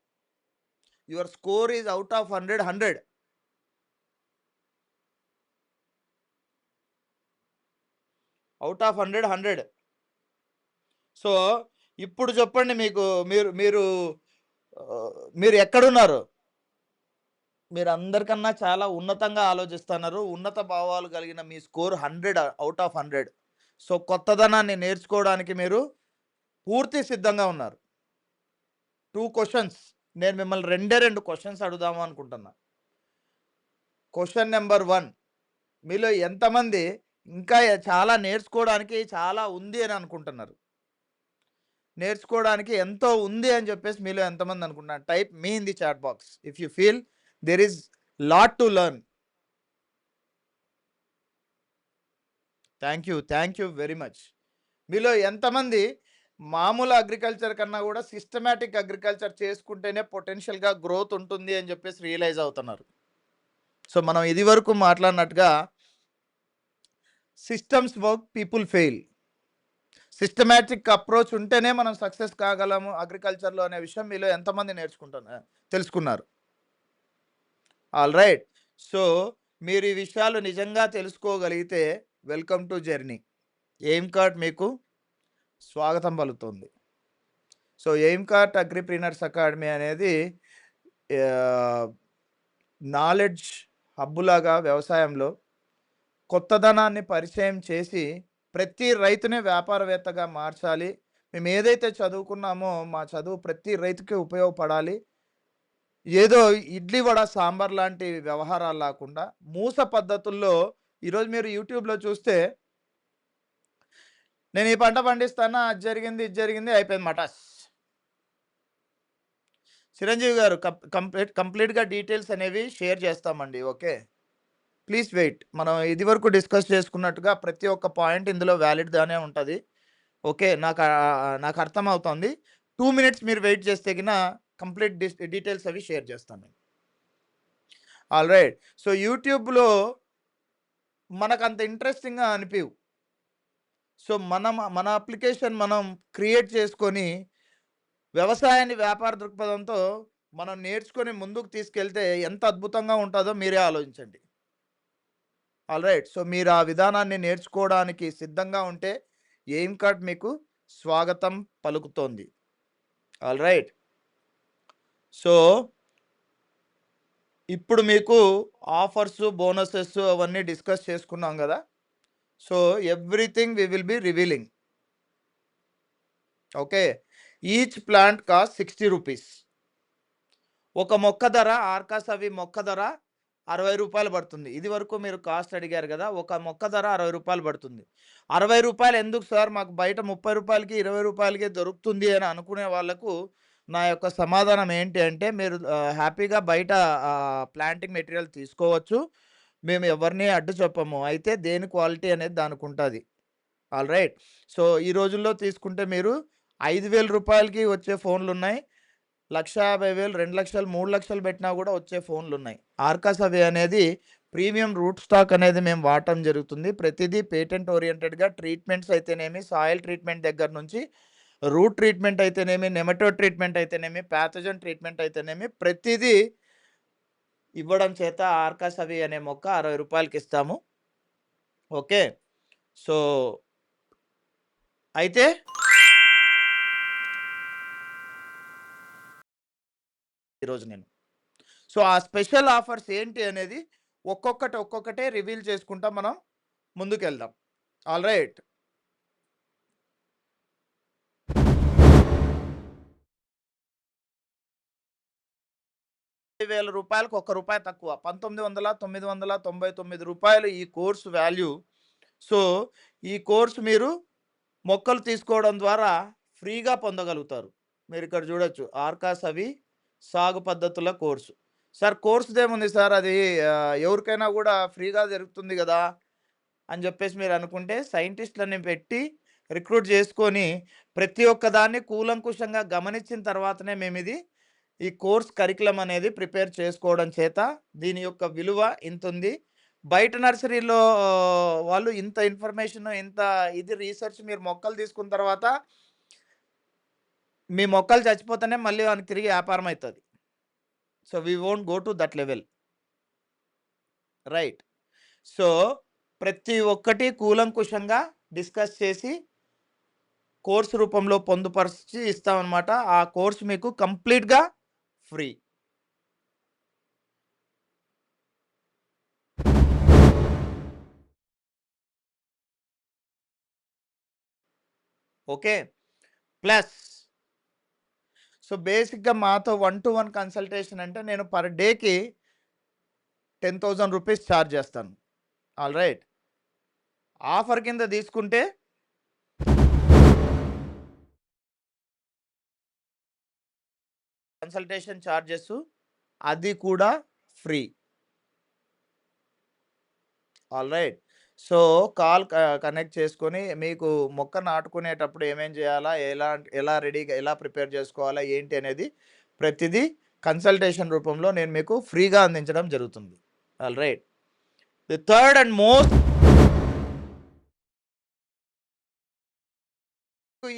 Your score is out of 100 100. Out of 100 100. So ఇప్పుడు చెప్పండి, మీకు మీరు మీరు మీరు ఎక్కడున్నారు? మీరు అందరికన్నా చాలా ఉన్నతంగా ఆలోచిస్తున్నారు. ఉన్నత భావాలు కలిగిన మీ స్కోర్ 100 అవుట్ ఆఫ్ 100. సో కొత్తదనాన్ని నేర్చుకోవడానికి మీరు పూర్తి సిద్ధంగా ఉన్నారు. 2 క్వశ్చన్స్ నేను మిమ్మల్ని 2 క్వశ్చన్స్ అడుగుదాము అనుకుంటున్నా. క్వశ్చన్ నెంబర్ 1, మీలో ఎంతమంది ఇంకా చాలా నేర్చుకోవడానికి చాలా ఉంది అని అనుకుంటున్నారు? నేర్చుకోవడానికి ఎంతో ఉంది అని చెప్పేసి మీలో ఎంతమంది అనుకుంటున్నారు? Type me in the chat box if you feel there is lot to learn. Thank you very much. మీలో ఎంతమంది మామూలు అగ్రికల్చర్ కన్నా కూడా సిస్టమేటిక్ అగ్రికల్చర్ చేసుకుంటేనే పొటెన్షియల్గా గ్రోత్ ఉంటుంది అని చెప్పేసి రియలైజ్ అవుతున్నారు? సో మనం ఇది వరకు మాట్లాడినట్టుగా systems work, people fail. Systematic approach ఉంటేనే మనం సక్సెస్ కాగలము అగ్రికల్చర్లో అనే విషయం మీలో ఎంతమంది తెలుసుకున్నారు? All right. సో మీరు ఈ విషయాలు నిజంగా తెలుసుకోగలిగితే welcome to journey. AimCart మీకు స్వాగతం పలుకుతుంది. So AimCart agripreneurs academy అనేది నాలెడ్జ్ హబ్బులాగా వ్యవసాయంలో కొత్తదనాన్ని పరిచయం చేసి ప్రతి రైతునే వ్యాపారవేత్తగా మార్చాలి. మేము ఏదైతే చదువుకున్నామో మా చదువు ప్రతి రైతుకి ఉపయోగపడాలి. ఏదో ఇడ్లీ వడ సాంబార్ లాంటి వ్యవహారాలు లేకుండా మూస పద్ధతుల్లో ఈరోజు మీరు యూట్యూబ్లో చూస్తే నేను ఈ పంట పండిస్తానా, అది జరిగింది ఇది జరిగింది అయిపోయింది మటాస్. చిరంజీవి గారు కంప్లీట్గా డీటెయిల్స్ అనేవి షేర్ చేస్తామండి. Okay, please wait. మనం ఇది వరకు డిస్కస్ చేసుకున్నట్టుగా ప్రతి ఒక్క పాయింట్ ఇందులో వ్యాలిడ్గానే ఉంటుంది. ఓకే, నాకు అర్థమవుతుంది. 2 minutes మీరు వెయిట్ చేస్తే కినా కంప్లీట్ డీటెయిల్స్ అవి షేర్ చేస్తాను. All right. సో యూట్యూబ్లో మనకు అంత ఇంట్రెస్టింగ్గా అనిపివు. సో మన అప్లికేషన్ మనం క్రియేట్ చేసుకొని వ్యవసాయాన్ని వ్యాపార దృక్పథంతో మనం నేర్చుకొని ముందుకు తీసుకెళ్తే ఎంత అద్భుతంగా ఉంటుందో మీరే ఆలోచించండి. All right. సో మీరు ఆ విధానాన్ని నేర్చుకోవడానికి సిద్ధంగా ఉంటే ఎయిమ్ కార్ట్ మీకు స్వాగతం పలుకుతోంది. All right. సో ఇప్పుడు మీకు ఆఫర్స్, బోనసెస్ అవన్నీ డిస్కస్ చేసుకున్నాం కదా. So everything we will be revealing. Okay, each plant cost 60 rupees. ఒక మొక్క ధర, ఆర్కాసవి మొక్క ధర 60 రూపాయలు పడుతుంది. ఇది వరకు మీరు కాస్ట్ అడిగారు కదా, ఒక మొక్క ధర 60 రూపాయలు పడుతుంది. 60 రూపాయలు ఎందుకు సార్, మాకు బయట 30 రూపాయలకి 20 రూపాయలకే దొరుకుతుంది అని అనుకునే వాళ్ళకు నా యొక్క సమాధానం ఏంటి అంటే మీరు హ్యాపీగా బయట ప్లాంటింగ్ మెటీరియల్ తీసుకోవచ్చు. మేము ఎవరిని అడ్డు చెప్పము. అయితే దేని క్వాలిటీ అనేది దానికి ఉంటుంది. ఆల్రైట్. సో ఈ రోజుల్లో తీసుకుంటే మీరు రూ. 5,000కి వచ్చే ఫోన్లు ఉన్నాయి. 1,50,000, 2,00,000, 3,00,000 పెట్టినా కూడా వచ్చే ఫోన్లు ఉన్నాయి. ఆర్కాస్ అవే అనేది ప్రీమియం రూట్ స్టాక్ అనేది మేము వాడటం జరుగుతుంది. ప్రతిదీ పేటెంట్ ఓరియంటెడ్గా ట్రీట్మెంట్స్ అయితేనేమి, సాయిల్ ట్రీట్మెంట్ దగ్గర నుంచి రూట్ ట్రీట్మెంట్ అయితేనేమి, నెమటోడ్ ట్రీట్మెంట్ అయితేనేమి, ప్యాథోజన్ ట్రీట్మెంట్ అయితేనేమి ప్రతిదీ ఇవ్వడం చేత ఆర్కాస్ అవే అనే మొక్క రూ. 60కి ఇస్తాము. ఓకే. సో అయితే ఈరోజు నేను సో ఆ స్పెషల్ ఆఫర్స్ ఏంటి అనేది ఒక్కొక్కటే రివీల్ చేసుకుంటా మనం ముందుకెళ్దాం. ఆల్రైట్. రూ. 1,000కి రూపాయి తక్కువ. 19,999 రూపాయలు ఈ కోర్సు వాల్యూ. సో ఈ కోర్సు మీరు మొక్కలు తీసుకోవడం ద్వారా ఫ్రీగా పొందగలుగుతారు. మీరు ఇక్కడ చూడొచ్చు ఆర్కాస్ అవి సాగు పద్ధతుల కోర్సు. సార్ కోర్సుదేముంది సార్, అది ఎవరికైనా కూడా ఫ్రీగా జరుగుతుంది కదా అని చెప్పేసి మీరు అనుకుంటే, సైంటిస్టులని పెట్టి రిక్రూట్ చేసుకొని ప్రతి ఒక్కదాన్ని కూలంకుషంగా గమనించిన తర్వాతనే మేము ఈ కోర్స్ కరికులం అనేది ప్రిపేర్ చేసుకోవడం చేత దీని యొక్క విలువ ఇంత ఉంది. బయట నర్సరీలో వాళ్ళు ఇంత ఇన్ఫర్మేషన్, ఇంత రీసెర్చ్ మీరు మొక్కలు తీసుకున్న తర్వాత మీ మొక్కలు చచ్చిపోతేనే మళ్ళీ వానికి తిరిగి వ్యాపారం అవుతుంది. So we won't go to that level. Right. So ప్రతి ఒక్కటి కూలంకుషంగా డిస్కస్ చేసి కోర్సు రూపంలో పొందుపరిచి ఇస్తామన్నమాట. ఆ కోర్సు మీకు కంప్లీట్గా ఫ్రీ. ఓకే. ప్లస్ సో బేసిక్గా మాతో 1-to-1 కన్సల్టేషన్ అంటే నేను పర్ డేకి 10,000 రూపీస్ ఛార్జ్ చేస్తాను. ఆల్రైట్. ఆఫర్ కింద తీసుకుంటే కన్సల్టేషన్ ఛార్జెస్ అది కూడా free. Alright. So call connect చేసుకొని మీకు మొక్క నాటుకునేటప్పుడు ఏమేం చేయాలా, ఎలా రెడీగా ఎలా ప్రిపేర్ చేసుకోవాలా ఏంటి అనేది ప్రతిదీ కన్సల్టేషన్ రూపంలో నేను మీకు ఫ్రీగా అందించడం జరుగుతుంది. Alright. The third and most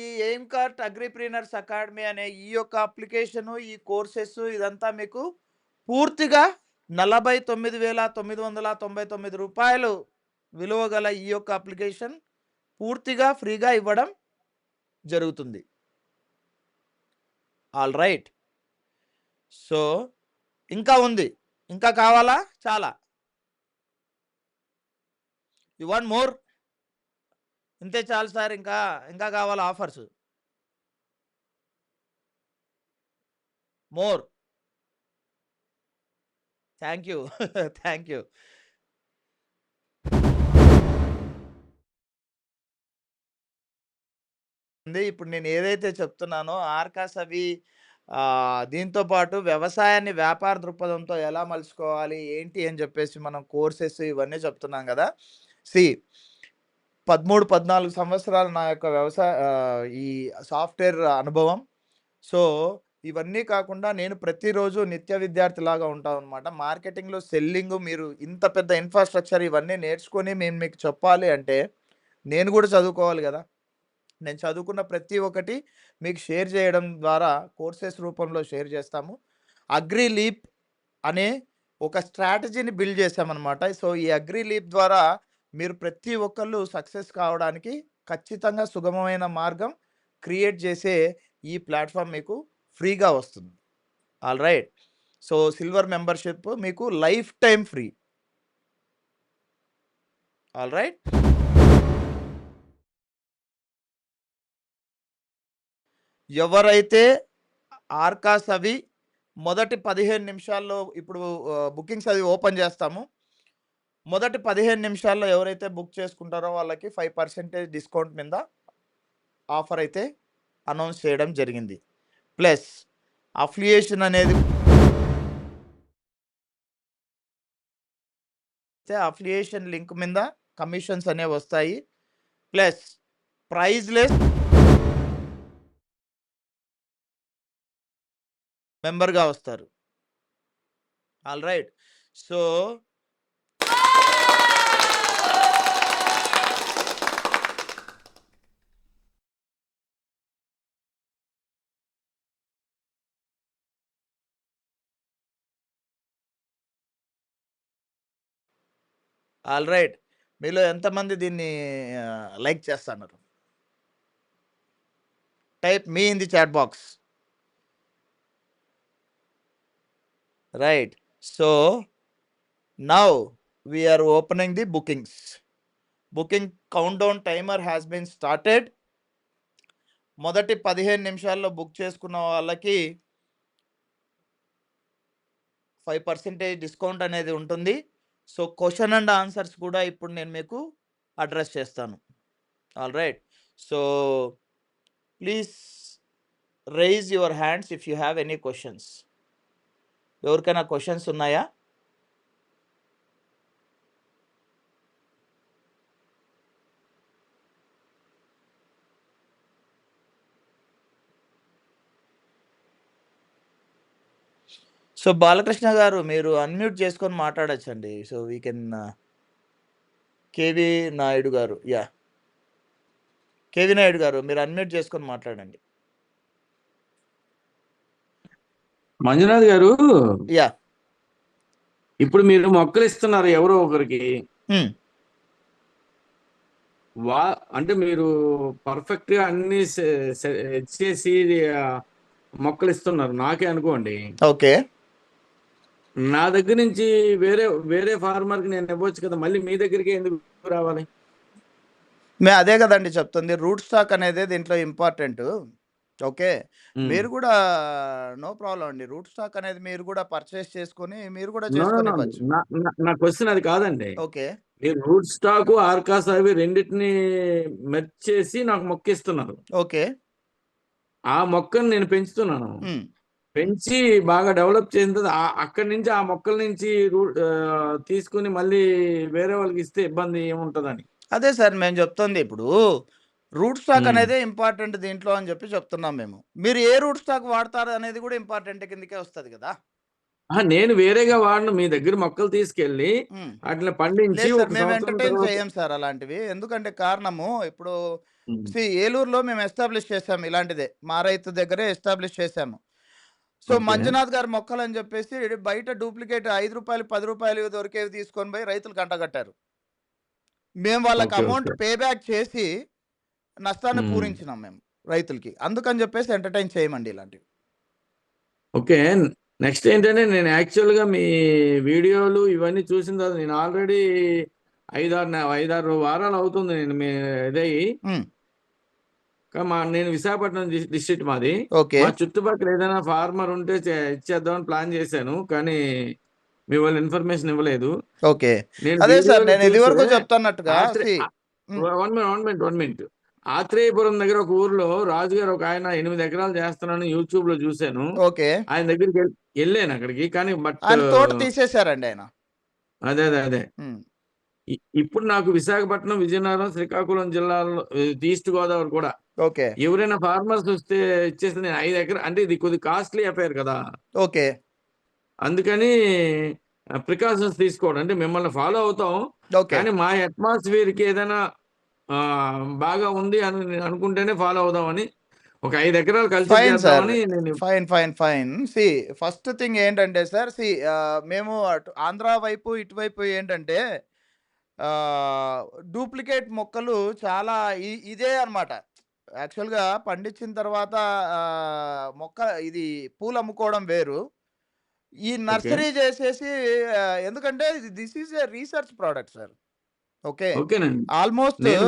ఈ ఎయిమ్ కార్ట్ అగ్రిప్రీనర్స్ అకాడమీ అనే ఈ యొక్క అప్లికేషను, ఈ కోర్సెస్ ఇదంతా మీకు పూర్తిగా 49,999 రూపాయలు విలువ గల ఈ యొక్క అప్లికేషన్ పూర్తిగా ఫ్రీగా ఇవ్వడం జరుగుతుంది. ఆల్రైట్. సో ఇంకా ఉంది, ఇంకా కావాలా? చాలా. You want more? ఇంతే చాలు సార్, ఇంకా కావాలా offers? More. Thank you. Thank you. ఇప్పుడు నేను ఏదైతే చెప్తున్నానో ఆర్కాస్ అవి దీంతో పాటు వ్యవసాయాన్ని వ్యాపార దృక్పథంతో ఎలా మలుచుకోవాలి ఏంటి అని చెప్పేసి మనం కోర్సెస్ ఇవన్నీ చెప్తున్నాం కదా. 13-14 సంవత్సరాలు నా యొక్క ఈ సాఫ్ట్వేర్ అనుభవం. సో ఇవన్నీ కాకుండా నేను ప్రతిరోజు నిత్య విద్యార్థిలాగా ఉంటాను అనమాట. మార్కెటింగ్లో సెల్లింగ్, మీరు ఇంత పెద్ద ఇన్ఫ్రాస్ట్రక్చర్ ఇవన్నీ నేర్చుకొని మేము మీకు చెప్పాలి అంటే నేను కూడా చదువుకోవాలి కదా. నేను చదువుకున్న ప్రతి ఒక్కటి మీకు షేర్ చేయడం ద్వారా కోర్సెస్ రూపంలో షేర్ చేస్తాము. అగ్రి లీప్ అనే ఒక స్ట్రాటజీని బిల్డ్ చేసామన్నమాట. సో ఈ అగ్రి లీప్ ద్వారా మీరు ప్రతి ఒక్కళ్ళు సక్సెస్ కావడానికి ఖచ్చితంగా సుగమమైన మార్గం క్రియేట్ చేసే ఈ ప్లాట్ఫామ్ మీకు ఫ్రీగా వస్తుంది. ఆల్రైట్. సో సిల్వర్ మెంబర్షిప్ మీకు లైఫ్ టైం ఫ్రీ. ఆల్రైట్. ఎవరైతే ఆర్కాస్ అవి మొదటి 15 నిమిషాల్లో ఇప్పుడు బుకింగ్స్ అది ఓపెన్ చేస్తాము. మొదటి 15 నిమిషాల్లో ఎవరైతే బుక్ చేసుకుంటారో వాళ్ళకి 5% డిస్కౌంట్ మీద ఆఫర్ అయితే అనౌన్స్ చేయడం జరిగింది. ప్లస్ అఫిలియేషన్ అనేది అఫిలియేషన్ లింక్ మీద కమిషన్స్ అనేవి వస్తాయి. ప్లస్ ప్రైజ్‌లెస్ మెంబర్‌గా వస్తారు. ఆల్‌రైట్. So alright. మీలో ఎంతమంది దీన్ని లైక్ చేస్తన్నారు? Type me in the chat box. Right. So now we are opening the bookings. Booking countdown timer has been started. మొదటి 15 నిమిషాల్లో బుక్ చేసుకున్న వాళ్ళకి 5% డిస్కౌంట్ అనేది ఉంటుంది. సో క్వెషన్ అండ్ ఆన్సర్స్ కూడా ఇప్పుడు నేను మీకు అడ్రస్ చేస్తాను. Alright. So please raise your hands if you have any questions. ఎవరికైనా క్వెషన్స్ ఉన్నాయా? సో బాలకృష్ణ గారు మీరు అన్‌మ్యూట్ చేసుకొని మాట్లాడొచ్చండి. So we can K V Naidu garu. Yeah! KV Naidu గారు మీరు అన్‌మ్యూట్ చేసుకొని మాట్లాడండి. మంజునాథ్ గారు, యాహ్! ఇప్పుడు మీరు మొక్కలు ఇస్తున్నారు ఎవరో ఒకరికి. హ్మ్. అంటే మీరు పర్ఫెక్ట్ గా అన్ని చేసి మొక్కలు ఇస్తున్నారు నాకే అనుకోండి. ఓకే. నా దగ్గర నుంచి వేరే వేరే ఫార్మర్ కి నేను ఇవ్వచ్చు కదా, మళ్ళీ మీ దగ్గరికి ఎందుకు రావాలి? అదే కదండి చెప్తుంది. రూట్ స్టాక్ అనేది దీంట్లో ఇంపార్టెంట్. ఓకే. మీరు కూడా నో ప్రాబ్లమ్ అండి. రూట్ స్టాక్ అనేది మీరు కూడా పర్చేస్ చేసుకొని మీరు కూడా చేసుకోనివ్వచ్చు. నా క్వశ్చన్ అది కాదండి. ఓకే. మీరు రూట్ స్టాక్ ఆర్కాస్ అవి రెండింటిని మెర్జ్ చేసి నాకు మొక్క ఇస్తున్నారు. ఓకే. ఆ మొక్కను నేను పెంచుతున్నాను. హ్మ్. పెంచి బాగా డెవలప్ చేసిన తర్వాత అక్కడి నుంచి ఆ మొక్కల నుంచి తీసుకుని మళ్ళీ వేరే వాళ్ళకి ఇస్తే ఇబ్బంది ఏముంటదని. అదే సార్ మేము చెప్తుంది. ఇప్పుడు రూట్ స్టాక్ అనేదే ఇంపార్టెంట్ దీంట్లో అని చెప్పి చెప్తున్నాం మేము. మీరు ఏ రూట్ స్టాక్ వాడతారు అనేది కూడా ఇంపార్టెంట్ కిందకే వస్తది కదా! నేను వేరేగా వాడను. మీ దగ్గర మొక్కలు తీసుకెళ్ళి హ్మ్. అట్లా పండించి లేదు సార్. ఒక మేము సంవత్సరం ఎంటర్‌టైన్ తర్వాత చేయం సార్ అలాంటివి. ఎందుకంటే కారణము ఇప్పుడు ఏలూరులో మేము ఎస్టాబ్లిష్ చేసాము ఇలాంటిదే. మా రైతు దగ్గరే ఎస్టాబ్లిష్ చేసాము. So okay. మంజునాథ్ గారి మొక్కలని చెప్పేసి బయట డూప్లికేట్ రూ. 5, రూ. 10 దొరికేవి తీసుకొని పోయి రైతులకు అంటగట్టారు. మేము వాళ్ళకి okay. Amount okay. Pay back చేసి నష్టాన్ని పూరించినాం మేము రైతులకి. అందుకని చెప్పేసి ఎంటర్‌టైన్ చేయమండి ఇలాంటివి. ఓకే. నెక్స్ట్ ఏంటంటే నేను యాక్చువల్‌గా మీ వీడియోలు ఇవన్నీ చూసిన తర్వాత నేను ఆల్రెడీ 5, 6 వారాలు అవుతుంది నేను మీ ఇదయ్యి. హ్మ్. నేను విశాఖపట్నం డిస్ట్రిక్ట్ మాది. ఓకే. మా చుట్టుపక్కల ఏదైనా ఫార్మర్ ఉంటే ఇచ్చేద్దామని ప్లాన్ చేశాను. కానీ మీ వాళ్ళు ఇన్ఫర్మేషన్ ఇవ్వలేదు. ఓకే. నేను అదే సార్ వీడియోలు నేను ఇదివరకు చూస్తే చెప్తున్నట్టుగా హ్మ్. One minute. ఆత్రేయపురం దగ్గర ఒక ఊర్లో రాజుగారు ఒక ఆయన 8 ఎకరాలు చేస్తున్నాను యూట్యూబ్ లో చూశాను. ఓకే. ఆయన దగ్గరికి వెళ్ళాను అక్కడికి. కానీ ఆయన తోట తీసేశారండి ఆయన. అదే. హ్మ్. ఇప్పుడు నాకు విశాఖపట్నం, విజయనగరం, శ్రీకాకుళం జిల్లాలో ఈస్ట్ గోదావరి కూడా ఓకే. ఎవరైనా ఫార్మర్స్ వస్తే ఇచ్చేస్తే నేను 5 ఎకరాలు అంటే ఇది కొద్దిగా కాస్ట్లీ అఫైర్ కదా. ఓకే. అందుకని ప్రికాషన్స్ తీసుకోవడం అంటే మిమ్మల్ని ఫాలో అవుతాం. ఓకే. కానీ మా అట్మాస్ఫియర్ కి ఏదైనా బాగా ఉంది అని నేను అనుకుంటేనే ఫాలో అవుదామని ఒక 5 ఎకరాలు కల్చర్ ఫైన్ సార్. చేద్దామని నేను ఫైన్. ఫస్ట్ థింగ్ ఏంటంటే సార్ మేము అటు ఆంధ్ర వైపు, ఇటువైపు ఏంటంటే డూప్లికేట్ మొక్కలు చాలా ఇదే అన్నమాట. యాక్చువల్‌గా పండించిన తర్వాత మొక్క ఇది పూలు అమ్ముకోవడం వేరు. ఈ ఓకే. నర్సరీ చేసేసి ఎందుకంటే this is a research product sir. Okay. ఓకేనండి. ఆల్మోస్ట్ నేను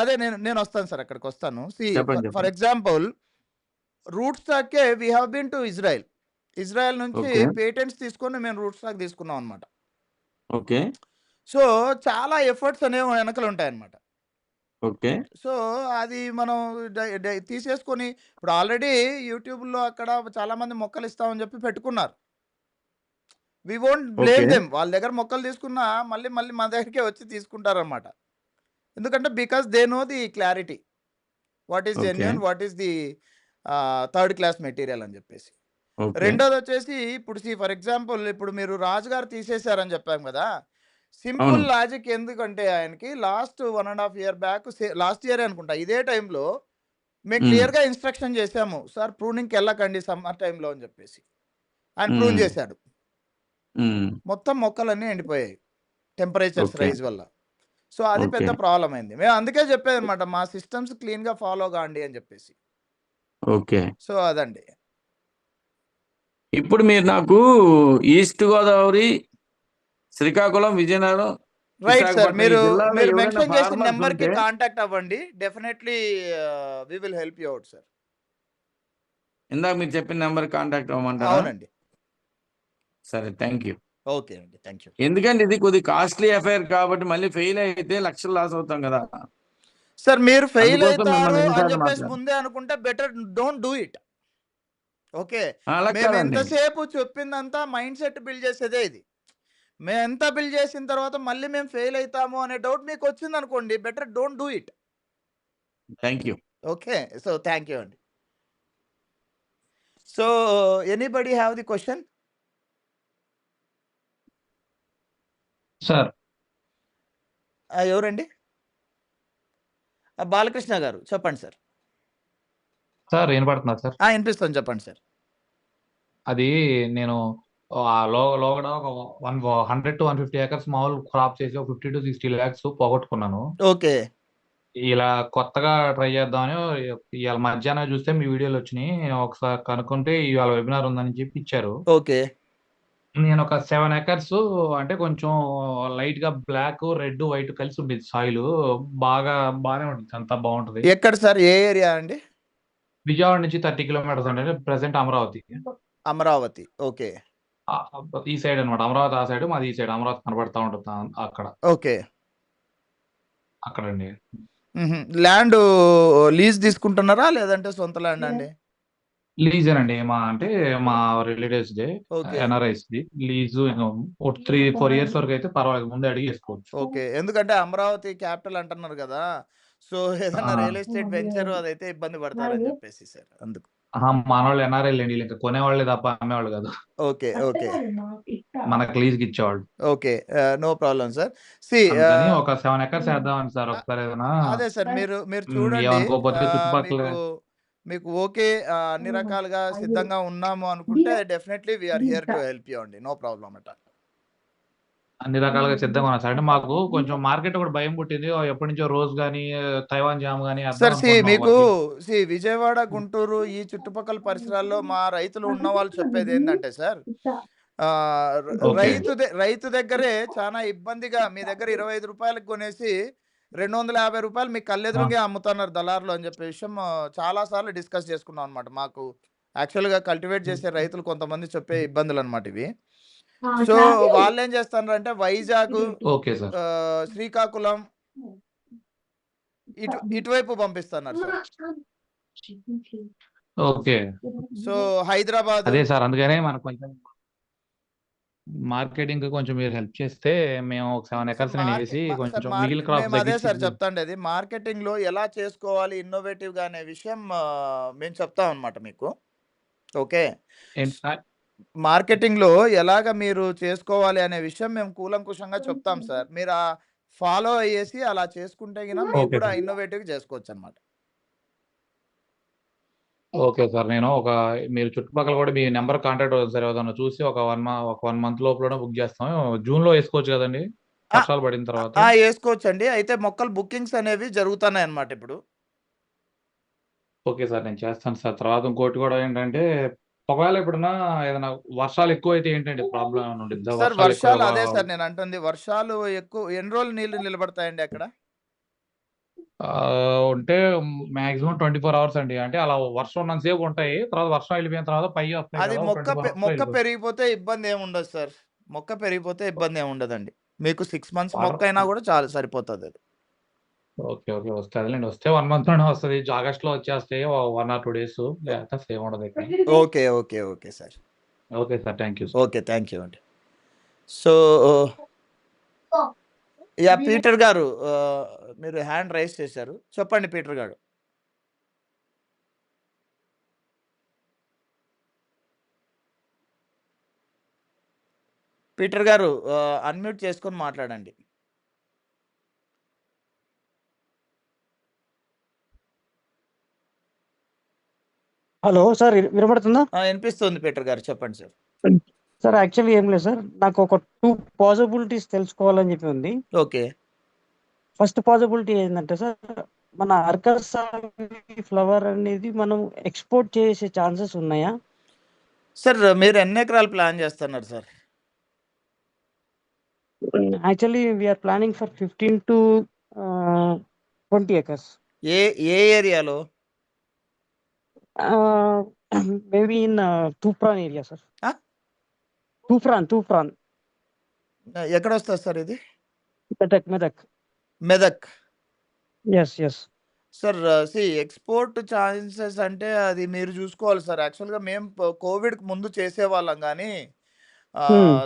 అదే నేనొస్తాను సార్ అక్కడికొస్తాను. ఫర్ చెప్పండి. ఎగ్జాంపుల్ రూట్ స్టాక్‌కే we have been to Israel. Israel నుంచి ఓకే. పేటెంట్స్ తీసుకొని మేము రూట్ స్టాక్ తీసుకున్నాం అన్నమాట. ఓకే. సో చాలా ఎఫర్ట్స్ అనేవి వెనకాల ఉంటాయన్నమాట. ఓకే. సో, అది మనం తీసేసుకొని ఇప్పుడు ఆల్రెడీ యూట్యూబ్‌లో అక్కడ చాలామంది మొక్కలిస్తామని చెప్పి పెట్టుకున్నారు. We won't okay. Blame them. వాళ్ళ దగ్గర మొక్కలు తీసుకున్నా మళ్ళీ మళ్ళీ మన దగ్గరికే వచ్చి తీసుకుంటారనమాట. ఎందుకంటే because they know the clarity. What is okay. Genuine, what is the third class material అని చెప్పేసి. ఓకే. రెండోదొచ్చేసి ఇప్పుడు ఫర్ ఎగ్జాంపుల్ ఇప్పుడు మీరు 'రాజు' గారు తీసేసారని చెప్పాం గదా! సింపుల్ అవును. లాజిక్ ఎందుకంటే ఆయనకి లాస్ట్ 1 ½ ఇయర్ బ్యాక్ లాస్ట్ ఇయరే అనుకుంటా. ఇదే టైంలో మేము హ్మ్. క్లియర్‌గా ఇన్‌స్ట్రక్షన్ చేసాము. సార్ ప్రూనింగ్‌కెళ్ళకండి సమ్మర్ టైంలో అని చెప్పేసి. ఆయన ప్రూన్ హ్మ్. చేశాడు. హ్మ్. మొత్తం మొక్కలన్నీ ఎండిపోయాయి. Temperatures okay. రైజ్ వల్ల. సో, అది ఓకే. పెద్ద ప్రాబ్లమ్ అయింది. మేము అందుకే చెప్పేదనమాట. మా సిస్టమ్స్ క్లీన్‌గా ఫాలో గాండి అని చెప్పేసి. ఓకే. సో, అదండి. ఇప్పుడు మీరు నాకు east Godavari, Srikakulam, Vizianagaram, right sir. Visakhapatnam ఈ మీరు జిల్లాలో మీరు ఎవరైనా మెన్షన్ చేసిన ఫార్మర్స్ నంబర్‌కి ఉంటే కాంటాక్ట్ అవ్వండి. Definitely we will help you out sir. ఇందాక మీరు చెప్పిన నంబర్‌కి కాంటాక్ట్ అవ్వమంటారా? అవునండి. సరే. Thank you. ఓకే అండి. Thank you. ఎందుకంటే ఇది కొద్దిగా కాస్ట్‌లీ అఫైర్ కాబట్టి మళ్ళీ ఫెయిల్ అయితే లక్షలు లాస్ అవుతాం గదా! సార్ మీరు ఫెయిల్ అందుకోసం అయితారు మిమ్మల్ని అని ఎన్నిసార్లు చెప్పేసి మాట్లాడాను. ముందే అనుకుంటే better don't do it. Okay. అలా మేము కాదండి. ఎంతసేపు చెప్పిందంతా మైండ్ సెట్ బిల్డ్ చేసేదే ఇది. మేమెంత బిల్డ్ చేసిన తర్వాత మళ్ళీ మేము ఫెయిల్ అయితాము అనే డౌట్ మీకొచ్చిందనుకోండి better don't do it. Thank you. Okay. So, thank you అండి. So, anybody have the question? Sir ఎవరండి? బాలకృష్ణ గారు. చెప్పండి సార్. సార్ వినపడుతుందా సార్? ఇనిపిస్తుంది. చెప్పండి సార్. అది నేను లోగడ ఒక 100-150 ఏకర్స్ మామూలు క్రాప్ చేసి ఒక 50-60 లాక్స్ పోగొట్టుకున్నాను. ఓకే. ఇలా కొత్తగా ట్రై చేద్దామని ఇయాల మధ్యాహ్నం చూస్తే మీ వీడియోలు వచ్చినాయి. ఒకసారి కనుక్కుంటే ఇవాళ వెబినార్ ఉందని చెప్పి ఇచ్చారు. ఓకే. నేను ఒక 7 ఏకర్స్ అంటే కొంచెం లైట్‌గా బ్లాక్, రెడ్, వైట్ కలిసి ఉండేది సాయిలు. బానే ఉండిద్ది. అంతా బావుంటది. ఎక్కడ సార్? ఏ ఏరియా అండి? విజయవాడ నుంచి 30 కిలోమీటర్స్ అండి. ప్రెజెంట్ అమరావతి. అమరావతి. ఓకే. ఈ సైడ్ అన్నమాట. అమరావతి ఆ సైడ్, మాది ఈ సైడ్. అమరావతి కనపడతా ఉంటది అక్కడ. ఓకే. అక్కడండి. హుహు. ల్యాండు లీజ్ తీసుకుంటున్నారా? లేదంటే సొంత ల్యాండా అండి? లీజేనండి. మా రిలేటివ్స్‌దే. ఓకే. ఎన్ఆర్ఐస్‌ది. లీజు ఒక 3-4 ఇయర్స్ వరకైతే పర్వాలేదు. ముందే అడిగేసుకోవచ్చు. ఓకే. ఎందుకంటే అమరావతి క్యాపిటల్ అంటున్నారు గదా! సో, ఏదన్నా ఆ! రియల్ ఎస్టేట్ వెంచర్ అదైతే ఇబ్బంది పడతారని చెప్పేసి సార్ అందుకు. అహా! మనోళ్ళు ఎన్ఆర్ఐలండి. ఈళ్ళింక కొనేవాళ్ళే తప్ప అమ్మేవాళ్ళు కాదు. ఓకే. ఓకే. మనకు లీజ్‌కి ఇచ్చేవాళ్ళు. Okay. No problem sir. See అందుకని ఒక 7 ఎకర్స్ ఏద్దామని సార్. ఒకసారి ఏదైనా అదే సార్. మీరు చూడండి. ఏమనుకోకపోతే చుట్టుపక్కల మీకు మీకు ఓకే. అన్ని రకాలుగా సిద్ధంగా ఉన్నాము అనుకుంటే definitely we are here to help you అండి. No problem at all. అన్ని రకాలుగా సిద్ధంగా ఉన్నాం సార్. అంటే మాకు కొంచెం మార్కెట్ కూడా భయం పుట్టింది. ఎప్పటినుంచో రోజ్ గాని, తైవాన్ జామ్ గాని ఏద్దాం సార్ అనుకుంటున్నాం. మీకు విజయవాడ, గుంటూరు ఈ చుట్టుపక్కల పరిసరాల్లో మా రైతులు ఉన్నవాళ్ళు చెప్పేదేందంటే సార్, ఓకే. రైతు దగ్గరే చానా ఇబ్బందిగా మీ దగ్గర రూ. 25కి కొనేసి రూ. 250 మీకు ఆ! కళ్ళెదురుంగే అమ్ముతున్నారు దళారులు అని చెప్పే విషయం చాలా సార్లు డిస్కస్ చేసుకున్నాం అనమాట. మాకు యాక్చువల్‌గా కల్టివేట్ చేసే రైతులు కొంతమంది చెప్పే ఇబ్బందులనమాట ఇవి. సో, వాళ్ళేం చేస్తారంటే వైజాగ్, ఓకే సార్. శ్రీకాకుళం ఇటువైపు పంపిస్తున్నారు సార్. ఓకే. సో, హైదరాబాదు అదే సార్. అందుకనే మనకు కొంచెం మార్కెటింగ్‌కి కొంచెం మీరు హెల్ప్ చేస్తే మేము ఒక 7 సార్ ఎకర్స్ నేనేసి కొంచెం మిగిలిన క్రాప్స్ మేము అదే తగ్గించి సార్ చెప్తాండేది. మార్కెటింగ్‌లో ఎలా చేసుకోవాలి ఇన్నోవేటివ్‌గా అనే విషయం మేము చెప్తామనమాట మీకు. ఓకే. ఏంటి సార్? మార్కెటింగ్‌లో ఎలాగ మీరు చేసుకోవాలి అనే విషయం మేము కూలంకుషంగా చెప్తాం సార్. మీరు ఫాలో అయ్యేసి అలా చేసుకుంటే గిన మీకు ఓకే కూడా సార్. ఇన్నోవేటివ్‌గా చేసుకోవచ్చనమాట. Okay sir. మీరు చుట్టుపక్కల కూడా మీ నంబర్ కాంటాక్ట్ అవుతుంది సార్. ఏదన్నా చూసి ఒక 1 మంత్ లోపలనే బుక్ చేస్తాం. జూన్‌లో ఏసుకోవచ్చు కదండీ! ఆ! వర్షాలు పడిన తర్వాత. ఏసుకోవచ్చండి. అయితే మొక్కలు బుకింగ్స్ అనేవి జరుగుతున్నాయన్నమాట ఇప్పుడు. Okay sir. నేను చేస్తాను సార్. తర్వాత ఇంకోటి కూడా ఏంటంటే, ఒకవేళ ఎప్పుడన్నా ఏదైనా వర్షాలు ఎక్కువైతే ఏంటండి ప్రాబ్లమ్ ఏమైనా ఉండిద్దా? సార్ వర్షాలు ఎక్కువ వర్షాలు అదే సార్ నేనంటుంది. వర్షాలు ఎన్ని రోజులు నీళ్లు నిలబడతాయండి అక్కడ? ఉంటే మాక్సిమం 24 అవర్స్ అండి. అంటే అలా వర్షం ఉన్నంత సేపు ఉంటాయి. తర్వాత వర్షం వెళ్ళిపోయిన తర్వాత పైకి వస్తాయి అది కదా! ఒక 24 అవర్స్‌లో మొక్క వెళ్ళిపోతాయి. పెరిగిపోతే ఇబ్బందేముండదు సార్. మొక్క పెరిగిపోతే ఇబ్బందేముండదండి. మీకు 6 మంత్స్ వాటర్ మొక్కయినా గూడా చాలు సరిపోతదది. ఓకే. ఓకే. వస్తదిలెండి. వస్తే 1 మంత్‌లోనే వస్తది. ఆగస్ట్‌లో వచ్చేస్తాయి. 1 ఆర్ 2 డేస్ లేకపోతే ఏముండదు ఇక్కడ. Okay. Okay. Okay sir. Okay sir. Thank you sir. Okay. Thank you అండి. So yeah! పీటర్ గారు మీరు హ్యాండ్ రైజ్ చేశారు. చెప్పండి పీటర్ గారు. పీటర్ గారు అన్‌మ్యూట్ చేసుకొని మాట్లాడండి. హలో సార్ వినపడుతుందా? వినిపిస్తుంది పీటర్ గారు. చెప్పండి సార్. సార్ యాక్చువల్లీ ఏం లేదు సార్. నాకు ఒక 2 పాసిబిలిటీస్ తెలుసుకోవాలని చెప్పి ఉంది. ఓకే. ఫస్ట్ పాసిబిలిటీ ఏందంటే సార్, మన అర్కాసావి ఫ్లవర్ అనేది మనం ఎక్స్‌పోర్ట్ చేసే ఛాన్సెస్ ఉన్నాయా? సార్ మీరు ఎన్ని ఎకరాలు ప్లాన్ చేస్తున్నారు sir? Actually we are planning for 15-20 acres. ఏ ఏ ఏరియాలో? Maybe in Toopran area sir. ఆ? తూప్రాన్. ఎక్కడొస్తది సార్ ఇది? Medak. Medak. Yes. Sir export chances అంటే అది మీరు చూసుకోవాలి సార్. యాక్చువల్‌గా మేము కోవిడ్‌కి ముందు చేసేవాళ్ళం గానీ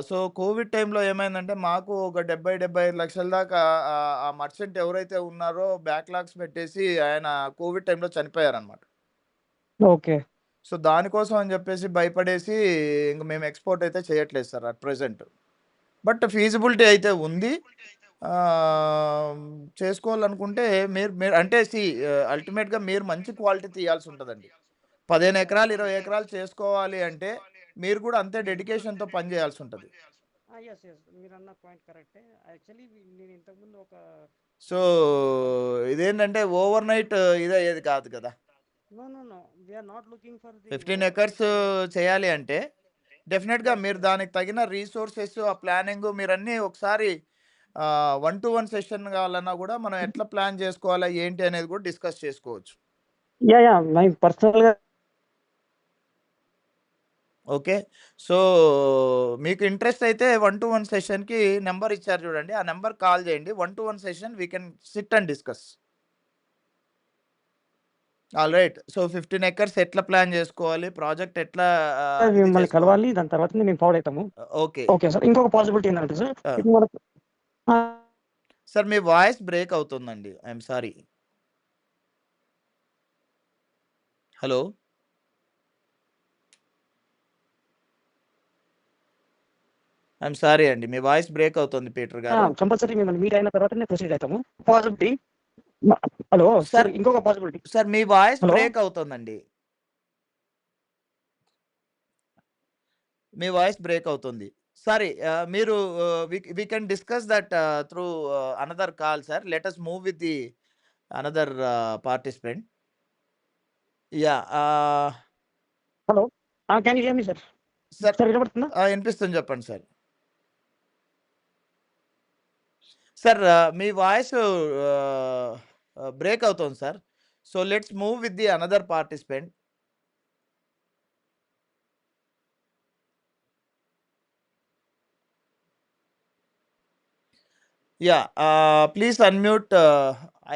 సో, కోవిడ్ టైంలో ఏమైందంటే మాకు ఒక 75 లక్షల దాకా ఆ మర్చెంట్ ఎవరైతే ఉన్నారో బ్యాక్‌లాగ్స్ పెట్టేసి ఆయన కోవిడ్ టైంలో చనిపోయారనమాట. ఓకే. సో, దానికోసం అని చెప్పేసి భయపడేసి ఇంక మేము ఎక్స్‌పోర్ట్ అయితే చేయట్లేదు sir at present. But feasibility అయితే ఉంది. చేసుకోవాలనుకుంటే మీరు మీరు అంటే అల్టిమేట్‌గా మీరు మంచి క్వాలిటీ తీయాల్సి ఉంటదండి. 15 ఎకరాలు, 20 ఎకరాలు చేసుకోవాలి అంటే మీరు కూడా అంతే డెడికేషన్‌తో పని చేయాల్సి ఉంటది. యెస్. మీరన్న పాయింట్ కరెక్టే. యాక్చువల్లీ నేను ఇంతకుముందు ఒక సో, ఇదేంటంటే ఓవర్‌నైట్ ఇదయ్యేది కాదు కదా! No. We are not looking for the 15 acres చేయాలి అంటే డెఫినిట్‌గా మీరు దానికి తగిన రిసోర్సెస్, ఆ ప్లానింగు మీరన్నీ ఒకసారి 1-to-1 సెషన్ కావాలన్నా కూడా మనం ఎట్లా ప్లాన్ చేసుకోవాలా, ఏంటి అనేది కూడా డిస్కస్ చేసుకోవచ్చు. యాహ్. మై పర్సనల్‌గా ఓకే. సో, మీకు ఇంట్రెస్ట్ అయితే 1-to-1 సెషన్‌కి నంబర్ ఇచ్చారు చూడండి. ఆ నంబర్‌కి కాల్ చేయండి. 1-to-1 session we can sit and discuss. Alright. So, 15 acres ఎట్లా ప్లాన్ చేసుకోవాలి? ప్రాజెక్ట్ ఎట్లా ఇది మిమ్మల్ని చేసుకోవాలి? కలవాలి. దాని తర్వాతనే మేము ఫాలో అయితాము. ఓకే. Okay sir. ఇంకొక పాసిబిలిటీ ఏందంటే సార్, ఆ! ఇప్పుడు మనకు సార్ మీ వాయిస్ బ్రేక్ అవుతుందండి. I am sorry. Hello! I am sorry అండి. మీ వాయిస్ బ్రేక్ అవుతుంది పీటర్ గారు. కంపల్సరీ మిమ్మల్ని మీట్ అయిన తర్వాతనే ప్రొసీడ్ అయితాము. పాసిబిలిటీ హలో సార్, సార్ ఇంకొక పాసిబిలిటీ. సార్ మీ వాయిస్ హలో! బ్రేక్ అవుతుందండి. మీ వాయిస్ బ్రేక్ అవుతుంది. సారీ మీరు we can discuss that through another call sir. Let us move with the another participant. Yah! Hello! Can you hear me sir? Sir sir వినపడుతుందా? వినిపిస్తుంది చెప్పండి sir. సార్ మీ voice break అవుతుంది sir. So, let's move with the another participant. Yah! Please unmute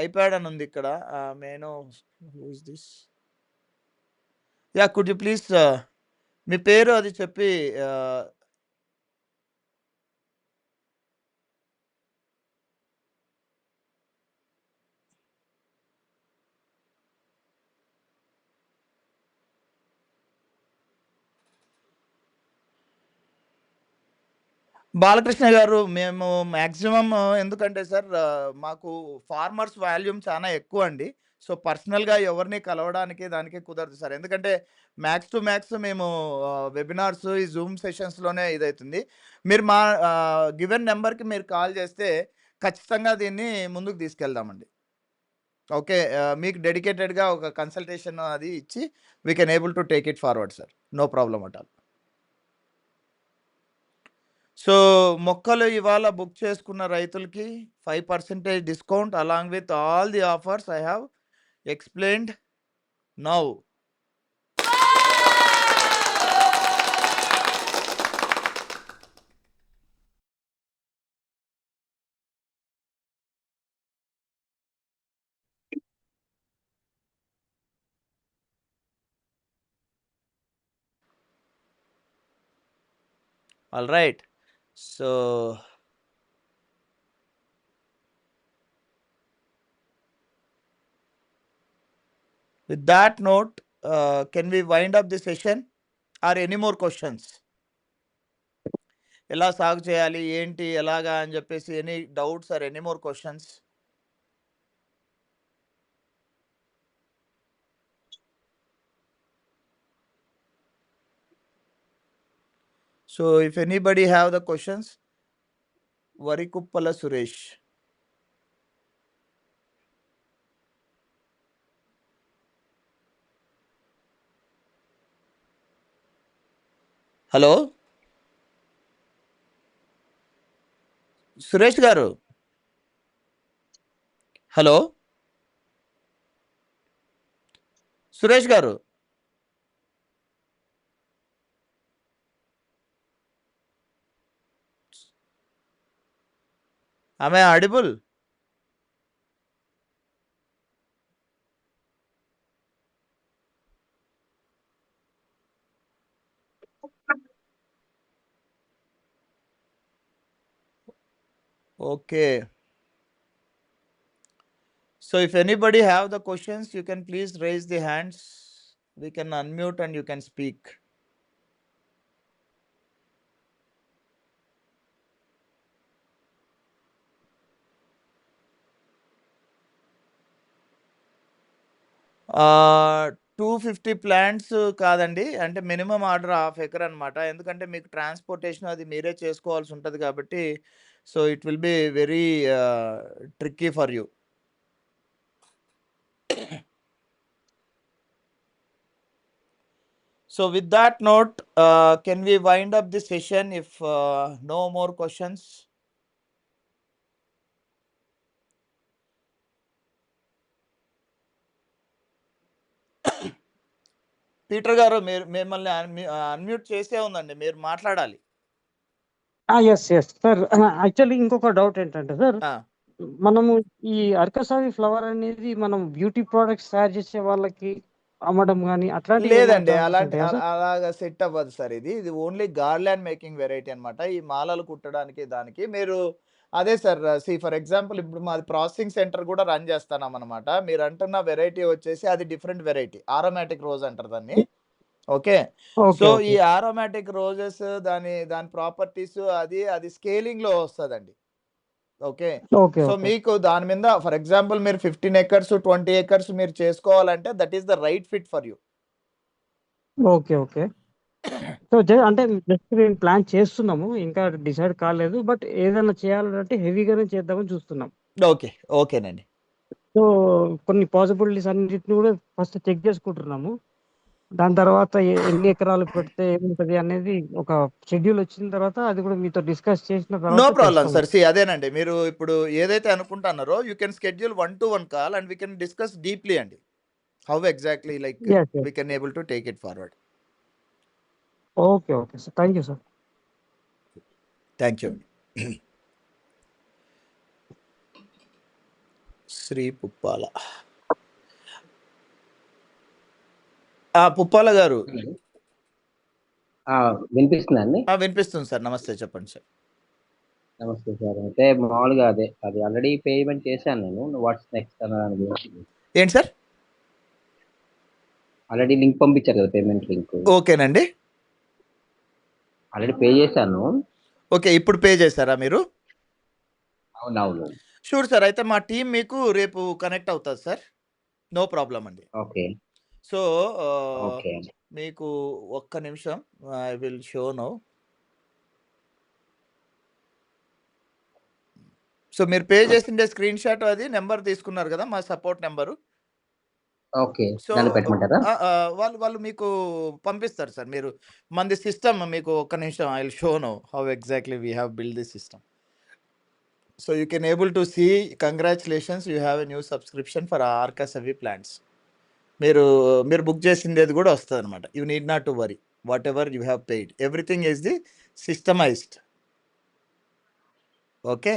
iPad అని ఉంది ఇక్కడ. May I know who is this? Yah! Could you please మీ పేరు అది చెప్పి బాలకృష్ణ గారు మేము మాక్సిమం ఎందుకంటే సార్ మాకు ఫార్మర్స్ వాల్యూమ్ చానా ఎక్కువండి. సో, పర్సనల్‌గా ఎవరిని కలవడానికి దానికి కుదరదు సార్. ఎందుకంటే మ్యాక్స్ టు మ్యాక్స్ మేము వెబినార్స్, ఈ జూమ్ సెషన్స్‌లోనే ఇదైతుంది. మీరు మా గివెన్ నంబర్‌కి మీరు కాల్ చేస్తే ఖచ్చితంగా దీన్ని ముందుకు తీసుకెళ్దామండి. ఓకే. మీకు డెడికేటెడ్‌గా ఒక కన్సల్టేషన్ అది ఇచ్చి we can able to take it forward sir. No problem at all. So, మొక్కలు ఇవాళ బుక్ చేసుకున్న రైతులకి 5% discount along with all the offers I have explained now. All right. So with that note, can we wind up the session? Are any more questions? ఎలా సాగు చేయాలి ఏంటి ఎలాగా అని చెప్పేసి any doubts or any more questions? So if anybody have the questions, Varikuppala Suresh. Hello Suresh గారు. Hello Suresh గారు. ఆమె audible? Okay. So if anybody have the questions, you can please raise the hands. We can unmute and you can speak. Uh, 250 plants కాదండి, అంటే minimum order half acre అనమాట. ఎందుకంటే మీకు transportation అది మీరే చేసుకోవాల్సి ఉంటుంది కాబట్టి so it will be very tricky for you. So with that note, can we wind up the session if no more questions? Peter గారు, మీరు మిమ్మల్ని అన్మ్యూట్ చేసే ఉందండి, మీరు మాట్లాడాలి. Yes yes sir. యాక్చువల్లీ ఇంకొక డౌట్ ఏంటంటే సార్, మనము ఈ అర్కసావి ఫ్లవర్ అనేది మనం బ్యూటీ ప్రోడక్ట్స్ తయారు చేసే వాళ్ళకి అమ్మడం కానీ అట్లాంటివి లేదండి, ఏమైనా అలాంటి ఉంటాయా సార్? అలాగా సెట్ అవ్వదు సార్. ఇది ఓన్లీ గార్లాండ్ మేకింగ్ వెరైటీ అనమాట. ఈ మాలలు కుట్టడానికి దానికి మీరు అదే సార్. ఫర్ ఎగ్జాంపుల్ ఇప్పుడు మాది ప్రాసెసింగ్ సెంటర్ కూడా రన్ చేస్తున్నాం అనమాట. మీరు అంటున్న వెరైటీ వచ్చేసి అది డిఫరెంట్ వెరైటీ, ఆరోమాటిక్ రోజ్ అంటారు దాన్ని. ఓకే. సో ఓకే ఈ ఓకే ఆరోమాటిక్ రోజెస్ దాని ప్రాపర్టీస్ అది స్కేలింగ్ లో వస్తుందండి. ఓకే. ఓకే సో ఓకే మీకు దాని మీద ఫర్ ఎగ్జాంపుల్ మీరు 15 ఎకర్స్ 20 ఎకర్స్ మీరు చేసుకోవాలంటే that is the right fit for you. Okay okay. So అంటే జస్ట్ మేము ప్లాన్ చేస్తున్నాము, ఇంకా డిసైడ్ కాలేదు. బట్ ఏదైనా చేయాలంటే హెవీగానే చేద్దామని చూస్తున్నాం. ఓకే. ఓకేనండి. సో కొన్ని పాసిబిలిటీస్ అన్నిటిని కూడా ఫస్ట్ చెక్ చేసుకుంటున్నాము. దాని తర్వాత ఎన్ని ఎకరాలు పెడితే ఏముంటది అనేది ఒక షెడ్యూల్ వచ్చిన తర్వాత అది కూడా మీతో డిస్కస్ చేసిన నో తర్వాత ప్రాబ్లం చేస్తాము. సార్. అదేనండి, మీరు ఇప్పుడు ఏదైతే అనుకుంటున్నారో you can schedule 1-to-1 call and we can discuss deeply అండి how exactly like as we can able to take it forward. Okay okay sir, thank you sir. Thank you. Shri Puppala Puppala గారు. వినిపిస్తుందా అండి? వినిపిస్తుంది సార్. నమస్తే, చెప్పండి సార్. నమస్తే sir. అయితే మామూలుగా అది ఆల్రెడీ పేమెంట్ చేశాను నేను. వాట్స్ నెక్స్ట్ అని ఏంటి సార్? ఆల్రెడీ లింక్ పంపించారు కదా, పేమెంట్ లింక్. ఓకేనండి. ఆల్రెడీ పే చేశాను. ఓకే, ఇప్పుడు పే చేశారా మీరు? అవునవును. Sure sir. అయితే మా టీం మీకు రేపు కనెక్ట్ అవుతుంది సార్. నో ప్రాబ్లం అండి. ఓకే సో ఓకే మీకు ఒక్క నిమిషం, I will show now. So మీరు పే చేసిండే స్క్రీన్ షాట్ అది నెంబర్ తీసుకున్నారు కదా, మా సపోర్ట్ నెంబరు. ఓకే సో దాన్ని పెట్టమంటారా? వాళ్ళు మీకు పంపిస్తారు సార్. మీరు మనది సిస్టమ్ మీకు ఒక్క నిమిషం, I will show now how exactly we have build this system. So you can able to see, congratulations, you have a new subscription for ఆర్కాసవి ప్లాంట్స్. మీరు బుక్ చేసింది కూడా వస్తుంది అనమాట. You need not to worry, whatever you have paid, everything is the systemized. Okay.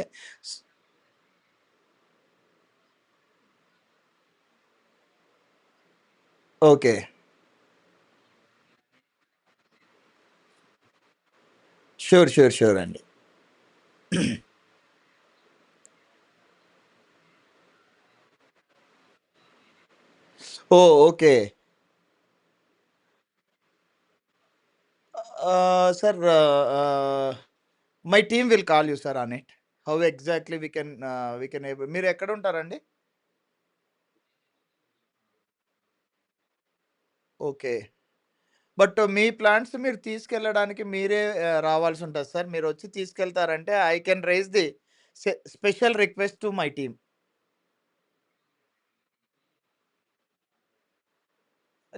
Okay, sure అండి. Okay. Sir, my team will call you, sir, on it. How exactly we can able. మీరు ఎక్కడ ఉంటారండి? Okay. But me plants మీరు తీసుకెళ్ళడానికి మీరే రావాల్సి ఉంటది sir. మీరొచ్చి తీసుకెళ్తారంటే I can raise the special request to my team.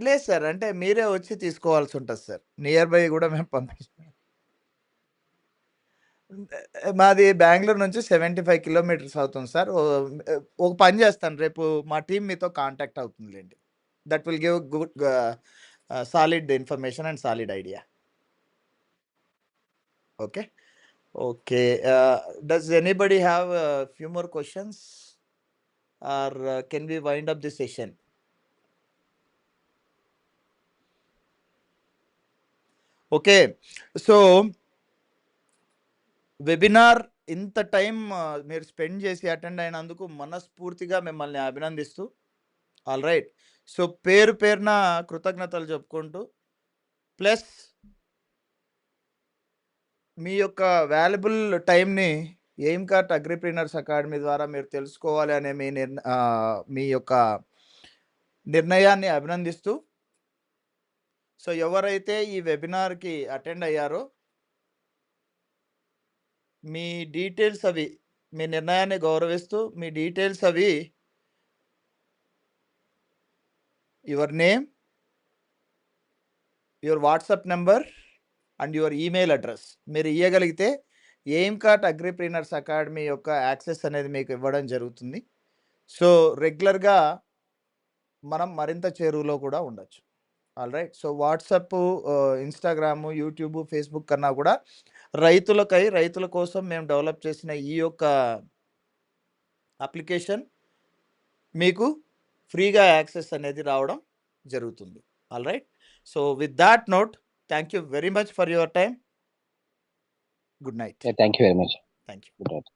లేదు సార్. అంటే మీరే వచ్చి తీసుకోవాల్సి ఉంటది సార్. నియర్ బై గూడా మేము పంపిస్తాం. మాది బెంగుళూరు నుంచి 75 కిలోమీటర్స్ అవుతుంది సార్. ఒక పని చేస్తాను. రేపు మా టీమ్ మీతో కాంటాక్ట్ అవుతుందిలెండి. That will give good solid information and solid idea. Okay. Okay. Does anybody have few more questions or can we wind up the session? Okay. So webinar ఇంత time మీరు spend చేసి attend అయినందుకు మనస్ఫూర్తిగా మిమ్మల్ని అభినందిస్తూ, alright. So పేరు పేరున కృతజ్ఞతలు చెప్పుకుంటూ, ప్లస్ మీ యొక్క వాల్యుబుల్ టైంని ఎయిమ్ కార్ట్ అగ్రిప్రీనర్స్ అకాడమీ ద్వారా మీరు తెలుసుకోవాలి అనే మీ యొక్క నిర్ణయాన్ని అభినందిస్తూ, సో ఎవరైతే ఈ వెబినార్కి అటెండ్ అయ్యారో మీ డీటెయిల్స్ అవి, మీ నిర్ణయాన్ని గౌరవిస్తూ మీ డీటెయిల్స్ అవి your name, your WhatsApp number and your email address మీరు ఇవ్వగలిగితే ఎయిమ్ కార్ట్ అగ్రిప్రీనర్స్ అకాడమీ యొక్క యాక్సెస్ అనేది మీకు ఇవ్వడం జరుగుతుంది. సో రెగ్యులర్గా మనం మరింత చేరువలో కూడా ఉండొచ్చు. Alright. So WhatsApp, Instagram, YouTube, Facebook కన్నా కూడా రైతుల కోసం మేము డెవలప్ చేసిన ఈ యొక్క అప్లికేషన్ మీకు ఫ్రీగా యాక్సెస్ అనేది రావడం జరుగుతుంది. Alright. So with that note, thank you very much for your time. Good night. Thank you very much. Thank you. Good night.